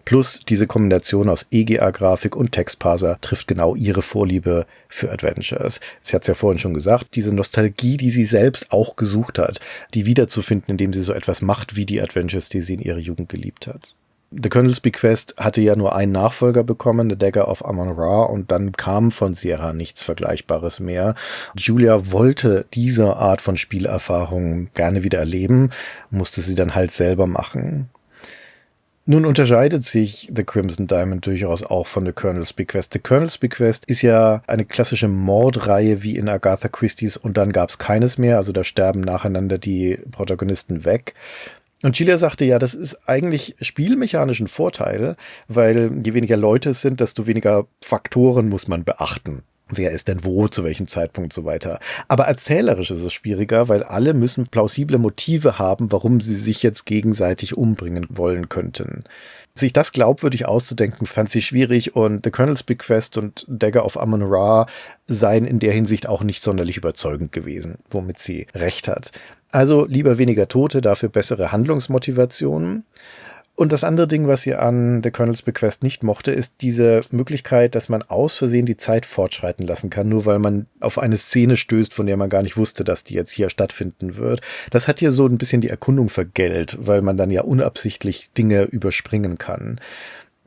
Plus diese Kombination aus EGA-Grafik und Textparser trifft genau ihre Vorliebe für Adventures. Sie hat es ja vorhin schon gesagt, diese Nostalgie, die sie selbst auch gesucht hat, die wiederzufinden, indem sie so etwas macht wie die Adventures, die sie in ihrer Jugend geliebt hat. The Colonel's Bequest hatte ja nur einen Nachfolger bekommen, The Dagger of Amun-Ra, und dann kam von Sierra nichts Vergleichbares mehr. Julia wollte diese Art von Spielerfahrung gerne wieder erleben, musste sie dann halt selber machen. Nun unterscheidet sich The Crimson Diamond durchaus auch von The Colonel's Bequest. The Colonel's Bequest ist ja eine klassische Mordreihe wie in Agatha Christie's und dann gab es keines mehr, also da sterben nacheinander die Protagonisten weg. Und Julia sagte, ja, das ist eigentlich spielmechanisch ein Vorteil, weil je weniger Leute es sind, desto weniger Faktoren muss man beachten. Wer ist denn wo, zu welchem Zeitpunkt und so weiter. Aber erzählerisch ist es schwieriger, weil alle müssen plausible Motive haben, warum sie sich jetzt gegenseitig umbringen wollen könnten. Sich das glaubwürdig auszudenken, fand sie schwierig und The Colonel's Bequest und Dagger of Amun-Ra seien in der Hinsicht auch nicht sonderlich überzeugend gewesen, womit sie recht hat. Also lieber weniger Tote, dafür bessere Handlungsmotivationen. Und das andere Ding, was sie an The Colonel's Bequest nicht mochte, ist diese Möglichkeit, dass man aus Versehen die Zeit fortschreiten lassen kann, nur weil man auf eine Szene stößt, von der man gar nicht wusste, dass die jetzt hier stattfinden wird. Das hat hier so ein bisschen die Erkundung vergällt, weil man dann ja unabsichtlich Dinge überspringen kann.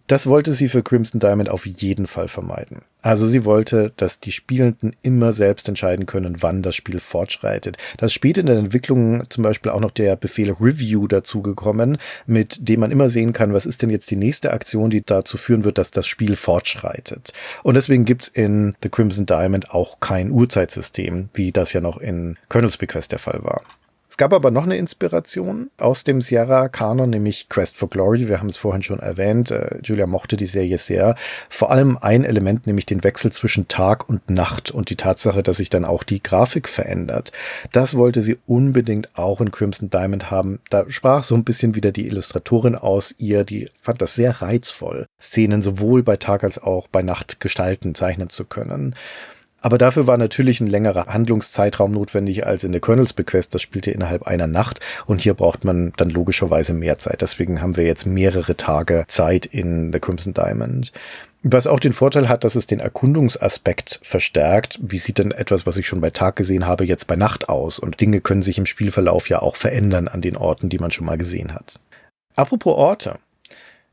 Das wollte sie für Crimson Diamond auf jeden Fall vermeiden. Also sie wollte, dass die Spielenden immer selbst entscheiden können, wann das Spiel fortschreitet. Da ist später in der Entwicklung zum Beispiel auch noch der Befehl Review dazugekommen, mit dem man immer sehen kann, was ist denn jetzt die nächste Aktion, die dazu führen wird, dass das Spiel fortschreitet. Und deswegen gibt es in The Crimson Diamond auch kein Uhrzeitsystem, wie das ja noch in Colonel's Bequest der Fall war. Es gab aber noch eine Inspiration aus dem Sierra-Kanon, nämlich Quest for Glory. Wir haben es vorhin schon erwähnt. Julia mochte die Serie sehr. Vor allem ein Element, nämlich den Wechsel zwischen Tag und Nacht und die Tatsache, dass sich dann auch die Grafik verändert. Das wollte sie unbedingt auch in Crimson Diamond haben. Da sprach so ein bisschen wieder die Illustratorin aus ihr. Die fand das sehr reizvoll, Szenen sowohl bei Tag als auch bei Nacht gestalten, zeichnen zu können. Aber dafür war natürlich ein längerer Handlungszeitraum notwendig als in The Colonel's Bequest. Das spielte innerhalb einer Nacht und hier braucht man dann logischerweise mehr Zeit. Deswegen haben wir jetzt mehrere Tage Zeit in The Crimson Diamond. Was auch den Vorteil hat, dass es den Erkundungsaspekt verstärkt. Wie sieht denn etwas, was ich schon bei Tag gesehen habe, jetzt bei Nacht aus? Und Dinge können sich im Spielverlauf ja auch verändern an den Orten, die man schon mal gesehen hat. Apropos Orte.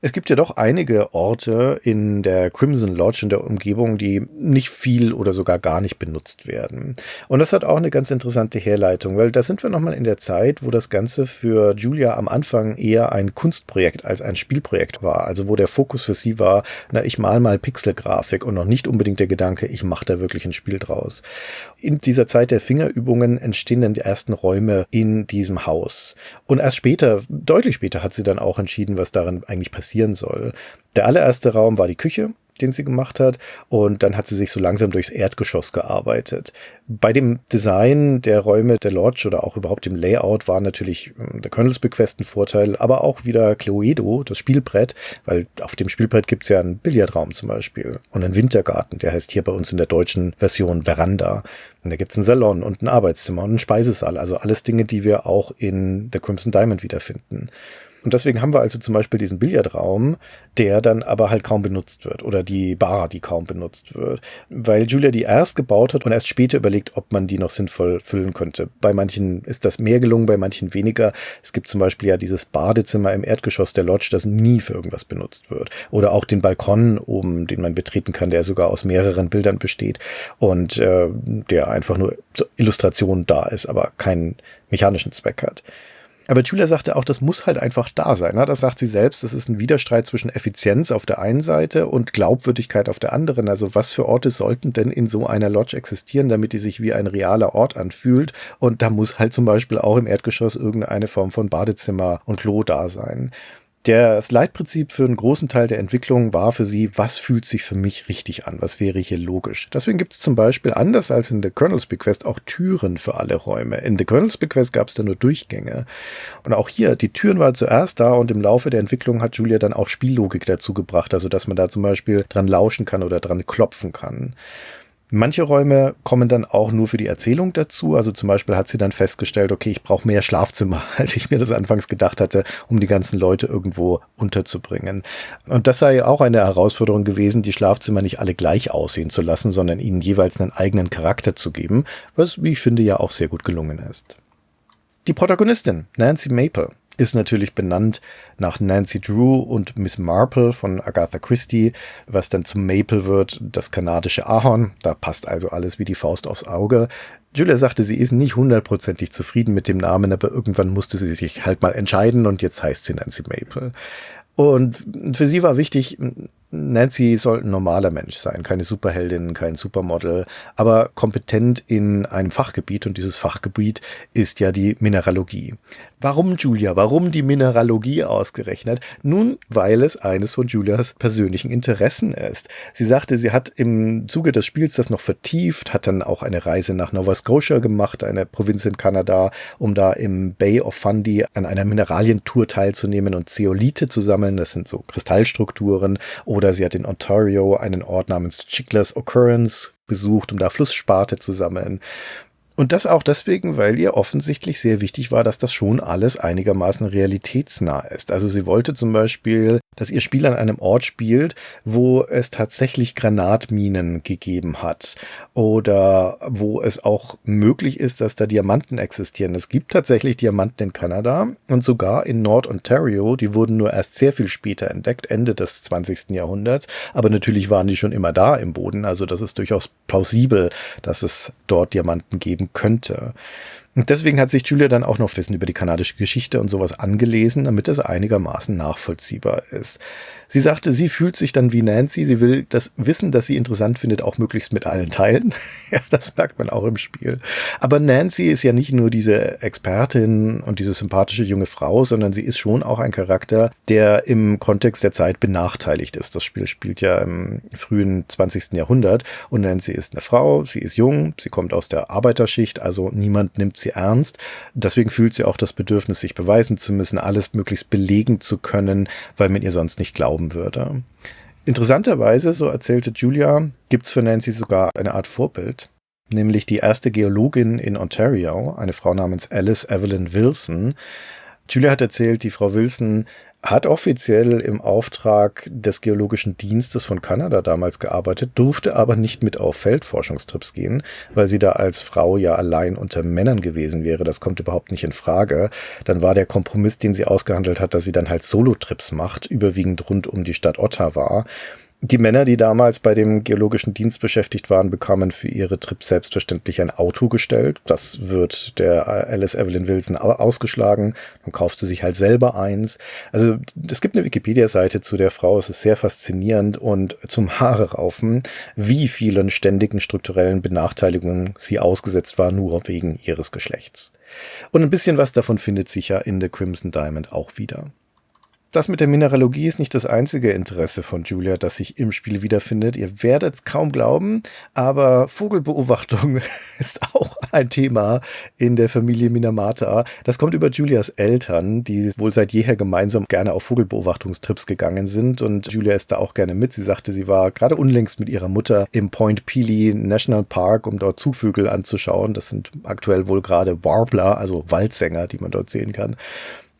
Es gibt ja doch einige Orte in der Crimson Lodge, in der Umgebung, die nicht viel oder sogar gar nicht benutzt werden. Und das hat auch eine ganz interessante Herleitung, weil da sind wir nochmal in der Zeit, wo das Ganze für Julia am Anfang eher ein Kunstprojekt als ein Spielprojekt war. Also wo der Fokus für sie war, ich mal Pixelgrafik und noch nicht unbedingt der Gedanke, ich mache da wirklich ein Spiel draus. In dieser Zeit der Fingerübungen entstehen dann die ersten Räume in diesem Haus. Und erst später, deutlich später, hat sie dann auch entschieden, was darin eigentlich passieren soll. Der allererste Raum war die Küche, den sie gemacht hat, und dann hat sie sich so langsam durchs Erdgeschoss gearbeitet. Bei dem Design der Räume der Lodge oder auch überhaupt dem Layout war natürlich der Kernels Bequest ein Vorteil, aber auch wieder Cluedo, das Spielbrett, weil auf dem Spielbrett gibt es ja einen Billardraum zum Beispiel und einen Wintergarten, der heißt hier bei uns in der deutschen Version Veranda. Und da gibt es einen Salon und ein Arbeitszimmer und einen Speisesaal, also alles Dinge, die wir auch in The Crimson Diamond wiederfinden. Und deswegen haben wir also zum Beispiel diesen Billardraum, der dann aber halt kaum benutzt wird, oder die Bar, die kaum benutzt wird, weil Julia die erst gebaut hat und erst später überlegt, ob man die noch sinnvoll füllen könnte. Bei manchen ist das mehr gelungen, bei manchen weniger. Es gibt zum Beispiel ja dieses Badezimmer im Erdgeschoss der Lodge, das nie für irgendwas benutzt wird. Oder auch den Balkon oben, den man betreten kann, der sogar aus mehreren Bildern besteht und der einfach nur zur Illustration da ist, aber keinen mechanischen Zweck hat. Aber Julia sagte auch, das muss halt einfach da sein. Ne? Das sagt sie selbst, das ist ein Widerstreit zwischen Effizienz auf der einen Seite und Glaubwürdigkeit auf der anderen. Also was für Orte sollten denn in so einer Lodge existieren, damit die sich wie ein realer Ort anfühlt? Und da muss halt zum Beispiel auch im Erdgeschoss irgendeine Form von Badezimmer und Klo da sein. Das Leitprinzip für einen großen Teil der Entwicklung war für sie, was fühlt sich für mich richtig an, was wäre hier logisch. Deswegen gibt es zum Beispiel, anders als in The Kernels Bequest, auch Türen für alle Räume. In The Kernels Bequest gab es da nur Durchgänge. Und auch hier, die Türen waren zuerst da und im Laufe der Entwicklung hat Julia dann auch Spiellogik dazu gebracht, also dass man da zum Beispiel dran lauschen kann oder dran klopfen kann. Manche Räume kommen dann auch nur für die Erzählung dazu. Also zum Beispiel hat sie dann festgestellt, okay, ich brauche mehr Schlafzimmer, als ich mir das anfangs gedacht hatte, um die ganzen Leute irgendwo unterzubringen. Und das sei auch eine Herausforderung gewesen, die Schlafzimmer nicht alle gleich aussehen zu lassen, sondern ihnen jeweils einen eigenen Charakter zu geben, was, wie ich finde, ja auch sehr gut gelungen ist. Die Protagonistin, Nancy Maple, ist natürlich benannt nach Nancy Drew und Miss Marple von Agatha Christie, was dann zum Maple wird, das kanadische Ahorn. Da passt also alles wie die Faust aufs Auge. Julia sagte, sie ist nicht 100%ig zufrieden mit dem Namen, aber irgendwann musste sie sich halt mal entscheiden und jetzt heißt sie Nancy Maple. Und für sie war wichtig, Nancy soll ein normaler Mensch sein, keine Superheldin, kein Supermodel, aber kompetent in einem Fachgebiet, und dieses Fachgebiet ist ja die Mineralogie. Warum, Julia? Warum die Mineralogie ausgerechnet? Nun, weil es eines von Julias persönlichen Interessen ist. Sie sagte, sie hat im Zuge des Spiels das noch vertieft, hat dann auch eine Reise nach Nova Scotia gemacht, eine Provinz in Kanada, um da im Bay of Fundy an einer Mineralientour teilzunehmen und Zeolite zu sammeln. Das sind so Kristallstrukturen. Oder sie hat in Ontario einen Ort namens Chickless Occurrence besucht, um da Flusssparte zu sammeln. Und das auch deswegen, weil ihr offensichtlich sehr wichtig war, dass das schon alles einigermaßen realitätsnah ist. Also sie wollte zum Beispiel, dass ihr Spiel an einem Ort spielt, wo es tatsächlich Granatminen gegeben hat oder wo es auch möglich ist, dass da Diamanten existieren. Es gibt tatsächlich Diamanten in Kanada und sogar in Nord-Ontario. Die wurden nur erst sehr viel später entdeckt, Ende des 20. Jahrhunderts. Aber natürlich waren die schon immer da im Boden. Also das ist durchaus plausibel, dass es dort Diamanten geben könnte. Und deswegen hat sich Julia dann auch noch Wissen über die kanadische Geschichte und sowas angelesen, damit es einigermaßen nachvollziehbar ist. Sie sagte, sie fühlt sich dann wie Nancy, sie will das Wissen, das sie interessant findet, auch möglichst mit allen teilen. Ja, das merkt man auch im Spiel. Aber Nancy ist ja nicht nur diese Expertin und diese sympathische junge Frau, sondern sie ist schon auch ein Charakter, der im Kontext der Zeit benachteiligt ist. Das Spiel spielt ja im frühen 20. Jahrhundert und Nancy ist eine Frau, sie ist jung, sie kommt aus der Arbeiterschicht, also niemand nimmt sie ernst. Deswegen fühlt sie auch das Bedürfnis, sich beweisen zu müssen, alles möglichst belegen zu können, weil man ihr sonst nicht glauben würde. Interessanterweise, so erzählte Julia, gibt es für Nancy sogar eine Art Vorbild, nämlich die erste Geologin in Ontario, eine Frau namens Alice Evelyn Wilson. Julia hat erzählt, die Frau Wilson hat offiziell im Auftrag des Geologischen Dienstes von Kanada damals gearbeitet, durfte aber nicht mit auf Feldforschungstrips gehen, weil sie da als Frau ja allein unter Männern gewesen wäre. Das kommt überhaupt nicht in Frage. Dann war der Kompromiss, den sie ausgehandelt hat, dass sie dann halt Solo-Trips macht, überwiegend rund um die Stadt Ottawa. Die Männer, die damals bei dem Geologischen Dienst beschäftigt waren, bekamen für ihre Trips selbstverständlich ein Auto gestellt. Das wird der Alice Evelyn Wilson ausgeschlagen. Dann kauft sie sich halt selber eins. Also es gibt eine Wikipedia-Seite zu der Frau. Es ist sehr faszinierend und zum Haare raufen, wie vielen ständigen strukturellen Benachteiligungen sie ausgesetzt war, nur wegen ihres Geschlechts. Und ein bisschen was davon findet sich ja in The Crimson Diamond auch wieder. Das mit der Mineralogie ist nicht das einzige Interesse von Julia, das sich im Spiel wiederfindet. Ihr werdet es kaum glauben, aber Vogelbeobachtung ist auch ein Thema in der Familie Minamata. Das kommt über Julias Eltern, die wohl seit jeher gemeinsam gerne auf Vogelbeobachtungstrips gegangen sind. Und Julia ist da auch gerne mit. Sie sagte, sie war gerade unlängst mit ihrer Mutter im Point Pelee National Park, um dort Zugvögel anzuschauen. Das sind aktuell wohl gerade Warbler, also Waldsänger, die man dort sehen kann.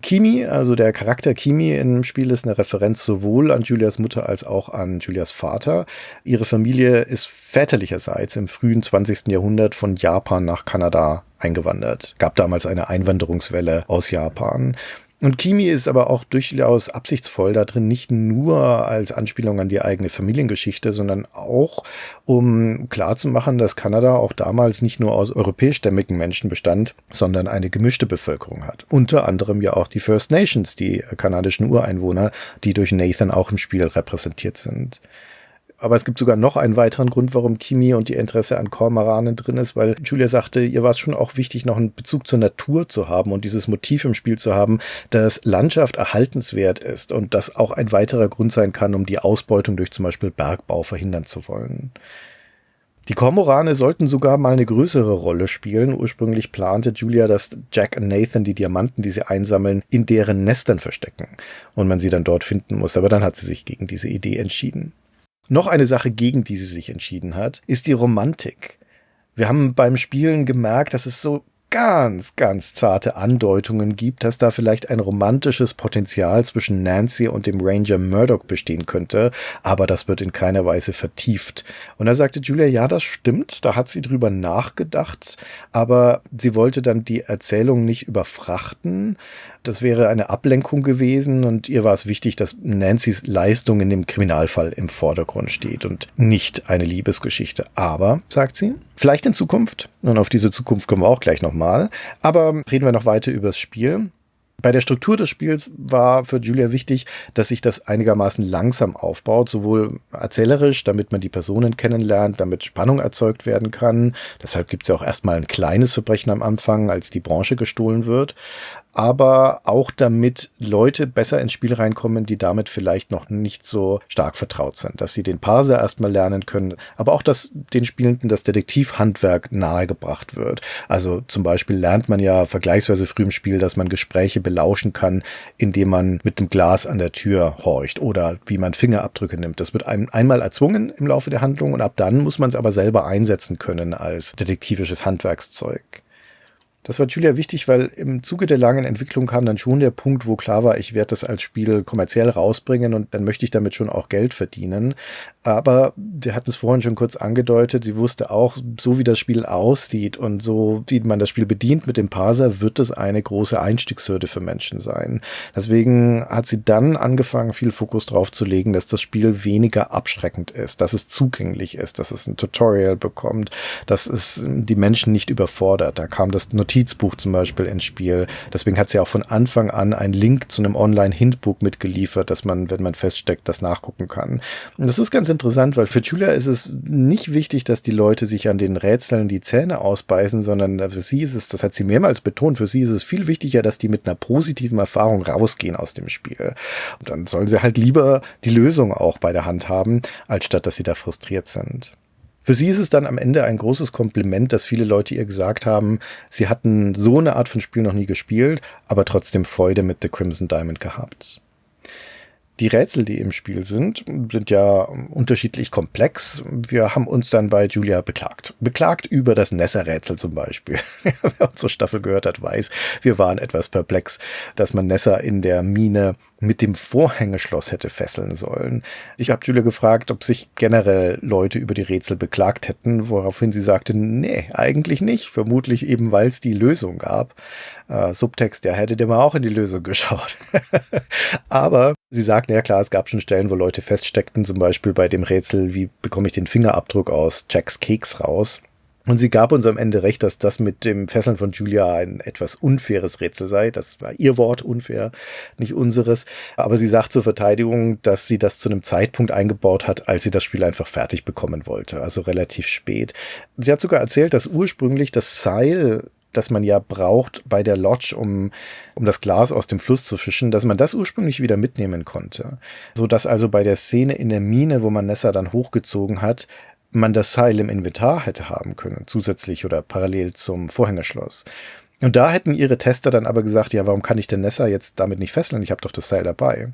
Kimi, also der Charakter Kimi im Spiel, ist eine Referenz sowohl an Julias Mutter als auch an Julias Vater. Ihre Familie ist väterlicherseits im frühen 20. Jahrhundert von Japan nach Kanada eingewandert. Gab damals eine Einwanderungswelle aus Japan. Und Kimi ist aber auch durchaus absichtsvoll da drin, nicht nur als Anspielung an die eigene Familiengeschichte, sondern auch, um klarzumachen, dass Kanada auch damals nicht nur aus europäischstämmigen Menschen bestand, sondern eine gemischte Bevölkerung hat. Unter anderem ja auch die First Nations, die kanadischen Ureinwohner, die durch Nathan auch im Spiel repräsentiert sind. Aber es gibt sogar noch einen weiteren Grund, warum Kimi und ihr Interesse an Kormoranen drin ist, weil Julia sagte, ihr war es schon auch wichtig, noch einen Bezug zur Natur zu haben und dieses Motiv im Spiel zu haben, dass Landschaft erhaltenswert ist und das auch ein weiterer Grund sein kann, um die Ausbeutung durch zum Beispiel Bergbau verhindern zu wollen. Die Kormorane sollten sogar mal eine größere Rolle spielen. Ursprünglich plante Julia, dass Jack und Nathan die Diamanten, die sie einsammeln, in deren Nestern verstecken und man sie dann dort finden muss. Aber dann hat sie sich gegen diese Idee entschieden. Noch eine Sache, gegen die sie sich entschieden hat, ist die Romantik. Wir haben beim Spielen gemerkt, dass es so ganz, ganz zarte Andeutungen gibt, dass da vielleicht ein romantisches Potenzial zwischen Nancy und dem Ranger Murdoch bestehen könnte, aber das wird in keiner Weise vertieft. Und da sagte Julia, ja, das stimmt, da hat sie drüber nachgedacht, aber sie wollte dann die Erzählung nicht überfrachten. Das wäre eine Ablenkung gewesen und ihr war es wichtig, dass Nancys Leistung in dem Kriminalfall im Vordergrund steht und nicht eine Liebesgeschichte. Aber, sagt sie, vielleicht in Zukunft, und auf diese Zukunft kommen wir auch gleich nochmal, aber reden wir noch weiter über das Spiel. Bei der Struktur des Spiels war für Julia wichtig, dass sich das einigermaßen langsam aufbaut, sowohl erzählerisch, damit man die Personen kennenlernt, damit Spannung erzeugt werden kann. Deshalb gibt es ja auch erstmal ein kleines Verbrechen am Anfang, als die Branche gestohlen wird. Aber auch damit Leute besser ins Spiel reinkommen, die damit vielleicht noch nicht so stark vertraut sind. Dass sie den Parser erstmal lernen können, aber auch, dass den Spielenden das Detektivhandwerk nahegebracht wird. Also zum Beispiel lernt man ja vergleichsweise früh im Spiel, dass man Gespräche belauschen kann, indem man mit dem Glas an der Tür horcht oder wie man Fingerabdrücke nimmt. Das wird einem einmal erzwungen im Laufe der Handlung und ab dann muss man es aber selber einsetzen können als detektivisches Handwerkszeug. Das war Julia wichtig, weil im Zuge der langen Entwicklung kam dann schon der Punkt, wo klar war, ich werde das als Spiel kommerziell rausbringen und dann möchte ich damit schon auch Geld verdienen. Aber wir hatten es vorhin schon kurz angedeutet, sie wusste auch, so wie das Spiel aussieht und so wie man das Spiel bedient mit dem Parser, wird es eine große Einstiegshürde für Menschen sein. Deswegen hat sie dann angefangen, viel Fokus drauf zu legen, dass das Spiel weniger abschreckend ist, dass es zugänglich ist, dass es ein Tutorial bekommt, dass es die Menschen nicht überfordert. Da kam das Notizbuch zum Beispiel ins Spiel. Deswegen hat sie auch von Anfang an einen Link zu einem Online-Hintbook mitgeliefert, dass man, wenn man feststeckt, das nachgucken kann. Und das ist ganz interessant, weil für Julia ist es nicht wichtig, dass die Leute sich an den Rätseln die Zähne ausbeißen, sondern für sie ist es, das hat sie mehrmals betont, für sie ist es viel wichtiger, dass die mit einer positiven Erfahrung rausgehen aus dem Spiel. Und dann sollen sie halt lieber die Lösung auch bei der Hand haben, als statt, dass sie da frustriert sind. Für sie ist es dann am Ende ein großes Kompliment, dass viele Leute ihr gesagt haben, sie hatten so eine Art von Spiel noch nie gespielt, aber trotzdem Freude mit The Crimson Diamond gehabt. Die Rätsel, die im Spiel sind ja unterschiedlich komplex. Wir haben uns dann bei Julia beklagt. Beklagt über das Nessa-Rätsel zum Beispiel. Wer unsere Staffel gehört hat, weiß, wir waren etwas perplex, dass man Nessa in der Mine mit dem Vorhängeschloss hätte fesseln sollen. Ich habe Julia gefragt, ob sich generell Leute über die Rätsel beklagt hätten, woraufhin sie sagte, nee, eigentlich nicht. Vermutlich eben, weil es die Lösung gab. Subtext, ja, hättet ihr mal auch in die Lösung geschaut. Aber sie sagt, ja klar, es gab schon Stellen, wo Leute feststeckten, zum Beispiel bei dem Rätsel, wie bekomme ich den Fingerabdruck aus Jacks Keks raus. Und sie gab uns am Ende recht, dass das mit dem Fesseln von Julia ein etwas unfaires Rätsel sei. Das war ihr Wort, unfair, nicht unseres. Aber sie sagt zur Verteidigung, dass sie das zu einem Zeitpunkt eingebaut hat, als sie das Spiel einfach fertig bekommen wollte. Also relativ spät. Sie hat sogar erzählt, dass ursprünglich das Seil, das man ja braucht bei der Lodge, um das Glas aus dem Fluss zu fischen, dass man das ursprünglich wieder mitnehmen konnte. Sodass also bei der Szene in der Mine, wo man Nessa dann hochgezogen hat, man das Seil im Inventar hätte haben können, zusätzlich oder parallel zum Vorhängeschloss. Und da hätten ihre Tester dann aber gesagt, ja, warum kann ich denn Nessa jetzt damit nicht fesseln? Ich habe doch das Seil dabei.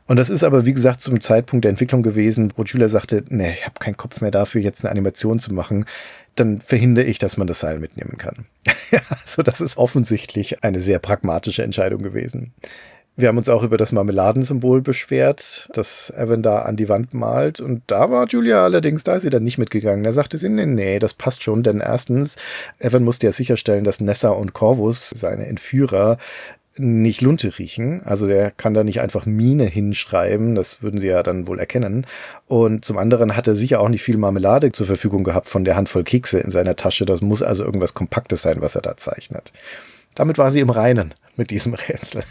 Und das ist aber, wie gesagt, zum Zeitpunkt der Entwicklung gewesen, wo Julia sagte, nee, ich habe keinen Kopf mehr dafür, jetzt eine Animation zu machen. Dann verhindere ich, dass man das Seil mitnehmen kann. Also das ist offensichtlich eine sehr pragmatische Entscheidung gewesen. Wir haben uns auch über das Marmeladensymbol beschwert, das Evan da an die Wand malt. Und da war Julia allerdings, da ist sie dann nicht mitgegangen. Da sagte sie, nee, das passt schon. Denn erstens, Evan musste ja sicherstellen, dass Nessa und Corvus, seine Entführer, nicht Lunte riechen. Also der kann da nicht einfach Mine hinschreiben. Das würden sie ja dann wohl erkennen. Und zum anderen hat er sicher auch nicht viel Marmelade zur Verfügung gehabt von der Handvoll Kekse in seiner Tasche. Das muss also irgendwas Kompaktes sein, was er da zeichnet. Damit war sie im Reinen mit diesem Rätsel.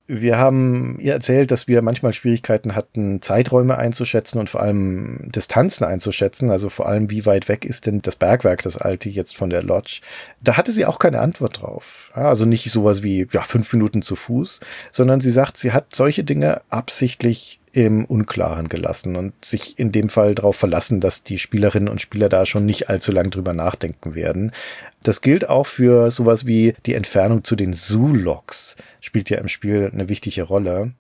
Wir haben ihr erzählt, dass wir manchmal Schwierigkeiten hatten, Zeiträume einzuschätzen und vor allem Distanzen einzuschätzen. Also vor allem, wie weit weg ist denn das Bergwerk, das alte, jetzt von der Lodge. Da hatte sie auch keine Antwort drauf. Ja, also nicht sowas wie 5 Minuten zu Fuß, sondern sie sagt, sie hat solche Dinge absichtlich im Unklaren gelassen und sich in dem Fall darauf verlassen, dass die Spielerinnen und Spieler da schon nicht allzu lang drüber nachdenken werden. Das gilt auch für sowas wie die Entfernung zu den Zoologs. Spielt ja im Spiel eine wichtige Rolle.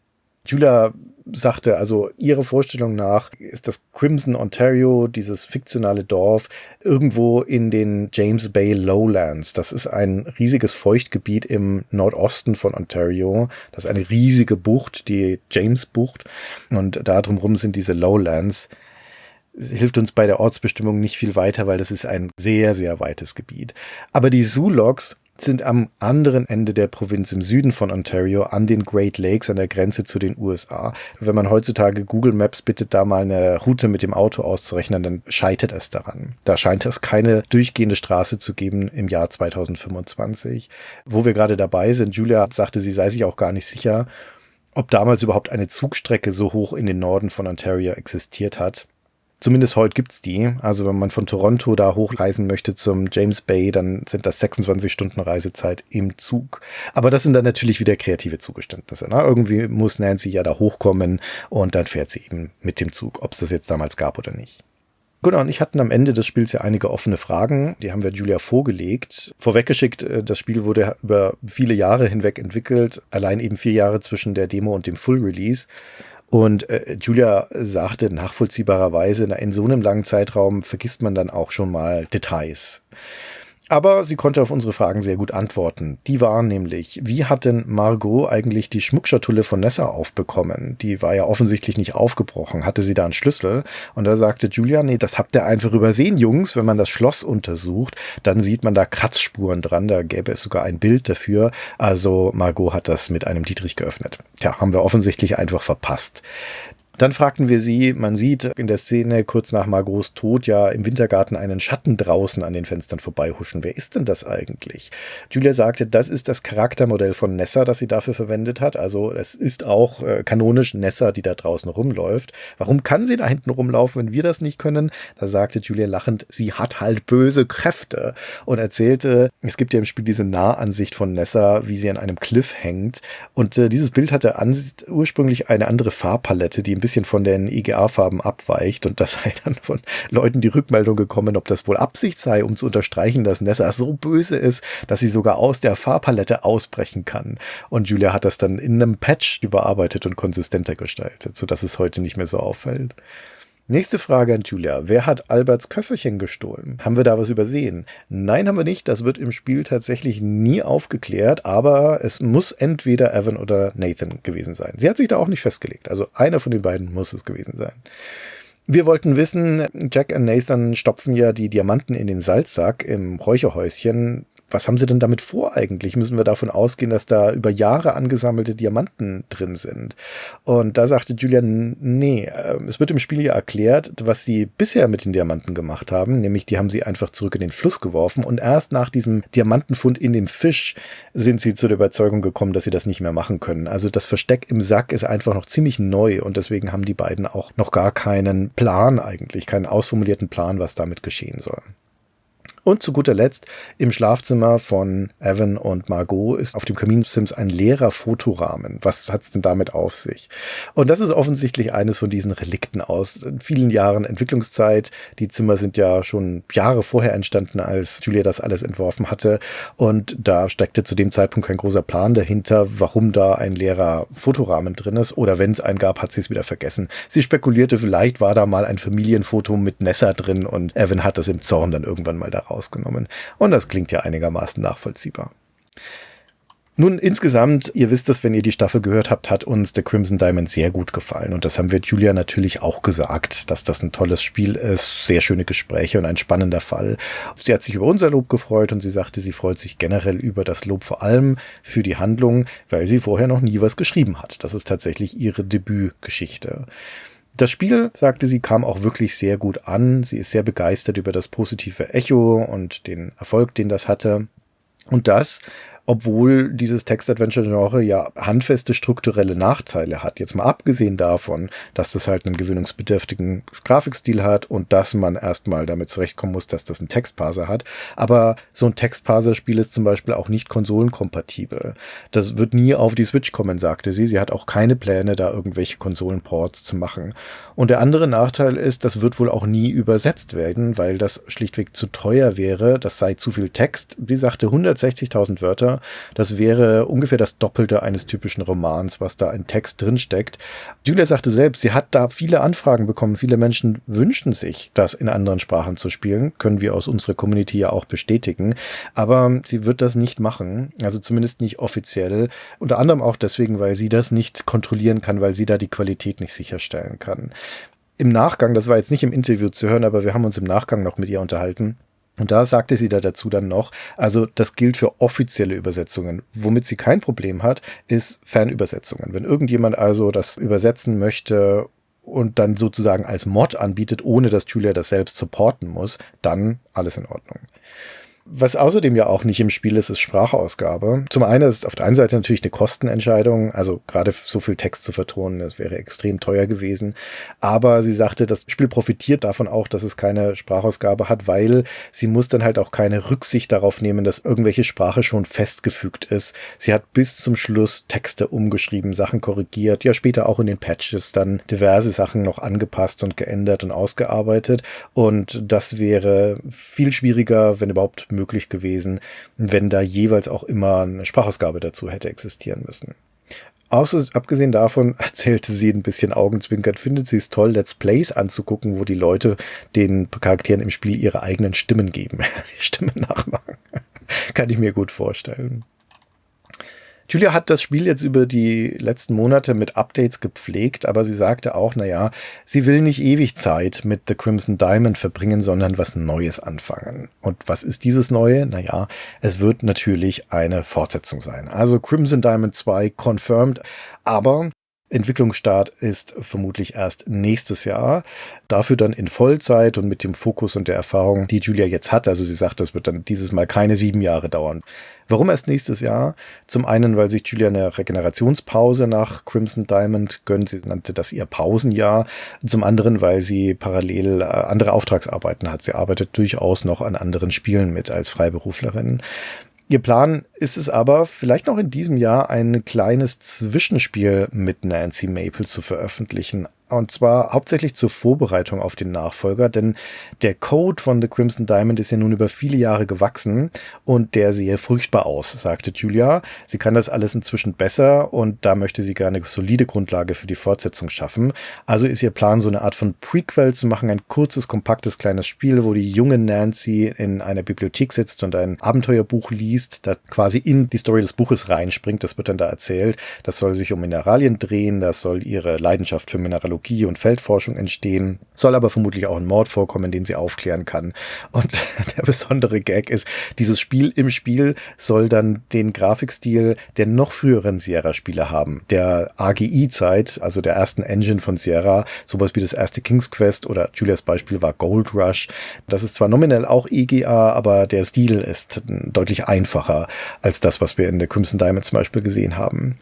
Julia sagte, also ihrer Vorstellung nach ist das Crimson Ontario, dieses fiktionale Dorf, irgendwo in den James Bay Lowlands. Das ist ein riesiges Feuchtgebiet im Nordosten von Ontario. Das ist eine riesige Bucht, die James-Bucht. Und da drumherum sind diese Lowlands. Es hilft uns bei der Ortsbestimmung nicht viel weiter, weil das ist ein sehr, sehr weites Gebiet. Aber die Zoologs sind am anderen Ende der Provinz im Süden von Ontario an den Great Lakes an der Grenze zu den USA. Wenn man heutzutage Google Maps bittet, da mal eine Route mit dem Auto auszurechnen, dann scheitert es daran. Da scheint es keine durchgehende Straße zu geben im Jahr 2025. Wo wir gerade dabei sind, Julia sagte, sie sei sich auch gar nicht sicher, ob damals überhaupt eine Zugstrecke so hoch in den Norden von Ontario existiert hat. Zumindest heute gibt's die. Also wenn man von Toronto da hochreisen möchte zum James Bay, dann sind das 26 Stunden Reisezeit im Zug. Aber das sind dann natürlich wieder kreative Zugeständnisse. Ne? Irgendwie muss Nancy ja da hochkommen und dann fährt sie eben mit dem Zug, ob es das jetzt damals gab oder nicht. Gunnar und ich hatten am Ende des Spiels ja einige offene Fragen. Die haben wir Julia vorgelegt. Vorweggeschickt, das Spiel wurde über viele Jahre hinweg entwickelt. Allein eben 4 Jahre zwischen der Demo und dem Full Release. Und Julia sagte nachvollziehbarerweise, in so einem langen Zeitraum vergisst man dann auch schon mal Details. Aber sie konnte auf unsere Fragen sehr gut antworten. Die waren nämlich, wie hat denn Margot eigentlich die Schmuckschatulle von Nessa aufbekommen? Die war ja offensichtlich nicht aufgebrochen. Hatte sie da einen Schlüssel? Und da sagte Julia, nee, das habt ihr einfach übersehen, Jungs. Wenn man das Schloss untersucht, dann sieht man da Kratzspuren dran. Da gäbe es sogar ein Bild dafür. Also Margot hat das mit einem Dietrich geöffnet. Tja, haben wir offensichtlich einfach verpasst. Dann fragten wir sie, man sieht in der Szene kurz nach Margots Tod ja im Wintergarten einen Schatten draußen an den Fenstern vorbeihuschen. Wer ist denn das eigentlich? Julia sagte, das ist das Charaktermodell von Nessa, das sie dafür verwendet hat. Also es ist auch kanonisch Nessa, die da draußen rumläuft. Warum kann sie da hinten rumlaufen, wenn wir das nicht können? Da sagte Julia lachend, sie hat halt böse Kräfte und erzählte, es gibt ja im Spiel diese Nahansicht von Nessa, wie sie an einem Cliff hängt. Und dieses Bild hatte ursprünglich eine andere Farbpalette, die ein bisschen von den EGA-Farben abweicht, und das sei dann von Leuten die Rückmeldung gekommen, ob das wohl Absicht sei, um zu unterstreichen, dass Nessa so böse ist, dass sie sogar aus der Farbpalette ausbrechen kann. Und Julia hat das dann in einem Patch überarbeitet und konsistenter gestaltet, sodass es heute nicht mehr so auffällt. Nächste Frage an Julia. Wer hat Alberts Köfferchen gestohlen? Haben wir da was übersehen? Nein, haben wir nicht. Das wird im Spiel tatsächlich nie aufgeklärt, aber es muss entweder Evan oder Nathan gewesen sein. Sie hat sich da auch nicht festgelegt. Also einer von den beiden muss es gewesen sein. Wir wollten wissen, Jack und Nathan stopfen ja die Diamanten in den Salzsack im Räucherhäuschen. Was haben sie denn damit vor eigentlich? Müssen wir davon ausgehen, dass da über Jahre angesammelte Diamanten drin sind? Und da sagte Julia, nee, es wird im Spiel ja erklärt, was sie bisher mit den Diamanten gemacht haben, nämlich die haben sie einfach zurück in den Fluss geworfen und erst nach diesem Diamantenfund in dem Fisch sind sie zu der Überzeugung gekommen, dass sie das nicht mehr machen können. Also das Versteck im Sack ist einfach noch ziemlich neu und deswegen haben die beiden auch noch gar keinen Plan eigentlich, keinen ausformulierten Plan, was damit geschehen soll. Und zu guter Letzt, im Schlafzimmer von Evan und Margot ist auf dem Kaminsims ein leerer Fotorahmen. Was hat's denn damit auf sich? Und das ist offensichtlich eines von diesen Relikten aus vielen Jahren Entwicklungszeit. Die Zimmer sind ja schon Jahre vorher entstanden, als Julia das alles entworfen hatte. Und da steckte zu dem Zeitpunkt kein großer Plan dahinter, warum da ein leerer Fotorahmen drin ist. Oder wenn es einen gab, hat sie es wieder vergessen. Sie spekulierte, vielleicht war da mal ein Familienfoto mit Nessa drin und Evan hat das im Zorn dann irgendwann mal da rausgenommen. Und das klingt ja einigermaßen nachvollziehbar. Nun, insgesamt, ihr wisst es, wenn ihr die Staffel gehört habt, hat uns The Crimson Diamond sehr gut gefallen. Und das haben wir Julia natürlich auch gesagt, dass das ein tolles Spiel ist, sehr schöne Gespräche und ein spannender Fall. Sie hat sich über unser Lob gefreut und sie sagte, sie freut sich generell über das Lob, vor allem für die Handlung, weil sie vorher noch nie was geschrieben hat. Das ist tatsächlich ihre Debütgeschichte. Das Spiel, sagte sie, kam auch wirklich sehr gut an. Sie ist sehr begeistert über das positive Echo und den Erfolg, den das hatte. Und das, obwohl dieses Text-Adventure-Genre ja handfeste strukturelle Nachteile hat. Jetzt mal abgesehen davon, dass das halt einen gewöhnungsbedürftigen Grafikstil hat und dass man erstmal damit zurechtkommen muss, dass das einen Textparser hat. Aber so ein Textparser-Spiel ist zum Beispiel auch nicht konsolenkompatibel. Das wird nie auf die Switch kommen, sagte sie. Sie hat auch keine Pläne, da irgendwelche Konsolenports zu machen. Und der andere Nachteil ist, das wird wohl auch nie übersetzt werden, weil das schlichtweg zu teuer wäre. Das sei zu viel Text. Wie sagte, 160.000 Wörter. Das wäre ungefähr das Doppelte eines typischen Romans, was da in Text drinsteckt. Julia sagte selbst, sie hat da viele Anfragen bekommen. Viele Menschen wünschen sich, das in anderen Sprachen zu spielen. Können wir aus unserer Community ja auch bestätigen. Aber sie wird das nicht machen. Also zumindest nicht offiziell. Unter anderem auch deswegen, weil sie das nicht kontrollieren kann, weil sie da die Qualität nicht sicherstellen kann. Im Nachgang, das war jetzt nicht im Interview zu hören, aber wir haben uns im Nachgang noch mit ihr unterhalten. Und da sagte sie da dazu dann noch, also das gilt für offizielle Übersetzungen. Womit sie kein Problem hat, ist Fernübersetzungen. Wenn irgendjemand also das übersetzen möchte und dann sozusagen als Mod anbietet, ohne dass Julia das selbst supporten muss, dann alles in Ordnung. Was außerdem ja auch nicht im Spiel ist, ist Sprachausgabe. Zum einen ist es auf der einen Seite natürlich eine Kostenentscheidung, also gerade so viel Text zu vertonen, das wäre extrem teuer gewesen. Aber sie sagte, das Spiel profitiert davon auch, dass es keine Sprachausgabe hat, weil sie muss dann halt auch keine Rücksicht darauf nehmen, dass irgendwelche Sprache schon festgefügt ist. Sie hat bis zum Schluss Texte umgeschrieben, Sachen korrigiert, ja später auch in den Patches dann diverse Sachen noch angepasst und geändert und ausgearbeitet. Und das wäre viel schwieriger, wenn überhaupt möglich gewesen, wenn da jeweils auch immer eine Sprachausgabe dazu hätte existieren müssen. Abgesehen davon, erzählte sie ein bisschen augenzwinkert, findet sie es toll, Let's Plays anzugucken, wo die Leute den Charakteren im Spiel ihre eigenen Stimmen geben. Die Stimmen nachmachen. Kann ich mir gut vorstellen. Julia hat das Spiel jetzt über die letzten Monate mit Updates gepflegt, aber sie sagte auch, naja, sie will nicht ewig Zeit mit The Crimson Diamond verbringen, sondern was Neues anfangen. Und was ist dieses Neue? Naja, es wird natürlich eine Fortsetzung sein. Also Crimson Diamond 2 confirmed, aber Entwicklungsstart ist vermutlich erst nächstes Jahr. Dafür dann in Vollzeit und mit dem Fokus und der Erfahrung, die Julia jetzt hat. Also sie sagt, das wird dann dieses Mal keine 7 Jahre dauern. Warum erst nächstes Jahr? Zum einen, weil sich Julia eine Regenerationspause nach Crimson Diamond gönnt. Sie nannte das ihr Pausenjahr. Zum anderen, weil sie parallel andere Auftragsarbeiten hat. Sie arbeitet durchaus noch an anderen Spielen mit als Freiberuflerin. Ihr Plan ist es aber, vielleicht noch in diesem Jahr ein kleines Zwischenspiel mit Nancy Maple zu veröffentlichen. Und zwar hauptsächlich zur Vorbereitung auf den Nachfolger, denn der Code von The Crimson Diamond ist ja nun über viele Jahre gewachsen und der sehe furchtbar aus, sagte Julia. Sie kann das alles inzwischen besser und da möchte sie gerne eine solide Grundlage für die Fortsetzung schaffen. Also ist ihr Plan, so eine Art von Prequel zu machen, ein kurzes, kompaktes, kleines Spiel, wo die junge Nancy in einer Bibliothek sitzt und ein Abenteuerbuch liest, das quasi in die Story des Buches reinspringt. Das wird dann da erzählt. Das soll sich um Mineralien drehen, das soll ihre Leidenschaft für Mineralogie und Feldforschung entstehen. Soll aber vermutlich auch ein Mord vorkommen, den sie aufklären kann. Und der besondere Gag ist, dieses Spiel im Spiel soll dann den Grafikstil der noch früheren Sierra-Spiele haben. Der AGI-Zeit, also der ersten Engine von Sierra, sowas wie das erste King's Quest oder Julias Beispiel war Gold Rush. Das ist zwar nominell auch EGA, aber der Stil ist deutlich einfacher als das, was wir in The Crimson Diamond zum Beispiel gesehen haben.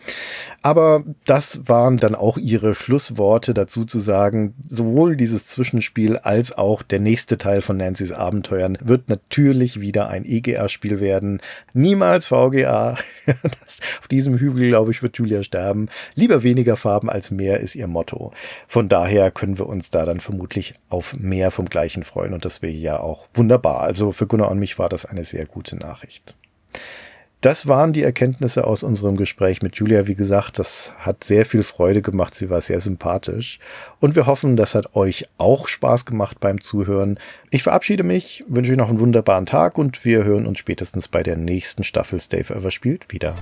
Aber das waren dann auch ihre Schlussworte dazu zu sagen, sowohl dieses Zwischenspiel als auch der nächste Teil von Nancy's Abenteuern wird natürlich wieder ein EGA-Spiel werden. Niemals VGA. Auf diesem Hügel, glaube ich, wird Julia sterben. Lieber weniger Farben als mehr ist ihr Motto. Von daher können wir uns da dann vermutlich auf mehr vom Gleichen freuen und das wäre ja auch wunderbar. Also für Gunnar und mich war das eine sehr gute Nachricht. Das waren die Erkenntnisse aus unserem Gespräch mit Julia. Wie gesagt, das hat sehr viel Freude gemacht. Sie war sehr sympathisch. Und wir hoffen, das hat euch auch Spaß gemacht beim Zuhören. Ich verabschiede mich, wünsche euch noch einen wunderbaren Tag und wir hören uns spätestens bei der nächsten Staffel Stay Forever Spielt wieder.